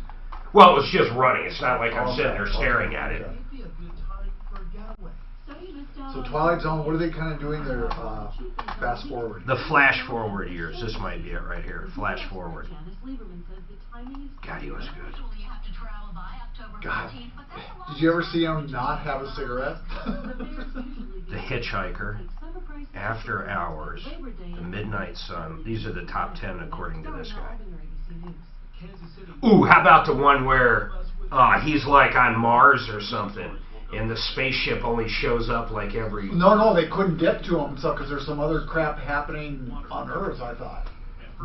Well, it was just running. It's not like I'm sitting there staring at it. So Twilight Zone, what are they kind of doing there, fast forward? The flash forward years. This might be it right here. Flash forward. God, he was good. God. Did you ever see him not have a cigarette? The Hitchhiker, After Hours, The Midnight Sun. These are the top 10 according to this guy. Ooh, how about the one where he's like on Mars or something, and the spaceship only shows up like every... No, they couldn't get to him because there's some other crap happening on Earth, I thought.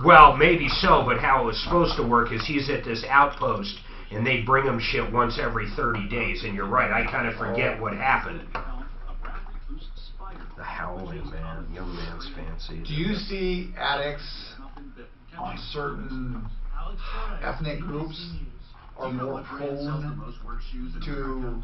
Well, maybe so, but how it was supposed to work is he's at this outpost, and they bring him shit once every 30 days, and you're right, I kind of forget what happened. The Howling Man, Young Man's Fancy. Do you see addicts on certain ethnic groups are more prone to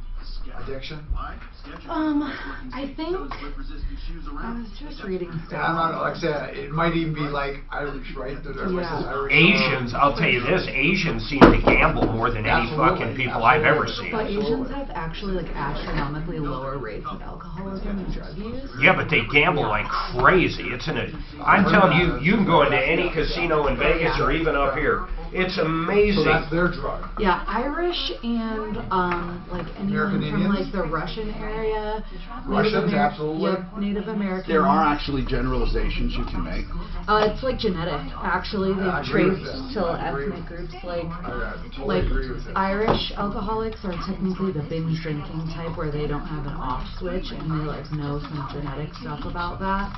addiction? I think I was just reading And stuff. I'm not, like I said, it might even be like Irish, right? Irish. Asians, I'll tell you this, Asians seem to gamble more than any fucking people I've ever seen. But Asians have actually like astronomically lower rates of alcoholism and drug use. Yeah, but they gamble like crazy. I'm telling you, you can go into any casino in Vegas or even up here. It's amazing. So that's their drug. Yeah, Irish and like anyone from like the Russian area. Russians, absolutely. Yep, Native American. There are actually generalizations you can make. It's like genetic. Actually, they've traced to ethnic groups like Irish alcoholics are technically the binge drinking type where they don't have an off switch and they like know some genetic stuff about that.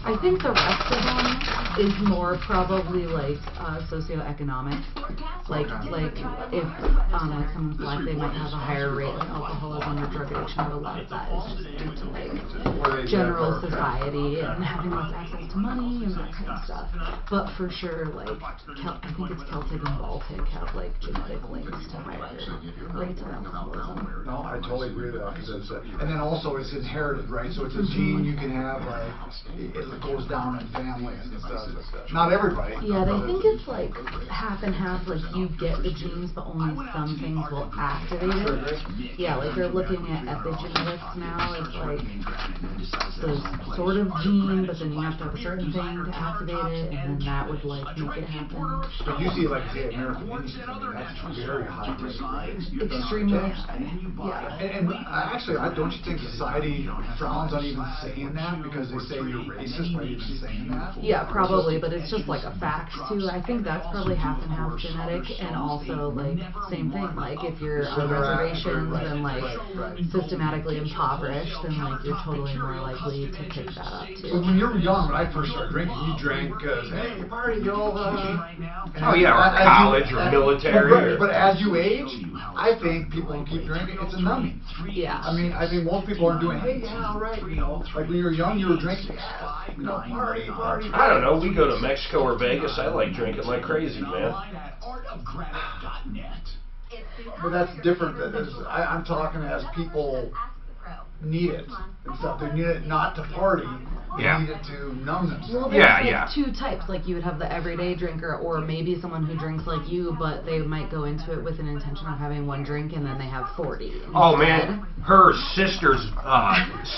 I think the rest of them is more probably like socioeconomic. Like if like someone's black, they might have a higher rate of alcoholism or drug addiction, but a lot of that is just due to like general society and having less access to money and that kind of stuff. But for sure, like I think it's Celtic and Baltic have like genetic links to higher rates of alcoholism. No, I totally agree with that. And then also it's inherited, right? So it's a gene you can have, like it goes down in families and stuff. Not everybody. Yeah, they think it's like half and half, like you get the genes, but only some things will activate it. Yeah, like they're looking at epigenetics now. It's like the sort of gene, but then you have to have a certain thing to activate it, and then that would like make it happen. But you see, like say American Indians, I mean, that's very high rate, right? Extremely high. Yeah. And actually, don't you think society frowns on even saying that because they say you're racist by even saying that? Yeah, probably, but it's just like a fact too. I think that's probably half and half genetic, and also like same thing. Like if you're on reservations and like systematically impoverished, then like you're totally more likely to pick that up too. But when you were young, when I first started drinking, you drank because hey, party, y'all. Oh yeah, or college or military. But as you age, I think people who keep drinking, it's a numbing. Yeah. I mean, I think most people aren't doing, hey, yeah, all right, you know, like when you were young, you were drinking, you know, party. I don't know. We go to Mexico or Vegas. I like drinking like crazy, man. But that's different. I'm talking as people need it and stuff. They need it not to party. They need it to numb themselves. Well, there's two types. Like you would have the everyday drinker, or maybe someone who drinks like you, but they might go into it with an intention of having one drink and then they have 40. Oh man, her sister's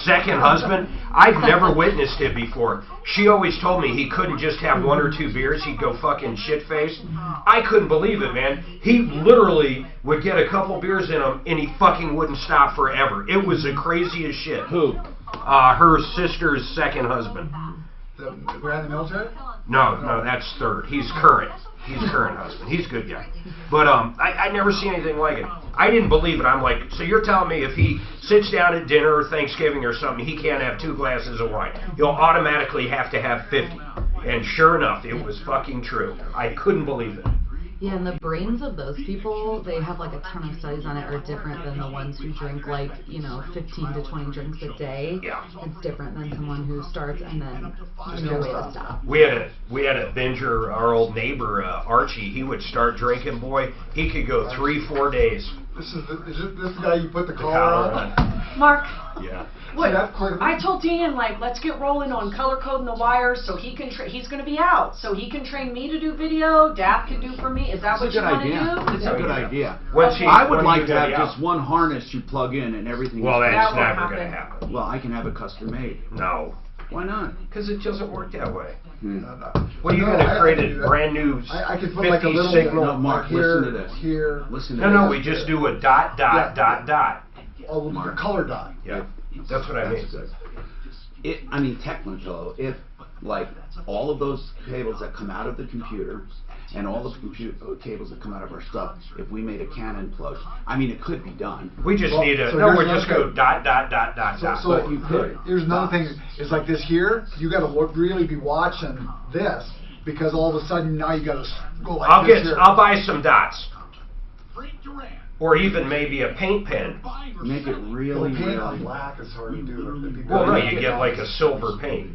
second husband, I've never witnessed it before. She always told me he couldn't just have one or two beers, he'd go fucking shit-faced. I couldn't believe it, man. He literally would get a couple beers in him and he fucking wouldn't stop forever. It was the craziest shit. Who? Her sister's second husband. The guy in the military? No, that's third. He's current. He's current husband. He's a good guy. But I never seen anything like it. I didn't believe it. I'm like, so you're telling me if he sits down at dinner or Thanksgiving or something, he can't have 2 glasses of wine. He'll automatically have to have 50. And sure enough, it was fucking true. I couldn't believe it. Yeah, and the brains of those people, they have like a ton of studies on it, are different than the ones who drink like, 15 to 20 drinks a day. Yeah. It's different than someone who starts and then no way to stop. We had a binger, our old neighbor, Archie, he would start drinking, boy, he could go 3-4 days. Is this the guy you put the collar on? Mark. Yeah. Look, I told Dan, like, let's get rolling on color coding the wires so he can, he's going to be out, so he can train me to do video, Dap can do for me. Is that what you want to do? It's a good idea. Okay. I would like to have just one harness you plug in and everything. Well, that's never going to happen. Well, I can have it custom made. No. Why not? Because it doesn't work that way. What are you going to create a brand new 50 I could put like a little signal? No, Mark, here, listen to this. Here. Listen to this. No, we just do a dot. Oh, a color dot. Yeah, that's what I mean. Technically, if like all of those cables that come out of the computer and all the cables that come out of our stuff, if we made a Canon plug, it could be done. We just need a, we'll just go dot. So you could. Here's another thing, is like this here, you got to really be watching this, because all of a sudden now you got to go like this here. I'll buy some dots. Or even maybe a paint pen. Make it really, paint on black is hard to do. Well, no, you get like a silver paint.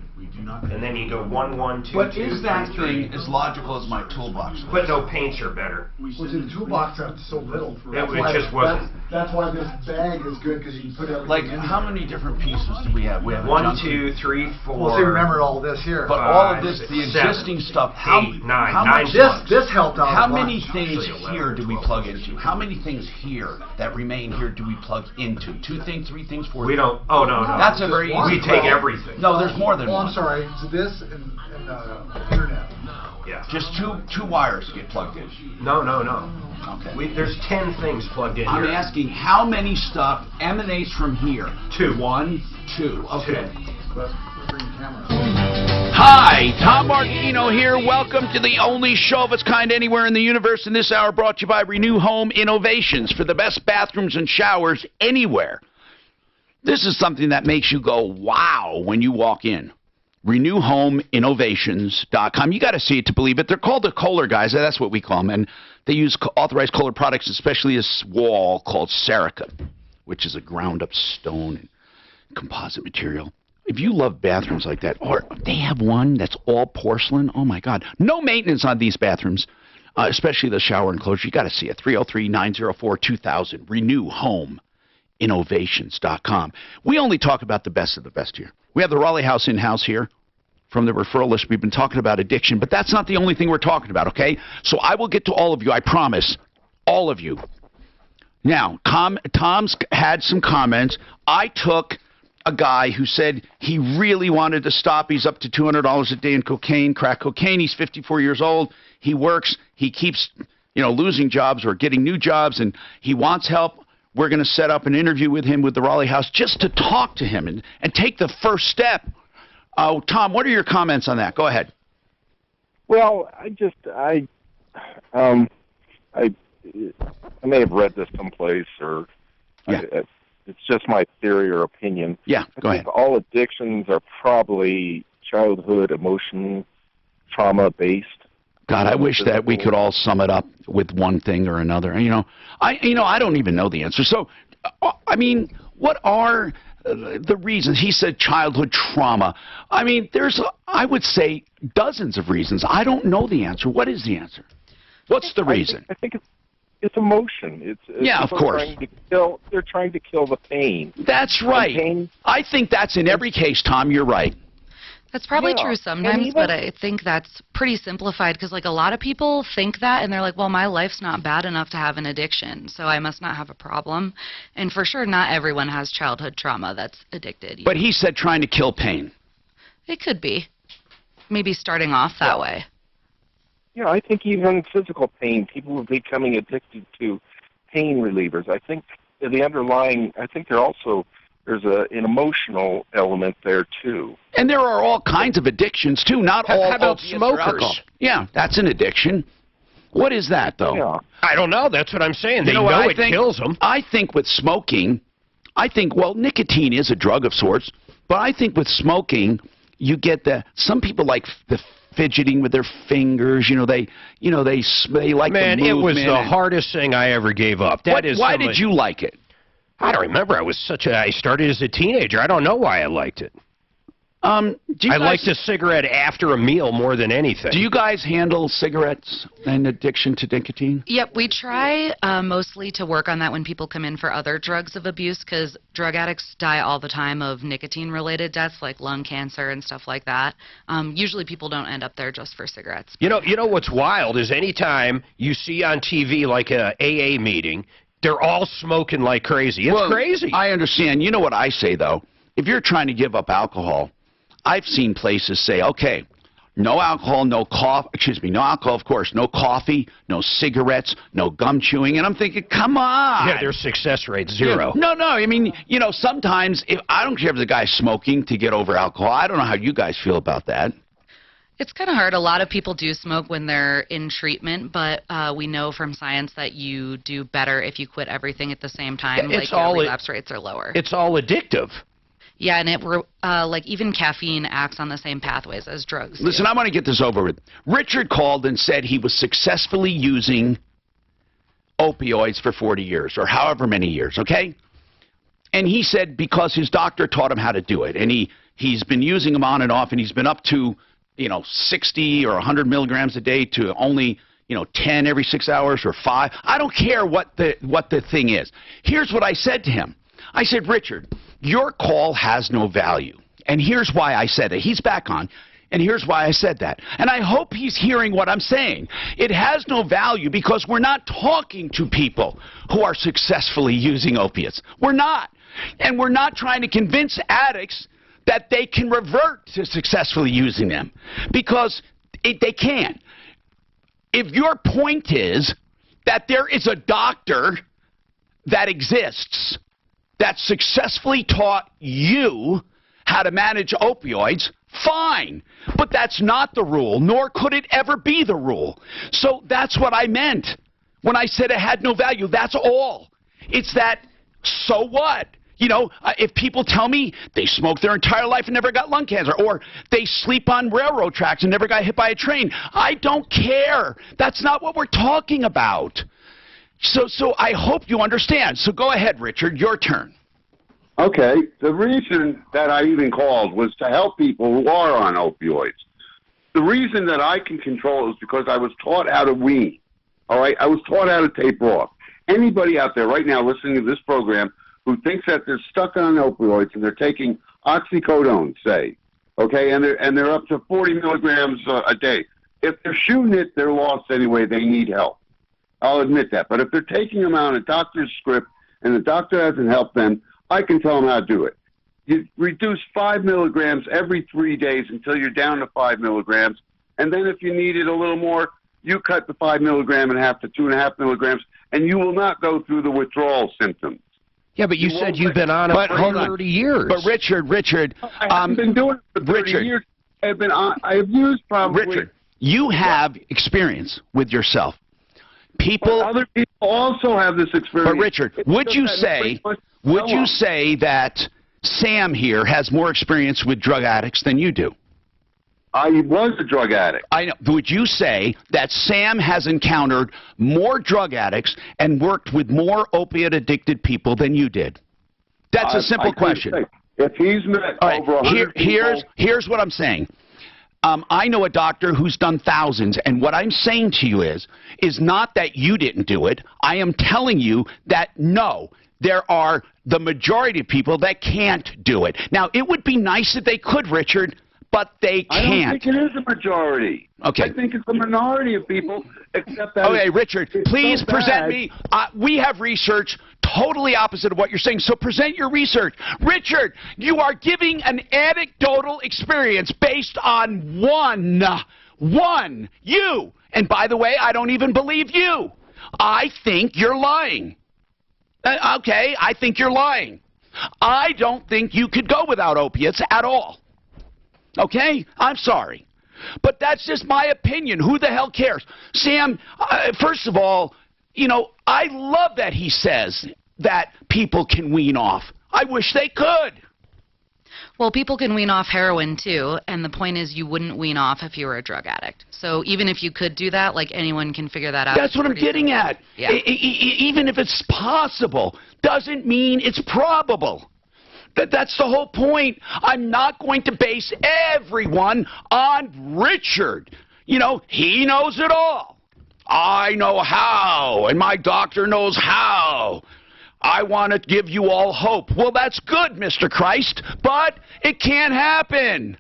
And then you go 1, 1, 2, But 2, is that 3, 3. thing as logical as my toolbox? But no, paints are better. Well, see, the toolbox has so little. It just wasn't. That's why this bag is good, because you can put everything Like, in how there. many different pieces do we have? We have 1, 2, 3, 4. Well, see, remember all this here. But all of 5, this, the 7, existing stuff, 8, 9, how 9 much plugs. This helped out How a bunch. many things Actually, 11 here or do we 12 plug into? How many things here that remain here do we plug into? 2 things, 3 things, 4 things? We don't. Oh, no, no. That's a very Just one. easy. We take everything. No, there's more than Oh, one. I'm sorry. It's this and internet. Yeah. Just two wires get plugged in. No, no, no. Okay. There's 10 things plugged in I'm here. asking how many stuff emanates from here? 2. 1, 2. Okay. 2. But we're bringing cameras. Hi, Tom Martino here. Welcome to the only show of its kind anywhere in the universe. In this hour, brought to you by Renew Home Innovations for the best bathrooms and showers anywhere. This is something that makes you go, wow, when you walk in. RenewHomeInnovations.com. You got to see it to believe it. They're called the Kohler guys. That's what we call them. And they use authorized Kohler products, especially this wall called Serica, which is a ground-up stone and composite material. If you love bathrooms like that, or they have one that's all porcelain, oh, my God. No maintenance on these bathrooms, especially the shower enclosure. You got to see it. 303-904-2000. RenewHomeInnovations.com. We only talk about the best of the best here. We have the Raleigh House in-house here. From the referral list, we've been talking about addiction, but that's not the only thing we're talking about, okay? So I will get to all of you, I promise. All of you. Now, Tom's had some comments. I took a guy who said he really wanted to stop. He's up to $200 a day in cocaine, crack cocaine. He's 54 years old. He works. He keeps, losing jobs or getting new jobs, and he wants help. We're going to set up an interview with him with the Raleigh House just to talk to him and take the first step. Tom, what are your comments on that? Go ahead. Well, I may have read this someplace, or it's just my theory or opinion. Yeah, go I ahead. think all addictions are probably childhood emotion, trauma based. God, I wish that we could all sum it up with one thing or another. I don't even know the answer. So, what are the reasons? He said childhood trauma. There's, I would say, dozens of reasons. I don't know the answer. What is the answer? What's the reason? I think it's emotion. It's yeah, of course. They're trying to kill the pain. That's right. I think that's in every case, Tom. You're right. That's probably true sometimes, but I think that's pretty simplified because, a lot of people think that, and they're like, well, my life's not bad enough to have an addiction, so I must not have a problem. And for sure, not everyone has childhood trauma that's addicted. But he said trying to kill pain. It could be. Maybe starting off that way. Yeah, I think even physical pain, people are becoming addicted to pain relievers. I think there's an emotional element there, too. And there are all kinds of addictions, too. Not all How about opiates or smokers? alcohol. Yeah, that's an addiction. What is that, though? Yeah. I don't know. That's what I'm saying. They know it kills them. I think with smoking, nicotine is a drug of sorts, but I think with smoking, you get some people like the fidgeting with their fingers. They like the movement. Man, it was the hardest thing I ever gave up. Why did you like it? I don't remember. I started as a teenager. I don't know why I liked it. I liked a cigarette after a meal more than anything. Do you guys handle cigarettes and addiction to nicotine? Yep, we try mostly to work on that when people come in for other drugs of abuse because drug addicts die all the time of nicotine-related deaths like lung cancer and stuff like that. Usually people don't end up there just for cigarettes. You know what's wild is anytime you see on TV like a AA meeting, they're all smoking like crazy. It's crazy. I understand. You know what I say, though? If you're trying to give up alcohol, I've seen places say, okay, no alcohol, no alcohol, of course, no coffee, no cigarettes, no gum chewing. And I'm thinking, come on. Yeah, their success rate, 0. Yeah, no. Sometimes, I don't care if the guy's smoking to get over alcohol. I don't know how you guys feel about that. It's kind of hard. A lot of people do smoke when they're in treatment, but we know from science that you do better if you quit everything at the same time. Yeah, your relapse rates are lower. It's all addictive. Yeah, and even caffeine acts on the same pathways as drugs. Listen, I want to get this over with. Richard called and said he was successfully using opioids for 40 years or however many years, okay? And he said because his doctor taught him how to do it, and he He's been using them on and off, and he's been up to, 60 or 100 milligrams a day to only, 10 every 6 hours or 5. I don't care what the thing is. Here's what I said to him. I said, Richard, your call has no value. And here's why I said it. He's back on. And here's why I said that. And I hope he's hearing what I'm saying. It has no value because we're not talking to people who are successfully using opiates. We're not. And we're not trying to convince addicts that they can revert to successfully using them, because they can't. If your point is that there is a doctor that exists that successfully taught you how to manage opioids, fine. But that's not the rule, nor could it ever be the rule. So that's what I meant when I said it had no value. That's all. It's that, so what? If people tell me they smoked their entire life and never got lung cancer, or they sleep on railroad tracks and never got hit by a train, I don't care. That's not what we're talking about. So I hope you understand. So go ahead, Richard, your turn. Okay, the reason that I even called was to help people who are on opioids. The reason that I can control it is because I was taught how to wean. All right, I was taught how to taper off. Anybody out there right now listening to this program who thinks that they're stuck on opioids and they're taking oxycodone, say, okay, and they're up to 40 milligrams a day. If they're shooting it, they're lost anyway. They need help. I'll admit that. But if they're taking them on a doctor's script and the doctor hasn't helped them, I can tell them how to do it. You reduce 5 milligrams every 3 days until you're down to 5 milligrams, and then if you need it a little more, you cut the 5 milligram in half to 2.5 milligrams, and you will not go through the withdrawal symptoms. Yeah, but you said you've been on it for 30 years. But Richard, I haven't been doing it for 30 years. I have used probably. Richard, you have experience with yourself. People. But other people also have this experience. But Richard, would you say that Sam here has more experience with drug addicts than you do? I was a drug addict. I know. Would you say that Sam has encountered more drug addicts and worked with more opiate-addicted people than you did? That's a simple question. If he's met over 100 people... Here's what I'm saying. I know a doctor who's done thousands, and what I'm saying to you is not that you didn't do it. I am telling you that, no, there are the majority of people that can't do it. Now, it would be nice if they could, Richard, but they can't. I don't think it is a majority. Okay. I think it's a minority of people, except that... Okay, Richard, please present me. We have research totally opposite of what you're saying, so present your research. Richard, you are giving an anecdotal experience based on one, you. And by the way, I don't even believe you. I think you're lying. Okay, I think you're lying. I don't think you could go without opiates at all. Okay? I'm sorry. But that's just my opinion. Who the hell cares? Sam, first of all, I love that he says that people can wean off. I wish they could. Well, people can wean off heroin too, and the point is you wouldn't wean off if you were a drug addict. So even if you could do that, like, anyone can figure that out. That's what I'm getting at. Yeah. Even if it's possible, doesn't mean it's probable. That's the whole point. I'm not going to base everyone on Richard. He knows it all. I know how, and my doctor knows how. I want to give you all hope. Well, that's good, Mr. Christ, but it can't happen.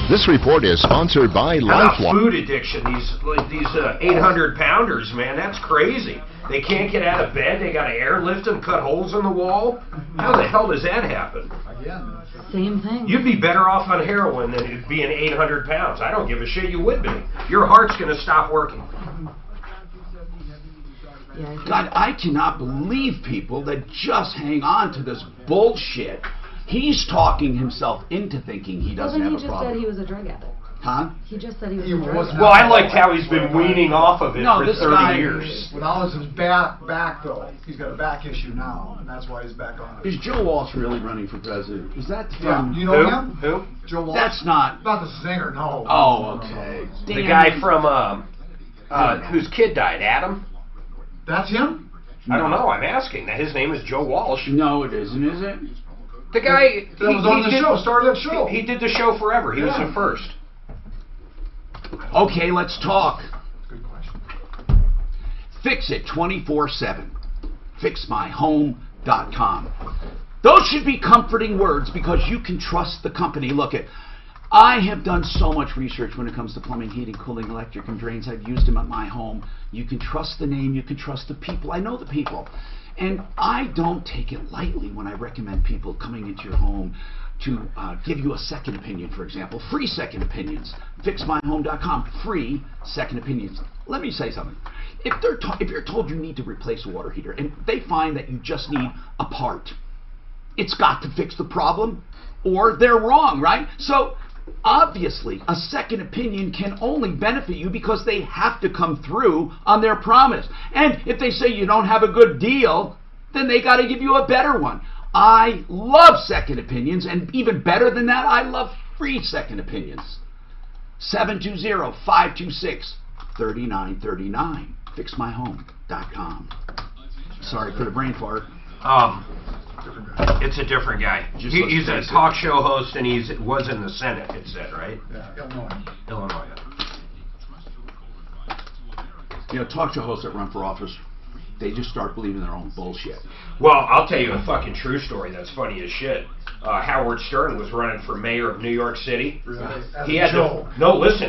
This report is sponsored by LifeLock. Food addiction, these 800-pounders, man, that's crazy. They can't get out of bed. They got to airlift them, cut holes in the wall. How the hell does that happen? Again, same thing. You'd be better off on heroin than being 800 pounds. I don't give a shit. You would be. Your heart's going to stop working. God, I cannot believe people that just hang on to this bullshit. He's talking himself into thinking he doesn't have a problem. He just said he was a drug addict. Huh? He just said he was a drug addict. Well, I liked how he's been weaning off of it for 30 years. Now it's his back though. He's got a back issue now, and that's why he's back on it. Is Joe Walsh really running for president? Is that from... You know him? Who? Joe Walsh? That's not... Not the singer, no. Oh, okay. The guy from, whose kid died, Adam? That's him? I don't know. I'm asking. His name is Joe Walsh. No, it isn't, is it? The guy that was on the show, started that show. He did the show forever. He was the first. Okay, let's talk. Good question. Fix it 24/7. FixMyHome.com. Those should be comforting words because you can trust the company. Look, I have done so much research when it comes to plumbing, heating, cooling, electric, and drains. I've used them at my home. You can trust the name. You can trust the people. I know the people. And I don't take it lightly when I recommend people coming into your home to give you a second opinion, for example. Free second opinions. FixMyHome.com. Free second opinions. Let me say something. If you're told you need to replace a water heater and they find that you just need a part, it's got to fix the problem or they're wrong, right? So obviously a second opinion can only benefit you because they have to come through on their promise. And if they say you don't have a good deal, then they got to give you a better one. I love second opinions, and even better than that, I love free second opinions. 720-526-3939. FixMyHome.com. Sorry for the brain fart. It's a different guy. He's a talk show host, and was in the Senate, it said, right? Yeah, Illinois. You know, talk show hosts that run for office, they just start believing their own bullshit. Well, I'll tell you a fucking true story that's funny as shit. Howard Stern was running for mayor of New York City. Really? He had to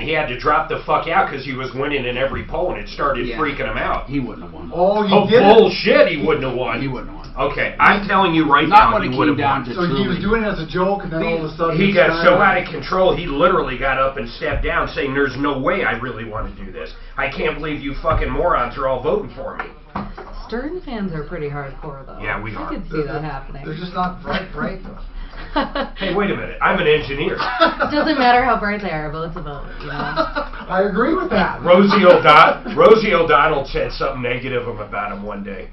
he had to drop the fuck out because he was winning in every poll, and it started freaking him out. He wouldn't have won. Oh, he did bullshit! He wouldn't have won. He wouldn't have won. Okay, I'm telling you right Not now, when he it would have came down won. to So he was doing it as a joke, and then all of a sudden He got so out of control, he literally got up and stepped down, saying, "There's no way I really want to do this. I can't believe you fucking morons are all voting for me." Stern fans are pretty hardcore, though. Yeah, we are. I could see that happening. They're just not bright, though. Hey, wait a minute. I'm an engineer. It doesn't matter how bright they are. A vote's a vote. You know? I agree with that. Rosie O'Donnell said something negative about him one day,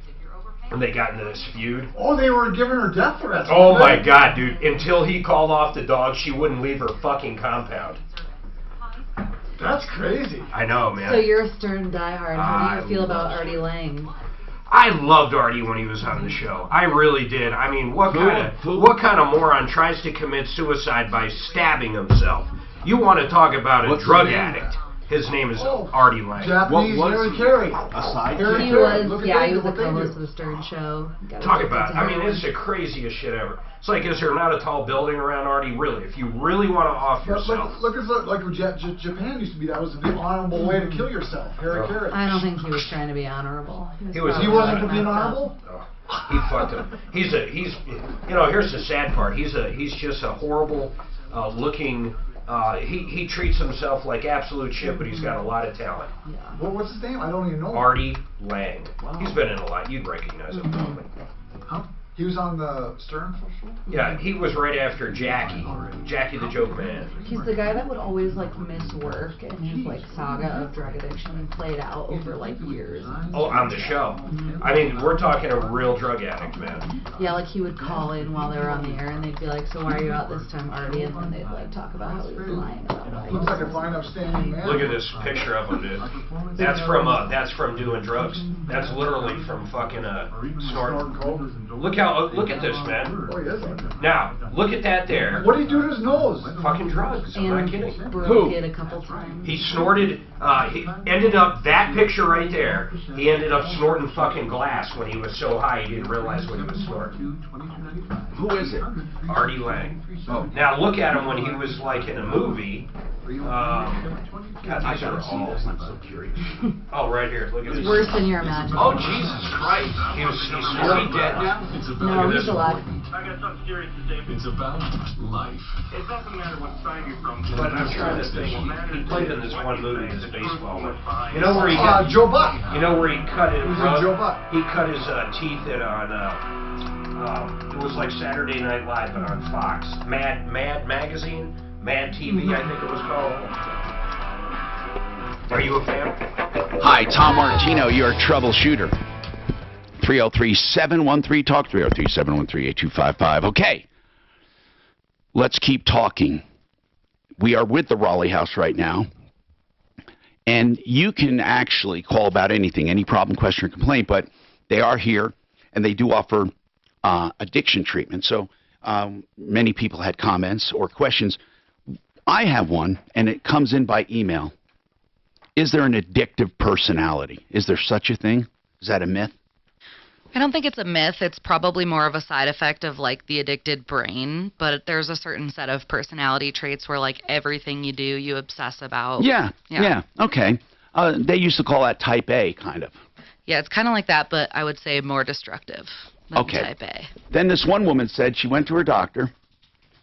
and they got into this feud. Oh, they were giving her death threats. Oh my God, dude! Until he called off the dog, she wouldn't leave her fucking compound. That's crazy. I know, man. So you're a Stern diehard. How do you feel about Artie Lang? I loved Artie when he was on the show. I really did. I mean, what kind of moron tries to commit suicide by stabbing himself? You want to talk about a drug addict? His name is Artie Lang. Japanese Harry Carey. He was a co-host of the Stern Show. Talk about it. I mean, it's the craziest shit ever. It's like, is there not a tall building around Artie? Really, if you really want to off yourself. Look at like Japan used to be. That was the honorable way to kill yourself. Harry Carey. I don't think he was trying to be honorable. He wasn't being honorable. He fucked him. He's you know, here's the sad part. He's just a horrible looking. He treats himself like absolute shit, but he's got a lot of talent. Yeah. Well, what's his name? I don't even know. Artie Lang. Wow. He's been in a lot. You'd recognize him probably. Huh? He was on the Stern show? Yeah, he was right after Jackie the Joke Man. He's the guy that would always like miss work, and his like saga of drug addiction played out over like years. Oh, on the show. I mean, we're talking a real drug addict, man. Yeah, like he would call in while they were on the air, and they'd be like, "So why are you out this time, Artie?" And then they'd like talk about how he was lying about why. Looks like a fine, upstanding man. Look at this picture of him, dude. That's from doing drugs. That's literally from fucking snorting. Look at this, man. Oh, he is. Now, look at that there. What did he do to his nose? Fucking drugs. I'm not kidding. Broke it a couple times. He snorted, he ended up, that picture right there, he ended up snorting fucking glass when he was so high he didn't realize what he was snorting. Who is it? Artie Lang. Oh. Now look at him when he was like in a movie. God, these are all. I'm so curious. Oh, right here. Look at this. Worse than your imagination. Oh, Jesus Christ. Is he dead now? No, he's alive. I got something serious to say. It's about life. It doesn't matter what side you're from. But I'm trying to think. He played in this one movie, this baseball one. You know where he got Joe Buck. You know where he cut his Joe Buck. He cut his teeth in on it was like Saturday Night Live, but on Fox. Mad Magazine, Mad TV, I think it was called. Are you a fan? Hi, Tom Martino, your troubleshooter. 303-713-TALK, 303-713-8255. Okay, let's keep talking. We are with the Raleigh House right now, and you can actually call about anything, any problem, question, or complaint, but they are here, and they do offer addiction treatment. So Many people had comments or questions. I have one, and it comes in by email. Is there an addictive personality? Is there such a thing? Is that a myth? I don't think it's a myth. It's probably more of a side effect of like the addicted brain, but there's a certain set of personality traits where like everything you do, you obsess about. Yeah. Okay. They used to call that type A, kind of. Yeah, it's kind of like that, but I would say more destructive than type A. Then this one woman said she went to her doctor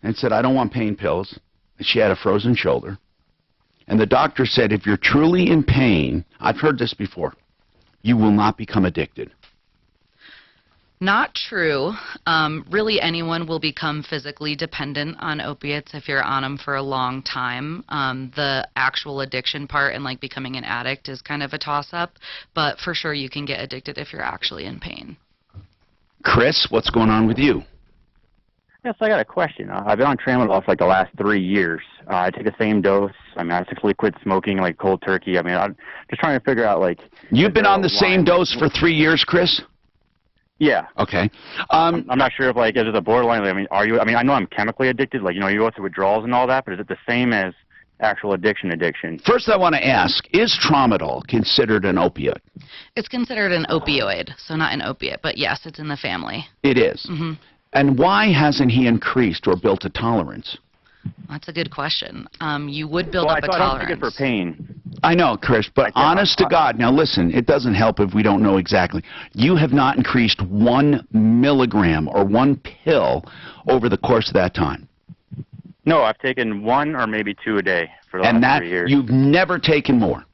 and said, I don't want pain pills. She had a frozen shoulder. And the doctor said, if you're truly in pain, I've heard this before, you will not become addicted. Not true. Really, anyone will become physically dependent on opiates if you're on them for a long time. The actual addiction part and like becoming an addict is kind of a toss-up, but for sure you can get addicted if you're actually in pain. Chris, what's going on with you? Yes, I got a question. I've been on tramadol for like the last 3 years. I take the same dose. I mean, I successfully quit smoking like cold turkey. I mean, I'm just trying to figure out like... You've been on the same dose for 3 years, Chris? Yeah. Okay. I'm not sure if like is it a borderline. I mean, are you? I mean, I know I'm chemically addicted. Like, you know, you go through withdrawals and all that, but is it the same as actual addiction? First, I want to ask: is tramadol considered an opioid? It's considered an opioid, so not an opiate, but yes, it's in the family. It is. Mm-hmm. And why hasn't he increased or built a tolerance? That's a good question. You would build up a tolerance. I don't take it for pain. I know, Chris, but honest to God, now listen, it doesn't help if we don't know exactly. You have not increased 1 milligram or 1 pill over the course of that time. No, I've taken 1 or maybe 2 a day for the last 3 years. You've never taken more?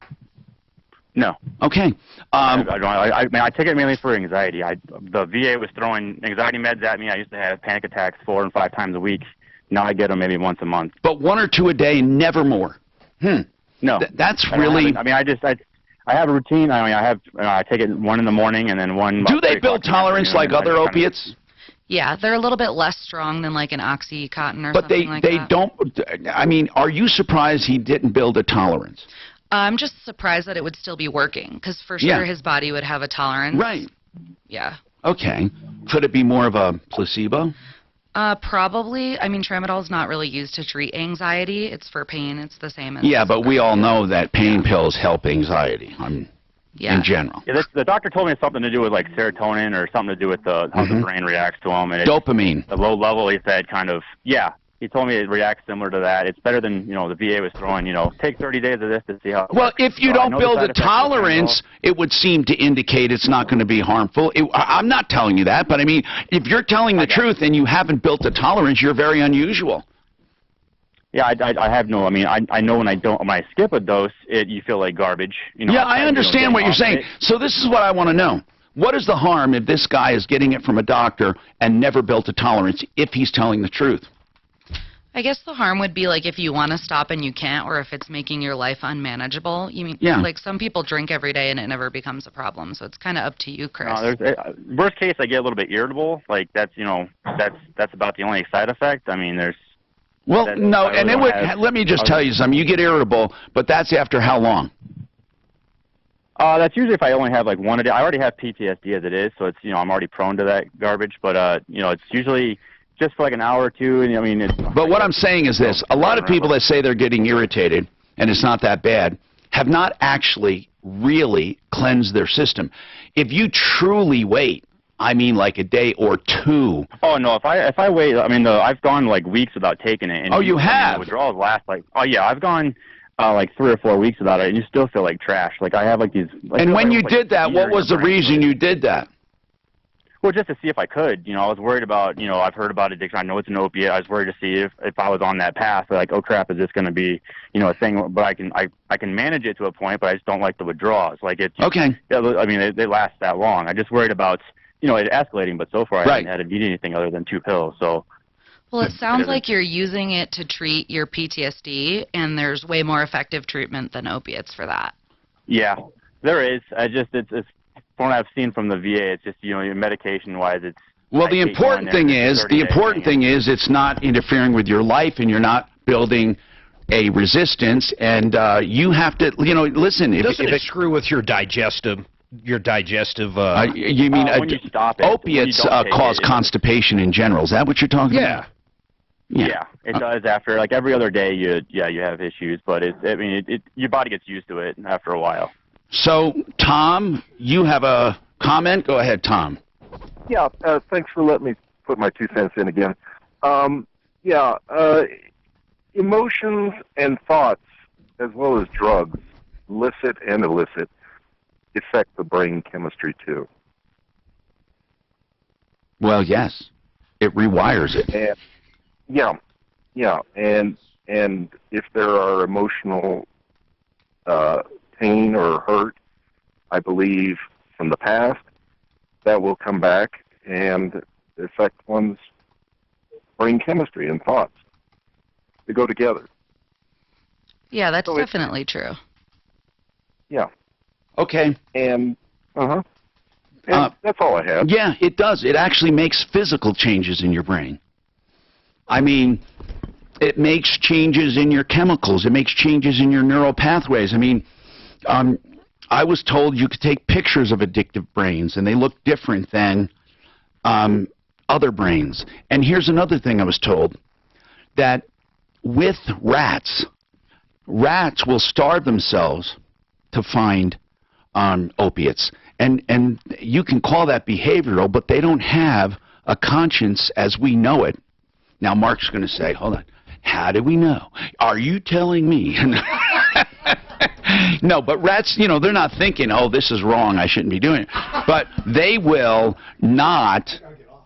No. Okay. I mean, I take it mainly for anxiety. The VA was throwing anxiety meds at me. I used to have panic attacks 4 and 5 times a week. Now I get them maybe once a month. But 1 or 2 a day, never more? No. That's really... I mean, I have a routine. I mean, I take it 1 in the morning and then 1... Do they build tolerance like other opiates? Yeah, they're a little bit less strong than like an Oxycontin or something like that. But they don't... I mean, are you surprised he didn't build a tolerance? I'm just surprised that it would still be working, because for sure his body would have a tolerance. Right. Yeah. Okay. Could it be more of a placebo? Probably. I mean, tramadol is not really used to treat anxiety. It's for pain. It's the same as... Yeah, but we all know that pain pills help anxiety in general. Yeah, the doctor told me it's something to do with like serotonin or something to do with how the brain reacts to them. And dopamine. The low level, he said, kind of, he told me it reacts similar to that. It's better than, you know, the VA was throwing, you know, take 30 days of this to see how it works. If you don't build a tolerance, it would seem to indicate it's not going to be harmful. I'm not telling you that, but I mean, if you're telling the truth and you haven't built a tolerance, you're very unusual. Yeah, I have no, I mean, I know when I skip a dose, you feel like garbage. You know, yeah, I understand what you're saying. So this is what I want to know. What is the harm if this guy is getting it from a doctor and never built a tolerance if he's telling the truth? I guess the harm would be like if you want to stop and you can't, or if it's making your life unmanageable. You mean, like some people drink every day and it never becomes a problem, so it's kind of up to you, Chris. Worst case, I get a little bit irritable. Like that's, you know, that's about the only side effect. I mean, there's... Well, no, and it would, let me just tell you something. You get irritable, but that's after how long? That's usually if I only have like 1 a day. I already have PTSD as it is, so it's, you know, I'm already prone to that garbage. But, you know, it's usually just for like an hour or 2. And I mean, but what I'm saying is this: a lot of people that say they're getting irritated and it's not that bad have not actually really cleansed their system. If you truly wait, I mean, like a day or 2. Oh no! If I wait, I mean, I've gone like weeks without taking it. And you have? The withdrawals last like, I've gone like 3 or 4 weeks without it, and you still feel like trash. Like I have like these. Like, and when you did that, what was the reason you did that? Well, just to see if I could. You know, I was worried about, you know, I've heard about addiction. I know it's an opiate. I was worried to see if I was on that path. Like, oh crap, is this going to be, you know, a thing? But I can manage it to a point, but I just don't like the withdrawals. Like it's okay. I mean, they last that long. I just worried about, you know, it escalating. But so far, I haven't had to need anything other than 2 pills. So. Well, it sounds like you're using it to treat your PTSD, and there's way more effective treatment than opiates for that. Yeah, there is. It's from what I've seen from the VA, it's just, you know, medication-wise, it's... Well, the important thing is it's not interfering with your life, and you're not building a resistance, and you have to, you know, listen... Doesn't it screw with your digestive your digestive. You mean when you stop it, when you opiates don't take cause it, constipation in general? Is that what you're talking about? Yeah, it does. After like every other day, you have issues, but your body gets used to it after a while. So, Tom, you have a comment? Go ahead, Tom. Yeah, thanks for letting me put my 2 cents in again. Emotions and thoughts, as well as drugs, licit and illicit, affect the brain chemistry too. Well, yes, it rewires it. And, and if there are emotional pain or hurt, I believe from the past, that will come back and affect one's brain chemistry and thoughts. They go together. Yeah, that's definitely true. Yeah. Okay. And that's all I have. Yeah, it does. It actually makes physical changes in your brain. I mean, it makes changes in your chemicals. It makes changes in your neural pathways. I mean, I was told you could take pictures of addictive brains, and they look different than other brains. And here's another thing I was told, that with rats will starve themselves to find opiates. And you can call that behavioral, but they don't have a conscience as we know it. Now, Mark's going to say, hold on, how do we know? Are you telling me? No, but rats, you know, they're not thinking, oh, this is wrong, I shouldn't be doing it. But they will not,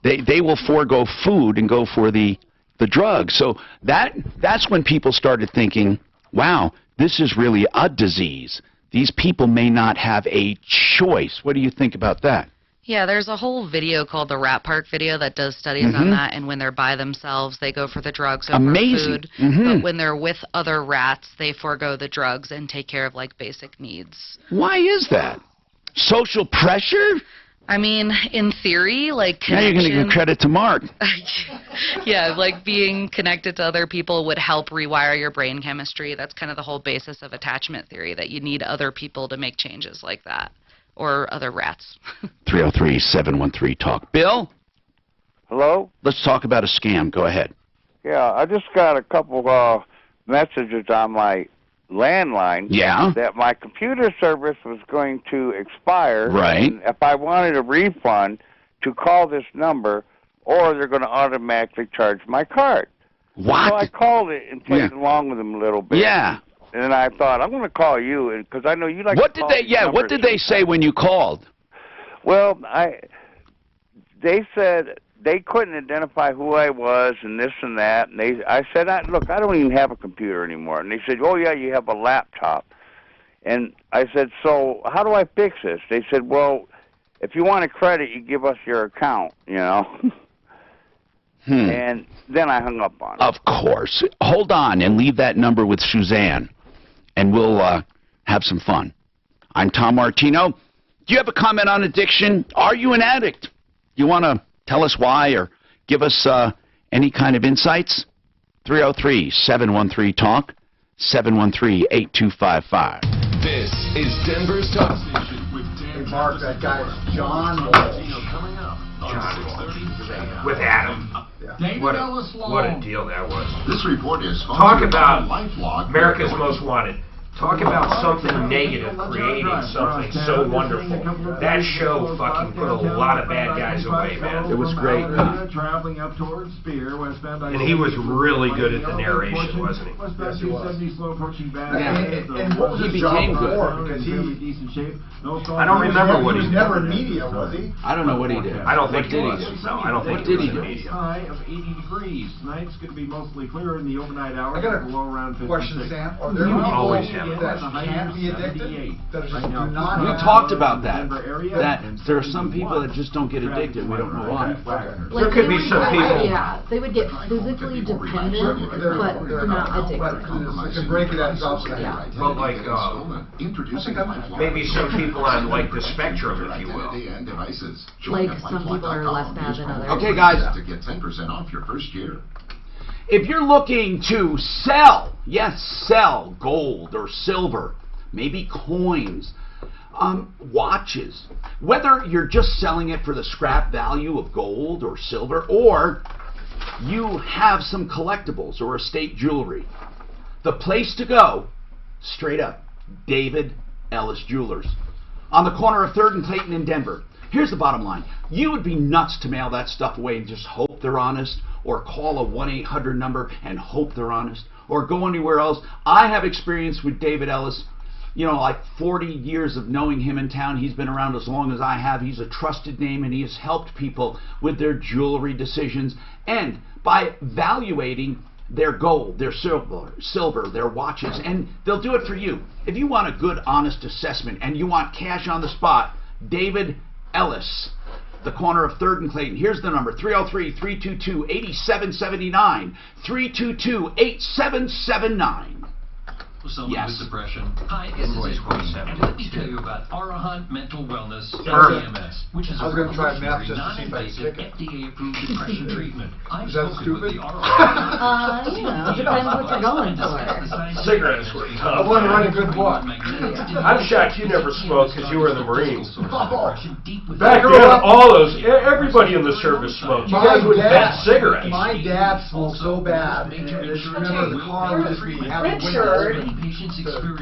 they will forego food and go for the drug. So that's when people started thinking, wow, this is really a disease. These people may not have a choice. What do you think about that? Yeah, there's a whole video called the Rat Park video that does studies on that, and when they're by themselves, they go for the drugs over food. But when they're with other rats, they forego the drugs and take care of, like, basic needs. Why is that? Social pressure? I mean, in theory, like, now you're going to give credit to Mark. Yeah, like being connected to other people would help rewire your brain chemistry. That's kind of the whole basis of attachment theory, that you need other people to make changes like that, or other rats. 303-713-TALK. Bill? Hello? Let's talk about a scam. Go ahead. Yeah, I just got a couple messages on my landline that my computer service was going to expire. Right. And if I wanted a refund, to call this number, or they're going to automatically charge my card. What? So I called it and played along with them a little bit. Yeah. And I thought, I'm going to call you, because I know you like what to did call they? these Yeah. What did they say when you called? Well, they said they couldn't identify who I was and this and that. And I said, look, I don't even have a computer anymore. And they said, oh, yeah, you have a laptop. And I said, so how do I fix this? They said, well, if you want a credit, you give us your account, you know. And then I hung up on it. Of course. Hold on and leave that number with Suzanne, and we'll have some fun. I'm Tom Martino. Do you have a comment on addiction? Are you an addict? You want to tell us why or give us any kind of insights? 303-713-TALK, 713-8255. This is Denver's Talk. Hey, Mark, that guy is John with Adam. Yeah. What a deal that was. This report is Talk about LifeLog. America's Most Wanted. Talk about something negative creating something so wonderful. That show fucking put a lot of bad guys away, man. It was great. Traveling up towards Spear, westbound. And he was really good at the narration, wasn't he? Westbound 270 slow approaching back. And what was his job before? Because decent shape. I don't remember what he was. He was never in media, was he? I don't know what he did. I don't think he was. No, I don't think he was in media. High of 80 degrees. Tonight's going to be mostly clear in the overnight hours. I got a low around 56. question, Sam. Are there always people have that can't be addicted? That just do not We have talked about that. That there are some people that just don't get addicted. We don't know why. There could be some people. Yeah, they would get physically dependent, but not addicted. To break it out, drops it out. But like, maybe some people on like the spectrum, if you will. Like some people are less bad than others. Okay, guys. To get 10% off your first year. If you're looking to sell, yes, sell gold or silver, maybe coins, Watches. Whether you're just selling it for the scrap value of gold or silver, or you have some collectibles or estate jewelry, the place to go, straight up, David Ellis Jewelers, on the corner of 3rd and Clayton in Denver. Here's the bottom line. You would be nuts to mail that stuff away and just hope they're honest, or call a 1-800 number and hope they're honest, or go anywhere else. I have experience with David Ellis. You know, like 40 years of knowing him in town. He's been around as long as I have. He's a trusted name, and he has helped people with their jewelry decisions, and by valuating their gold, their silver, their watches, and they'll do it for you. If you want a good, honest assessment and you want cash on the spot, David Ellis, the corner of 3rd and Clayton. Here's the number, 303-322-8779, 322-8779. Someone Yes. with depression. Hi, this is Edwin, and let me tell you about Arahant Mental Wellness, Perfect. EMS, which is I was a gonna try meth just to see if I non-invasive, could stick it. FDA-approved depression treatment. I've Is that spoken with stupid? the Arahant. You know, depends what you're going for. Cigarettes were I tough. want to write a good book. I'm shocked you never smoked because you were in the Marines. Oh. Back then, all those, everybody in the service smoked. You guys would invent cigarettes. My dad smoked so bad, and I just remember the car would just be having Richard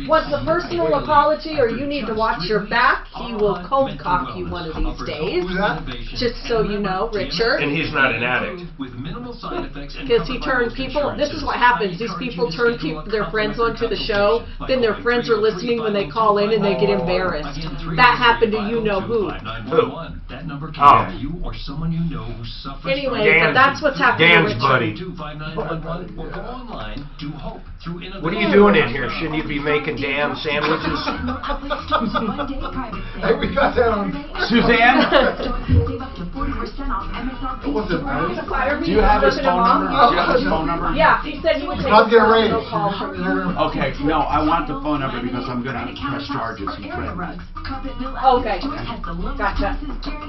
wants a personal apology, or you need to watch your back. He will cold cock you one of these days. Just so you know, Richard. And he's not an addict. Because he turned people, this is what happens, these people turn their friends onto the show, then their friends are listening when they call in and they get embarrassed. That happened to you know who. That number can Oh. be you or someone you know who suffers Anyway, but that's what's happening to Dan's Richard. buddy. 25911 or go online to Hope through innovation. What are you doing in here? Shouldn't you be making damn sandwiches? Hey, we got that on. Suzanne? What's it, man? Do you have his phone number? Do you have his phone number? Yeah, he said he would take Come get a a raise. call from you. Okay, no, I want the phone number because I'm going to press charges. He threatened me. Okay, gotcha.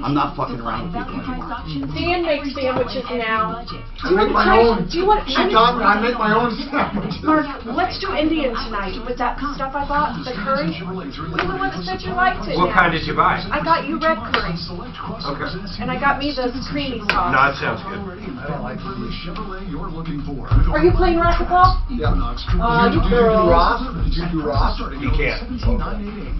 I'm not fucking around with people anymore. Dan makes sandwiches now. I make my own. Do you want? She taught me I make my own sandwiches. Mark, let's do Indian tonight with that stuff I bought, the curry. You're the one that said you liked it. What now. kind did you buy? I got you red curry, Okay. and I got me the creamy sauce. No, it sounds good. I don't like these. Are you playing racquetball? Yeah. You Did you do girls. Ross? Did you do Ross? You can't.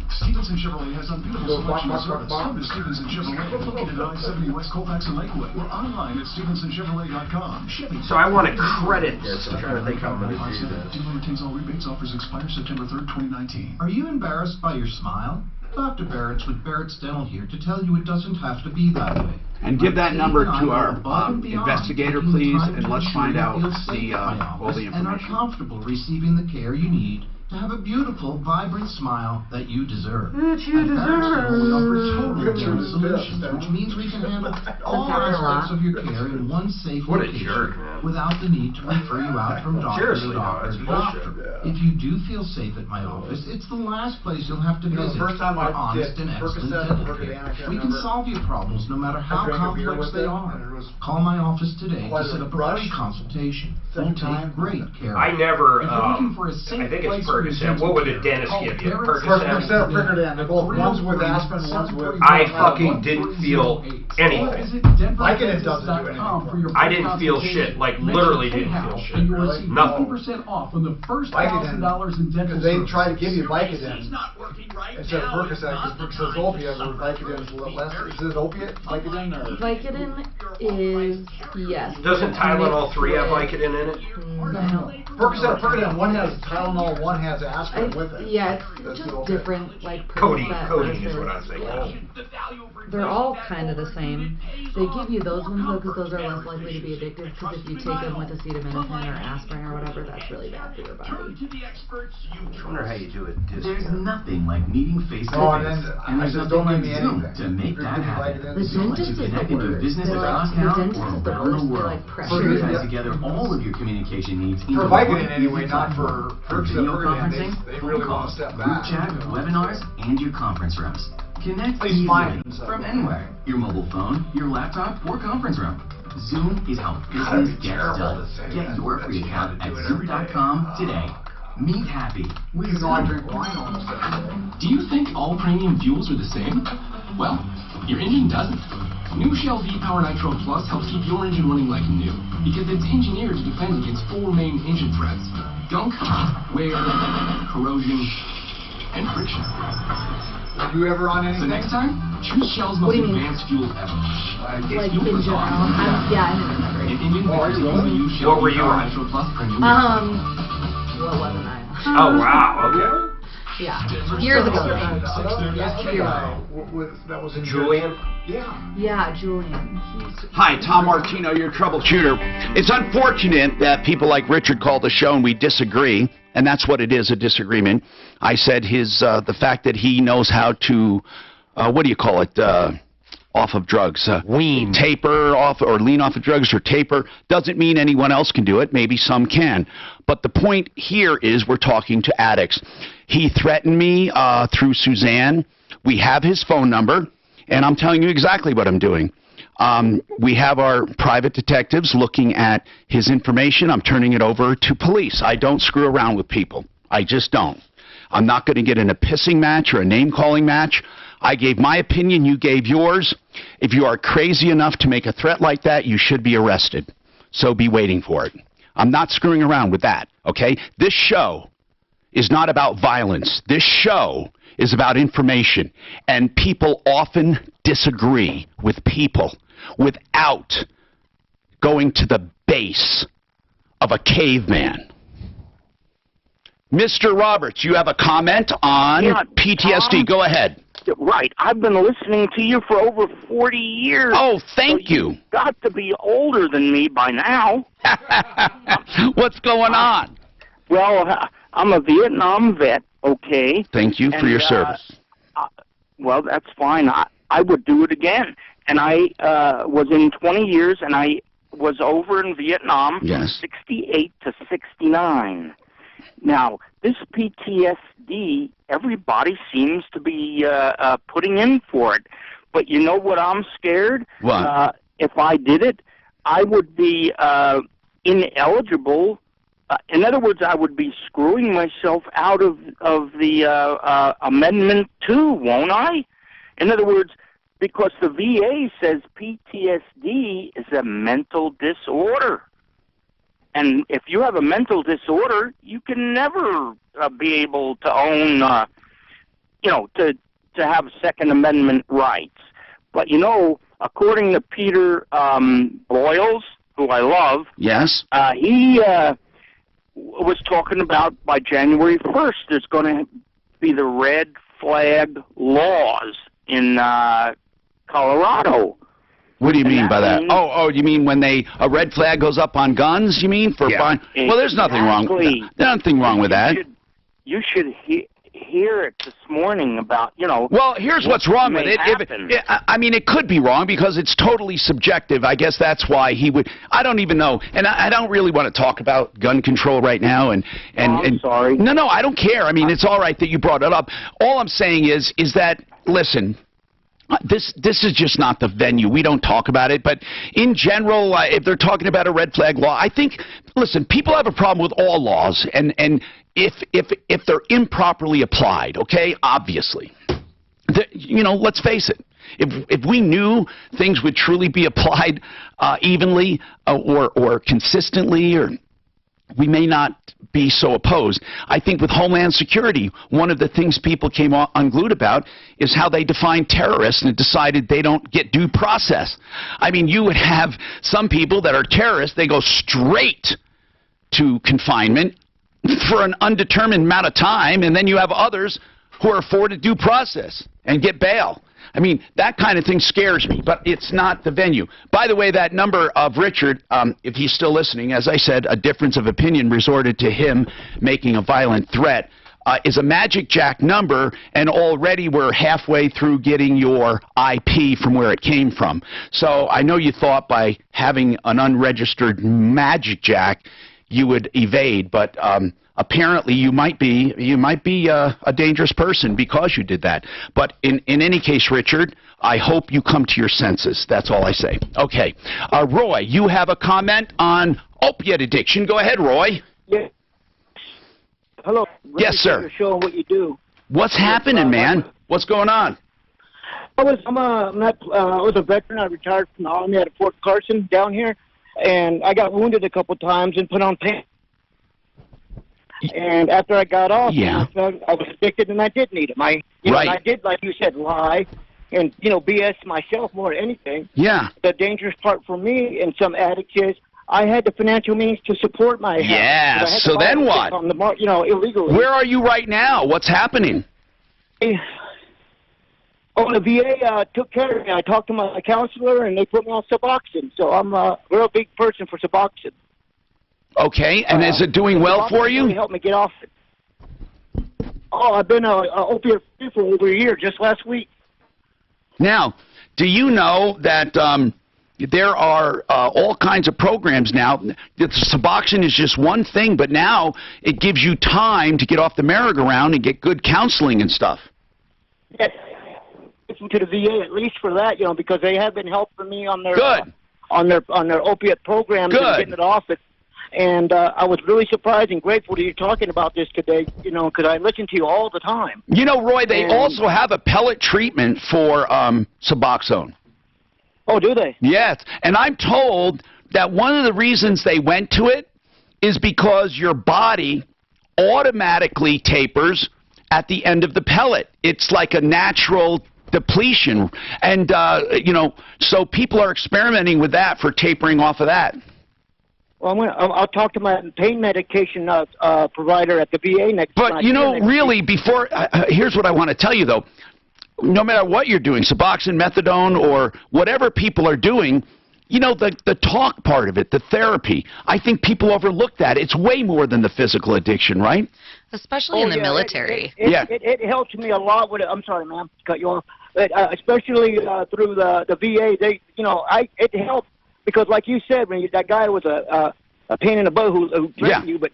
Stevenson Chevrolet has a beautiful Go, selection of box, box, service. box. Come to Stevenson Chevrolet, located at I-70 West Colfax and Lakewood, or online at StevensonChevrolet.com. Shipping. So I want to credit this. I'm trying to think how I'm going to do this. Dealer retains all rebates. Offers expire September 3rd, 2019. Are you embarrassed by your smile? Dr. Barrett's with Barrett's Dental here to tell you it doesn't have to be that way. And give that number to our investigator, please, and let's find out all the And are information. comfortable receiving the care you need to have a beautiful, vibrant smile that you deserve. That you At Barrett's Dental, we offer deserve. total Richard dental is solutions, best. which means we can handle all happened a aspects lot. of your care in one safe What a location jerk, man. without the need to refer you out from doctor Seriously, to doctor no, to it's doctor. bullshit. If you do feel safe at my office, it's the last place you'll have to You know, visit the first time for I honest did and excellent Percocet, dental Percocet, I care. can't We can remember. solve your problems no matter how I drank a beer complex with they them, are. and it was Call my office today to quite set a up a rush. free consultation. We'll Second time. take great care of I you. never, If you're looking for a safe I think it's place for your Percocet. dental What would a care, dentist call give you? Barrett's Percocet? Percocet or Percocet. They're both ones with aspirin, ones with. I fucking didn't feel anything. Vicodin doesn't do anything for you. I didn't feel shit. Like, literally didn't feel shit. And you'll receive Nothing. 50% off on the first Vicodin, $1,000 in dental because they service. try to give you Vicodin instead of Percocet, because Percocet's opiate, where Vicodin is a little less. Is it opiate, Vicodin, or? Vicodin is, yes. Doesn't Tylenol 3 have Vicodin in it? No. Percocet or Percocet, one has Tylenol, one has aspirin with it. Yeah, That's it's just opiate. different, like Codeine. Percocet Codeine is versus- what I'm thinking. They're all kind of the same. They give you those ones though because those are less likely to be addictive, because if you take them with acetaminophen or aspirin or whatever, that's really bad for your body. I wonder how you do it. There's nothing like meeting face to Oh, and face, then and I there's said, nothing don't like give me Zoom anything. to make that happen. The Zoom lets dentist you is the connect into a worst. business They're across like, the town dentist or is the around the worst. They're world. like They pressure. tie together all of your communication needs into For one Vicodin anyway, easy not platform. for Percocet Video or Percocet, conferencing, they phone really want calls, to step group back. chat, webinars, and your conference rooms. Connect At least mine. easily from anywhere. Your mobile phone, your laptop, or conference room. Zoom is how Gotta be business gets terrible done. to say Get that. your free That's account fun at to do it every day. Zoom.com today. Meet happy. Well, you know I drink wine almost every day. Do you think all premium fuels are the same? Well, your engine doesn't. New Shell V-Power Nitro Plus helps keep your engine running like new because it's engineered to defend against 4 main engine threats: gunk, wear, corrosion, and friction. Are you ever on anything? So next time, choose Shell's most advanced fuel ever. Like in general? Yeah, I remember. If engine fixers use the new Shell V-Power Nitro Plus premium. What wasn't I? Oh, wow, okay. Yeah, years ago. That was in Julian? Yeah. Yeah, Julian. Hi, Tom Martino, your troubleshooter. It's unfortunate that people like Richard call the show and we disagree, and that's what it is, a disagreement. I said the fact that he knows how to, what do you call it, off of drugs. Wean. Taper off or lean off of drugs or taper doesn't mean anyone else can do it. Maybe some can. But the point here is we're talking to addicts. He threatened me through Suzanne. We have his phone number, and I'm telling you exactly what I'm doing. We have our private detectives looking at his information. I'm turning it over to police. I don't screw around with people. I just don't. I'm not going to get in a pissing match or a name-calling match. I gave my opinion, you gave yours. If you are crazy enough to make a threat like that, you should be arrested. So be waiting for it. I'm not screwing around with that, okay? This show is not about violence. This show is about information. And people often disagree with people without going to the base of a caveman. Mr. Roberts, you have a comment on PTSD. Tom? Go ahead. Right. I've been listening to you for over 40 years. Oh, thank you. You've got to be older than me by now. What's going on? Well, I'm a Vietnam vet, okay? Thank you for your service. Well, that's fine. I would do it again. And I was in 20 years, and I was over in Vietnam from 68 to 69. Now, this PTSD, everybody seems to be putting in for it. But you know what I'm scared? What? If I did it, I would be ineligible. In other words, I would be screwing myself out of the Amendment 2, won't I? In other words, because the VA says PTSD is a mental disorder. And if you have a mental disorder, you can never be able to own, to have Second Amendment rights. But, according to Peter Boyles, who I love, he was talking about by January 1st, there's going to be the red flag laws in Colorado. What do you mean by that? Oh, you mean when a red flag goes up on guns, you mean? Well, there's nothing wrong with that. There's nothing wrong with that. You should hear it this morning about, Well, here's what's wrong with it. It could be wrong because it's totally subjective. I guess that's why he would. I don't even know. And I don't really want to talk about gun control right now. I'm sorry. No, I don't care. I mean, it's all right that you brought it up. All I'm saying is that, listen, this is just not the venue. We don't talk about it. But in general, if they're talking about a red flag law, I think, listen, people have a problem with all laws. And if they're improperly applied, okay, obviously, let's face it. If we knew things would truly be applied evenly or consistently, or we may not be so opposed. I think with Homeland Security, one of the things people came unglued about is how they define terrorists and decided they don't get due process. I mean, you would have some people that are terrorists, they go straight to confinement for an undetermined amount of time, and then you have others who are afforded due process and get bail. I mean, that kind of thing scares me, but it's not the venue. By the way, that number of Richard, if he's still listening, as I said, a difference of opinion resorted to him making a violent threat, is a Magic Jack number, and already we're halfway through getting your IP from where it came from. So I know you thought by having an unregistered Magic Jack you would evade, but apparently you might be a dangerous person because you did that. But in any case, Richard, I hope you come to your senses. That's all I say. Okay. Roy, you have a comment on opiate addiction. Go ahead, Roy. Yeah. Hello. Yes, sir. Your show and what you do. What's happening, man? What's going on? I was a veteran. I retired from the Army at Fort Carson down here, and I got wounded a couple times and put on pain. And after I got off, I was addicted, and I did need them. I did, like you said, lie and BS myself more than anything. Yeah. The dangerous part for me and some addicts is I had the financial means to support my health. Yeah. So then what? On the illegally. Where are you right now? What's happening? Oh, the VA took care of me. I talked to my counselor, and they put me on Suboxone. So I'm a real big person for Suboxone. Okay, and is it doing well for you? Really helped me get off it. Oh, I've been opiate free for over a year, just last week. Now, do you know that there are all kinds of programs now? The Suboxone is just one thing, but now it gives you time to get off the merry-go-round and get good counseling and stuff. Yes. To the VA at least for that, because they have been helping me on their on their opiate programs and getting it off it. And I was really surprised and grateful that you're talking about this today, because I listen to you all the time. Roy, they also have a pellet treatment for Suboxone. Oh, do they? Yes, and I'm told that one of the reasons they went to it is because your body automatically tapers at the end of the pellet. It's like a natural depletion, and so people are experimenting with that for tapering off of that. Well, I'll talk to my pain medication provider at the VA next. But really, before here's what I want to tell you though: no matter what you're doing, Suboxone, methadone, or whatever people are doing, the talk part of it, the therapy, I think people overlook that. It's way more than the physical addiction, right? Especially in the military. It helps me a lot with it. I'm sorry, ma'am, to cut you off. But, especially through the VA, it helped because, like you said, when that guy was a pain in the butt who threatened you, but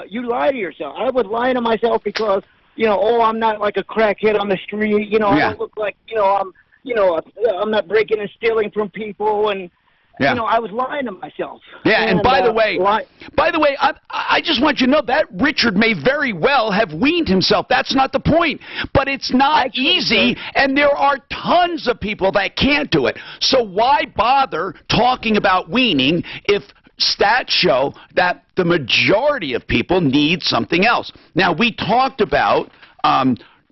you lie to yourself. I was lying to myself because I'm not like a crackhead on the street. I don't look like I'm not breaking and stealing from people and. I was lying to myself. Yeah, and by the way, I just want you to know that Richard may very well have weaned himself. That's not the point. But it's not easy, and there are tons of people that can't do it. So why bother talking about weaning if stats show that the majority of people need something else? Now, we talked about,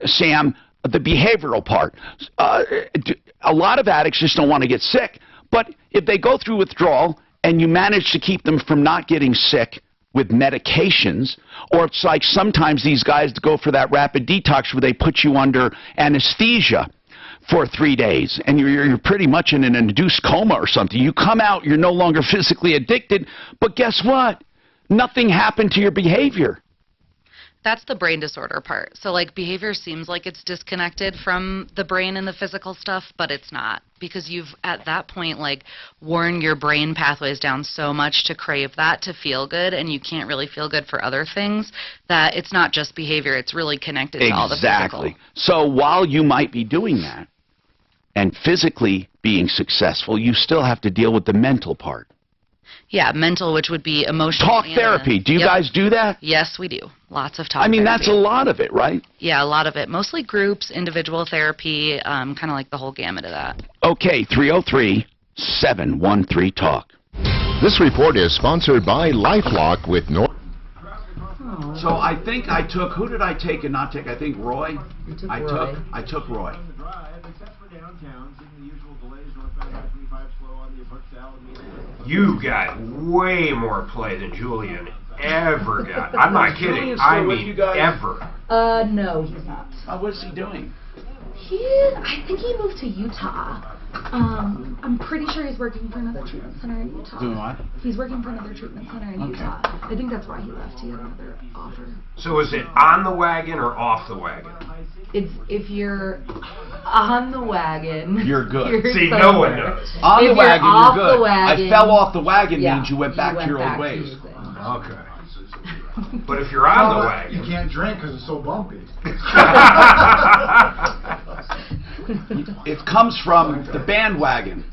Sam, the behavioral part. A lot of addicts just don't want to get sick. But if they go through withdrawal and you manage to keep them from not getting sick with medications, or it's like sometimes these guys go for that rapid detox where they put you under anesthesia for 3 days and you're pretty much in an induced coma or something. You come out, you're no longer physically addicted, but guess what? Nothing happened to your behavior. That's the brain disorder part. So like behavior seems like it's disconnected from the brain and the physical stuff, but it's not, because you've at that point like worn your brain pathways down so much to crave that to feel good, and you can't really feel good for other things, that it's not just behavior, it's really connected to all the physical. Exactly. So while you might be doing that and physically being successful, you still have to deal with the mental part. Yeah, mental, which would be emotional. Talk therapy. Do you guys do that? Yes, we do. Lots of talk I mean, therapy. that's a lot of it, right? Yeah, a lot of it. Mostly groups, individual therapy, kind of like the whole gamut of that. Okay, 303-713-TALK. This report is sponsored by LifeLock with North. So I think I took, who did I take and not take? I think Roy. You took Roy. I took Roy. You got way more play than Julian ever got. I'm not kidding. I mean, ever. No, he's not. What is he doing? I think he moved to Utah. I'm pretty sure he's working for another treatment center in Utah. Doing what? He's working for another treatment center in Utah. I think that's why he left. He had another offer. So is it on the wagon or off the wagon? If you're on the wagon, you're good. See, no one knows. On the wagon, you're good. The wagon, I fell off the wagon yeah, means you went back to your old ways. Okay. But if you're on the wagon, you can't drink because it's so bumpy. It comes from the bandwagon.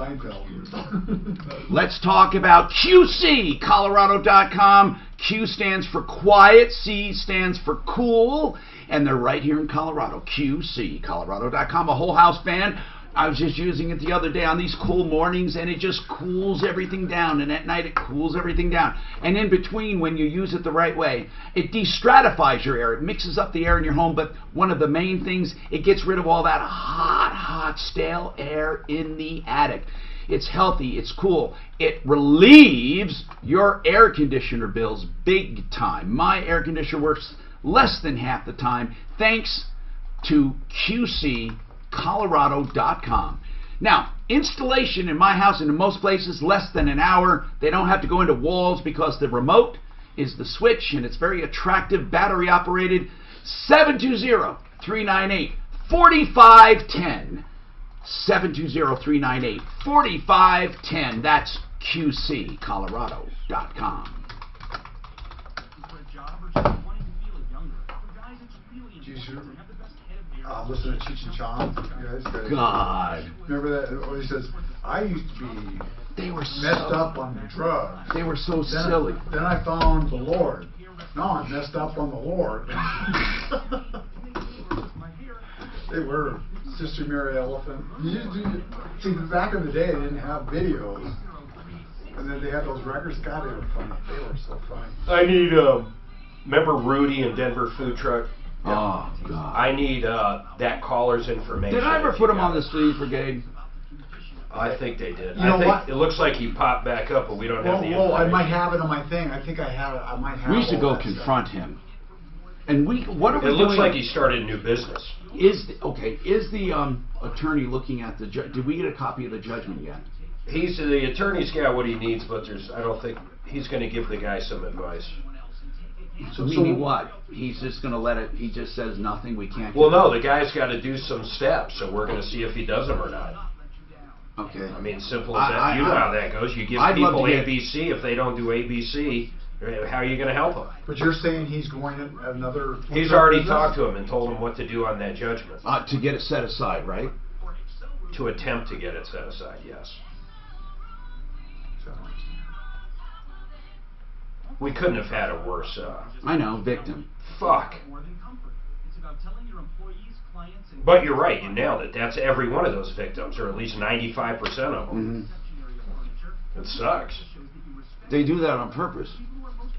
Seinfeld. Let's talk about QCColorado.com. Q stands for quiet, C stands for cool, and they're right here in Colorado. QCColorado.com, a whole house fan. I was just using it the other day on these cool mornings, and it just cools everything down, and at night it cools everything down. And in between, when you use it the right way, it destratifies your air. It mixes up the air in your home, but one of the main things, it gets rid of all that hot, stale air in the attic. It's healthy, it's cool. It relieves your air conditioner bills big time. My air conditioner works less than half the time, thanks to QCColorado.com. Now, installation in my house and in most places, less than an hour. They don't have to go into walls because the remote is the switch, and it's very attractive, battery operated. 720-398-4510. 720-398-4510. That's QCColorado.com. Listen to Cheech and Chong. God. Remember that? He says, I used to be messed up on drugs. They were so silly. Then I found the Lord. Now I'm messed up on the Lord. They were Sister Mary Elephant. See, back in the day, they didn't have videos. And then they had those records. God, they were funny. They were so funny. I need, remember Rudy and Denver Food Truck? Oh, God. I need that caller's information. Did I ever put him on the Sleeve Brigade? I think they did. You know I think what? it looks like he popped back up, but we don't have the information. I might have it on my thing. I think I have it. I might have it. We should go confront him. And what are we doing? It looks like he started a new business. Is the attorney looking at the did we get a copy of the judgment yet? The attorney's got what he needs, but I don't think he's going to give the guy some advice. So meaning what? He's just going to let it, he just says nothing, we can't... Well, no, the guy's got to do some steps, so we're going to see if he does them or not. Okay. I mean, simple as that. You know how that goes. You give people ABC. If they don't do ABC, how are you going to help them? But you're saying he's going in another... He's already talked to him and told him what to do on that judgment. To get it set aside, right? To attempt to get it set aside, yes. We couldn't have had a worse... I know, victim. Fuck. But you're right, you nailed it. That's every one of those victims, or at least 95% of them. Mm-hmm. It sucks. They do that on purpose.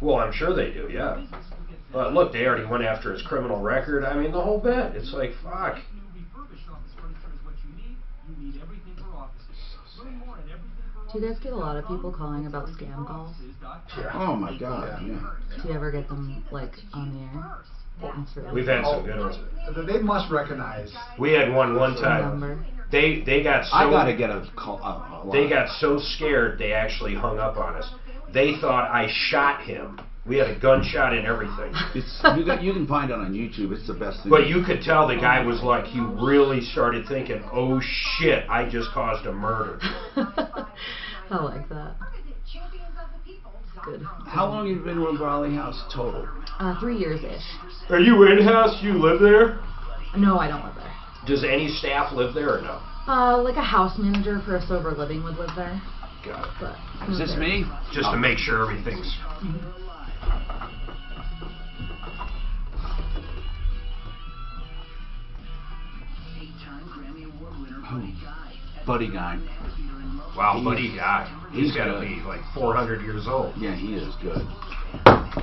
Well, I'm sure they do, yeah. But look, they already went after his criminal record. I mean, the whole bit. It's like, fuck. Do you guys get a lot of people calling about scam calls? Yeah. Oh my God, yeah. Do you ever get them, like, on the air? We've had some good ones. They must recognize. We had one time. They got so... I gotta get a call. They got so scared they actually hung up on us. They thought I shot him. We had a gunshot and everything. You can find it on YouTube. It's the best thing. But you could tell the guy was like, he really started thinking, oh shit, I just caused a murder. I like that. Good. How long have you been with Raleigh House total? 3 years-ish. Are you in-house? Do you live there? No, I don't live there. Does any staff live there or no? Like a house manager for a sober living would live there. Got it. But is this me? Just to make sure everything's... Buddy Guy. Wow, Buddy Guy. He's got to be like 400 years old. Yeah, he is good.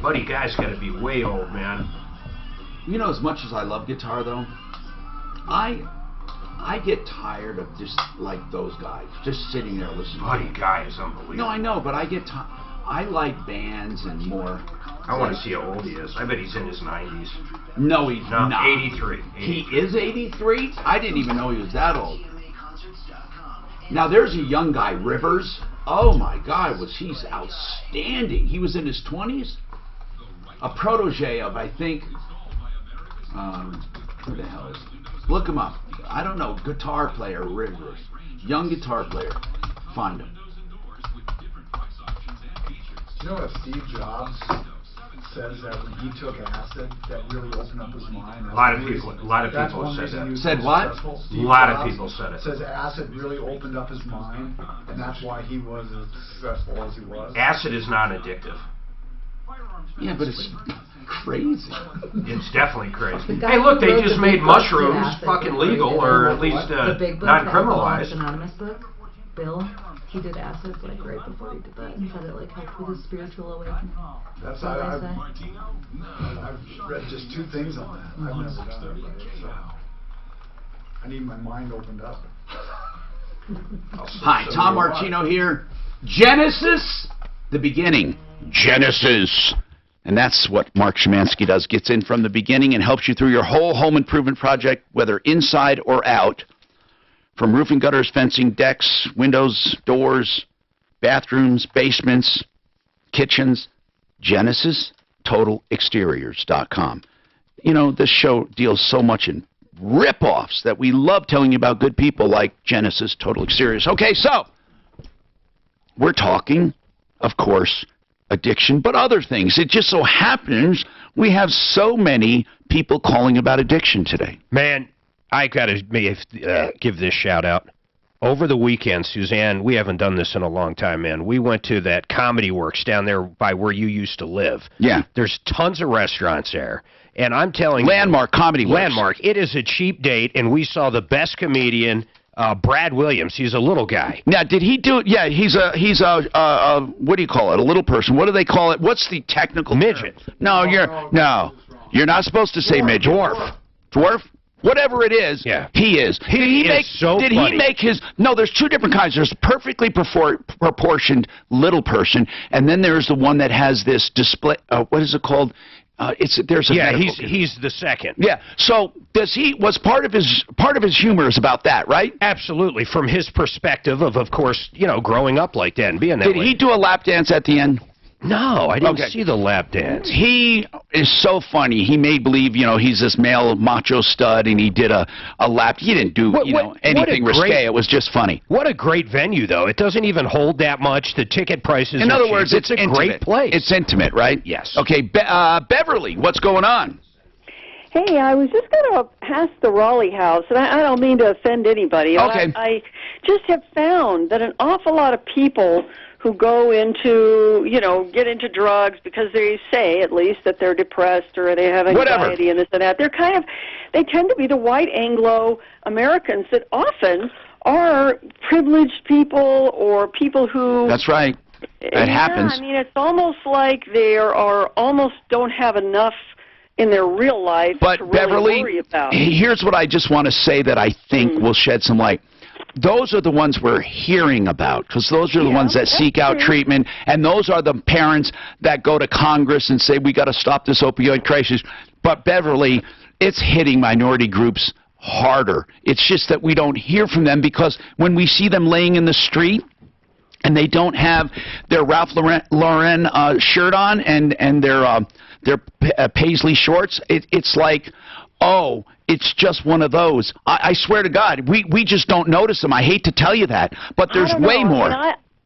Buddy Guy's got to be way old, man. You know, as much as I love guitar, though, I get tired of just like those guys, just sitting there listening. Buddy Guy is unbelievable. No, I know, but I like bands and more. I want to see how old he is. I bet he's in his 90s. No, he's not. 83. He is 83? I didn't even know he was that old. Now, there's a young guy, Rivers. Oh, my God, he's outstanding. He was in his 20s. A protege of, I think, who the hell is he? Look him up. I don't know, guitar player, Rivers. Young guitar player. Find him. You know what Steve Jobs says that when he took acid, that really opened up his mind. A lot of people have said that. Said what? A lot of people said it. Says acid really opened up his mind, and that's why he was as successful as he was. Acid is not addictive. Yeah, but it's crazy. It's definitely crazy. Hey, look, they just made mushrooms fucking legal, or at least non-criminalized. Anonymous book, Bill, he did acid like right before he did that, and said it like helped with his spiritual awakening. That's I've read just 2 things on that. I've never done it, so I need my mind opened up. Hi, Tom Martino here. Genesis, the beginning. Genesis. And that's what Mark Szymanski does. Gets in from the beginning and helps you through your whole home improvement project, whether inside or out. From roofing, gutters, fencing, decks, windows, doors, bathrooms, basements, kitchens. GenesisTotalExteriors.com. You know, this show deals so much in rip-offs that we love telling you about good people like Genesis Total Exteriors. Okay, so we're talking, of course, addiction, but other things. It just so happens we have so many people calling about addiction today. Man, I got to give this shout out. Over the weekend, Suzanne, we haven't done this in a long time, man. We went to that Comedy Works down there by where you used to live. Yeah. There's tons of restaurants there. And I'm telling Landmark Comedy Works. Landmark. It is a cheap date, and we saw the best comedian, Brad Williams. He's a little guy. Now, did he do it? Yeah, he's a what do you call it? A little person. What do they call it? What's the technical midget? Term? No, you're not supposed to say midget. Dwarf. Whatever it is, yeah. He is. Did he make his? No, there's 2 different kinds. There's perfectly proportioned little person, and then there's the one that has this display. What is it called? There's a he's the second. Yeah. So was part of his humor is about that, right? Absolutely. From his perspective of course, growing up like that and being that way. Did he do a lap dance at the end? No, I didn't see the lap dance. He is so funny. He made believe, he's this male macho stud, and he did a lap. He didn't do, anything risque. It was just funny. What a great venue, though. It doesn't even hold that much. The ticket prices In are other cheap. words, it's a great place. It's intimate, right? Yes. Okay, Beverly, what's going on? Hey, I was just going to ask the Raleigh House, and I don't mean to offend anybody. Okay. I just have found that an awful lot of people who go into, get into drugs because they say, at least, that they're depressed or they have anxiety and this and that. They tend to be the white Anglo-Americans that often are privileged people or people who... That's right. That happens. I mean, it's almost like they almost don't have enough in their real life to really Beverly, worry about. Here's what I just want to say that I think will shed some light. Those are the ones we're hearing about, because those are the ones that seek out treatment, and those are the parents that go to Congress and say, we got to stop this opioid crisis. But Beverly, it's hitting minority groups harder. It's just that we don't hear from them, because when we see them laying in the street and they don't have their Ralph Lauren shirt on and their Paisley shorts, it's like, oh, it's just one of those. I swear to God, we just don't notice them. I hate to tell you that, but there's way more.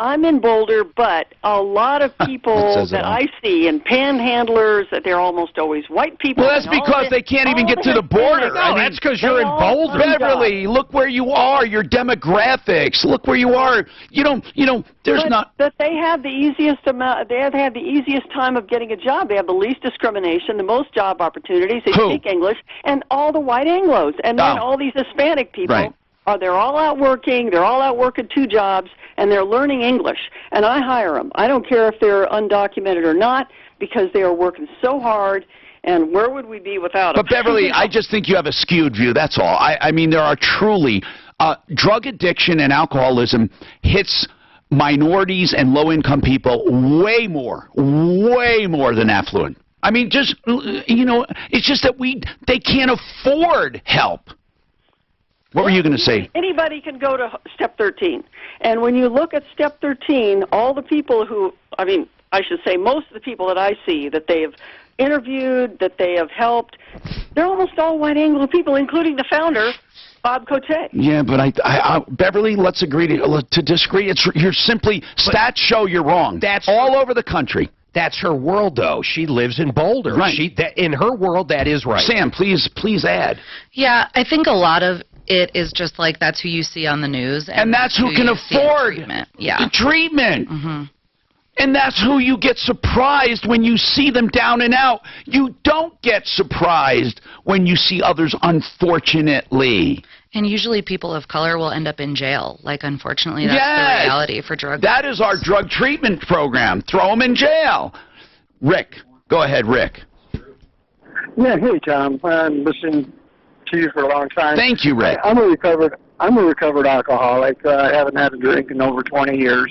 I'm in Boulder, but a lot of people that I see, and panhandlers, they're almost always white people. Well, that's because they can't even get to the border. No, that's because you're in Boulder. Beverly, look where you are. Your demographics. Look where you are. But they have the easiest amount. They have the easiest time of getting a job. They have the least discrimination, the most job opportunities. They speak English, and all the white Anglos, and then all these Hispanic people. Right. They're all out working. They're all out working 2 jobs, and they're learning English. And I hire them. I don't care if they're undocumented or not, because they are working so hard. And where would we be without them? But Beverly, I just think you have a skewed view. That's all. I mean, there are truly drug addiction and alcoholism hits minorities and low-income people way more than affluent. I mean, just it's just that they can't afford help. What were you going to say? Anybody can go to Step 13. And when you look at Step 13, all the people who, I should say most of the people that I see that they have interviewed, that they have helped, they're almost all white Anglo people, including the founder, Bob Cote. Yeah, but Beverly, let's agree to disagree. You're simply, stats show you're wrong. That's all over the country. That's her world, though. She lives in Boulder. Right. In her world, that is right. Sam, please add. Yeah, I think a lot of it is just like that's who you see on the news. And that's who can afford the treatment. Mm-hmm. And that's who you get surprised when you see them down and out. You don't get surprised when you see others, unfortunately. And usually people of color will end up in jail. Like, unfortunately, that's the reality for drug That is our drug treatment program. Throw them in jail. Rick. Go ahead, Rick. Yeah, hey, Tom. I'm listening to you for a long time. Thank you, Rick. I'm a recovered alcoholic. I haven't had a drink in over 20 years.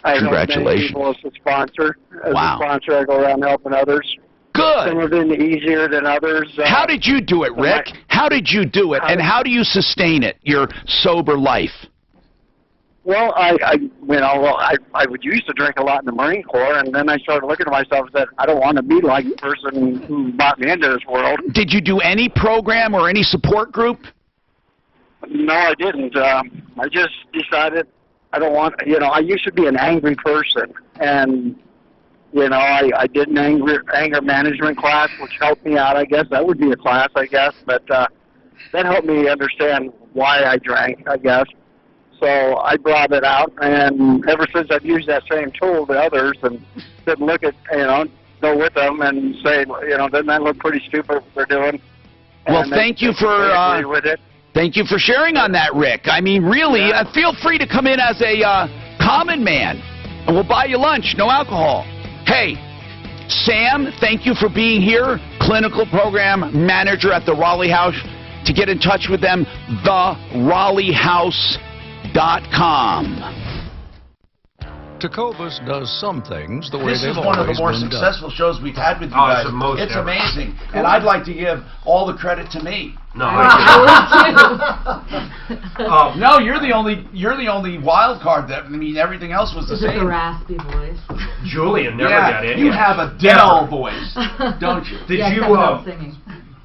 Congratulations. I help many people as a sponsor. As wow. a sponsor, I go around helping others. Good. Some have been easier than others. How did you do it, Rick? How did you do it, and how do you sustain it, your sober life? Well, I would used to drink a lot in the Marine Corps, and then I started looking at myself and said, I don't want to be like the person who brought me into this world. Did you do any program or any support group? No, I didn't. I just decided I don't want, I used to be an angry person, and I did an anger management class, which helped me out, I guess. That would be a class, I guess. But that helped me understand why I drank, I guess. So I brought it out, and ever since I've used that same tool to others and didn't look at, go with them and say, doesn't that look pretty stupid what they're doing? Well, thank you for with it. Thank you for sharing on that, Rick. I mean, really, feel free to come in as a common man, and we'll buy you lunch, no alcohol. Hey, Sam, thank you for being here, clinical program manager at the Raleigh House. To get in touch with them, theraleighouse.com. Tecovas does some things the way This they've is one of the more always been successful done. shows we've had with you Oh, guys. it's the most It's ever. amazing. And I'd like to give all the credit to me. No, no, you're the only wild card. That everything else was the Is it same. the raspy voice? Julian never got any. You have a Dell voice, don't you?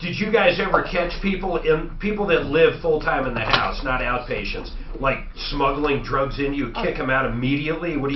Did you guys ever catch people that live full time in the house, not outpatients, like smuggling drugs in? You kick them out immediately. What do you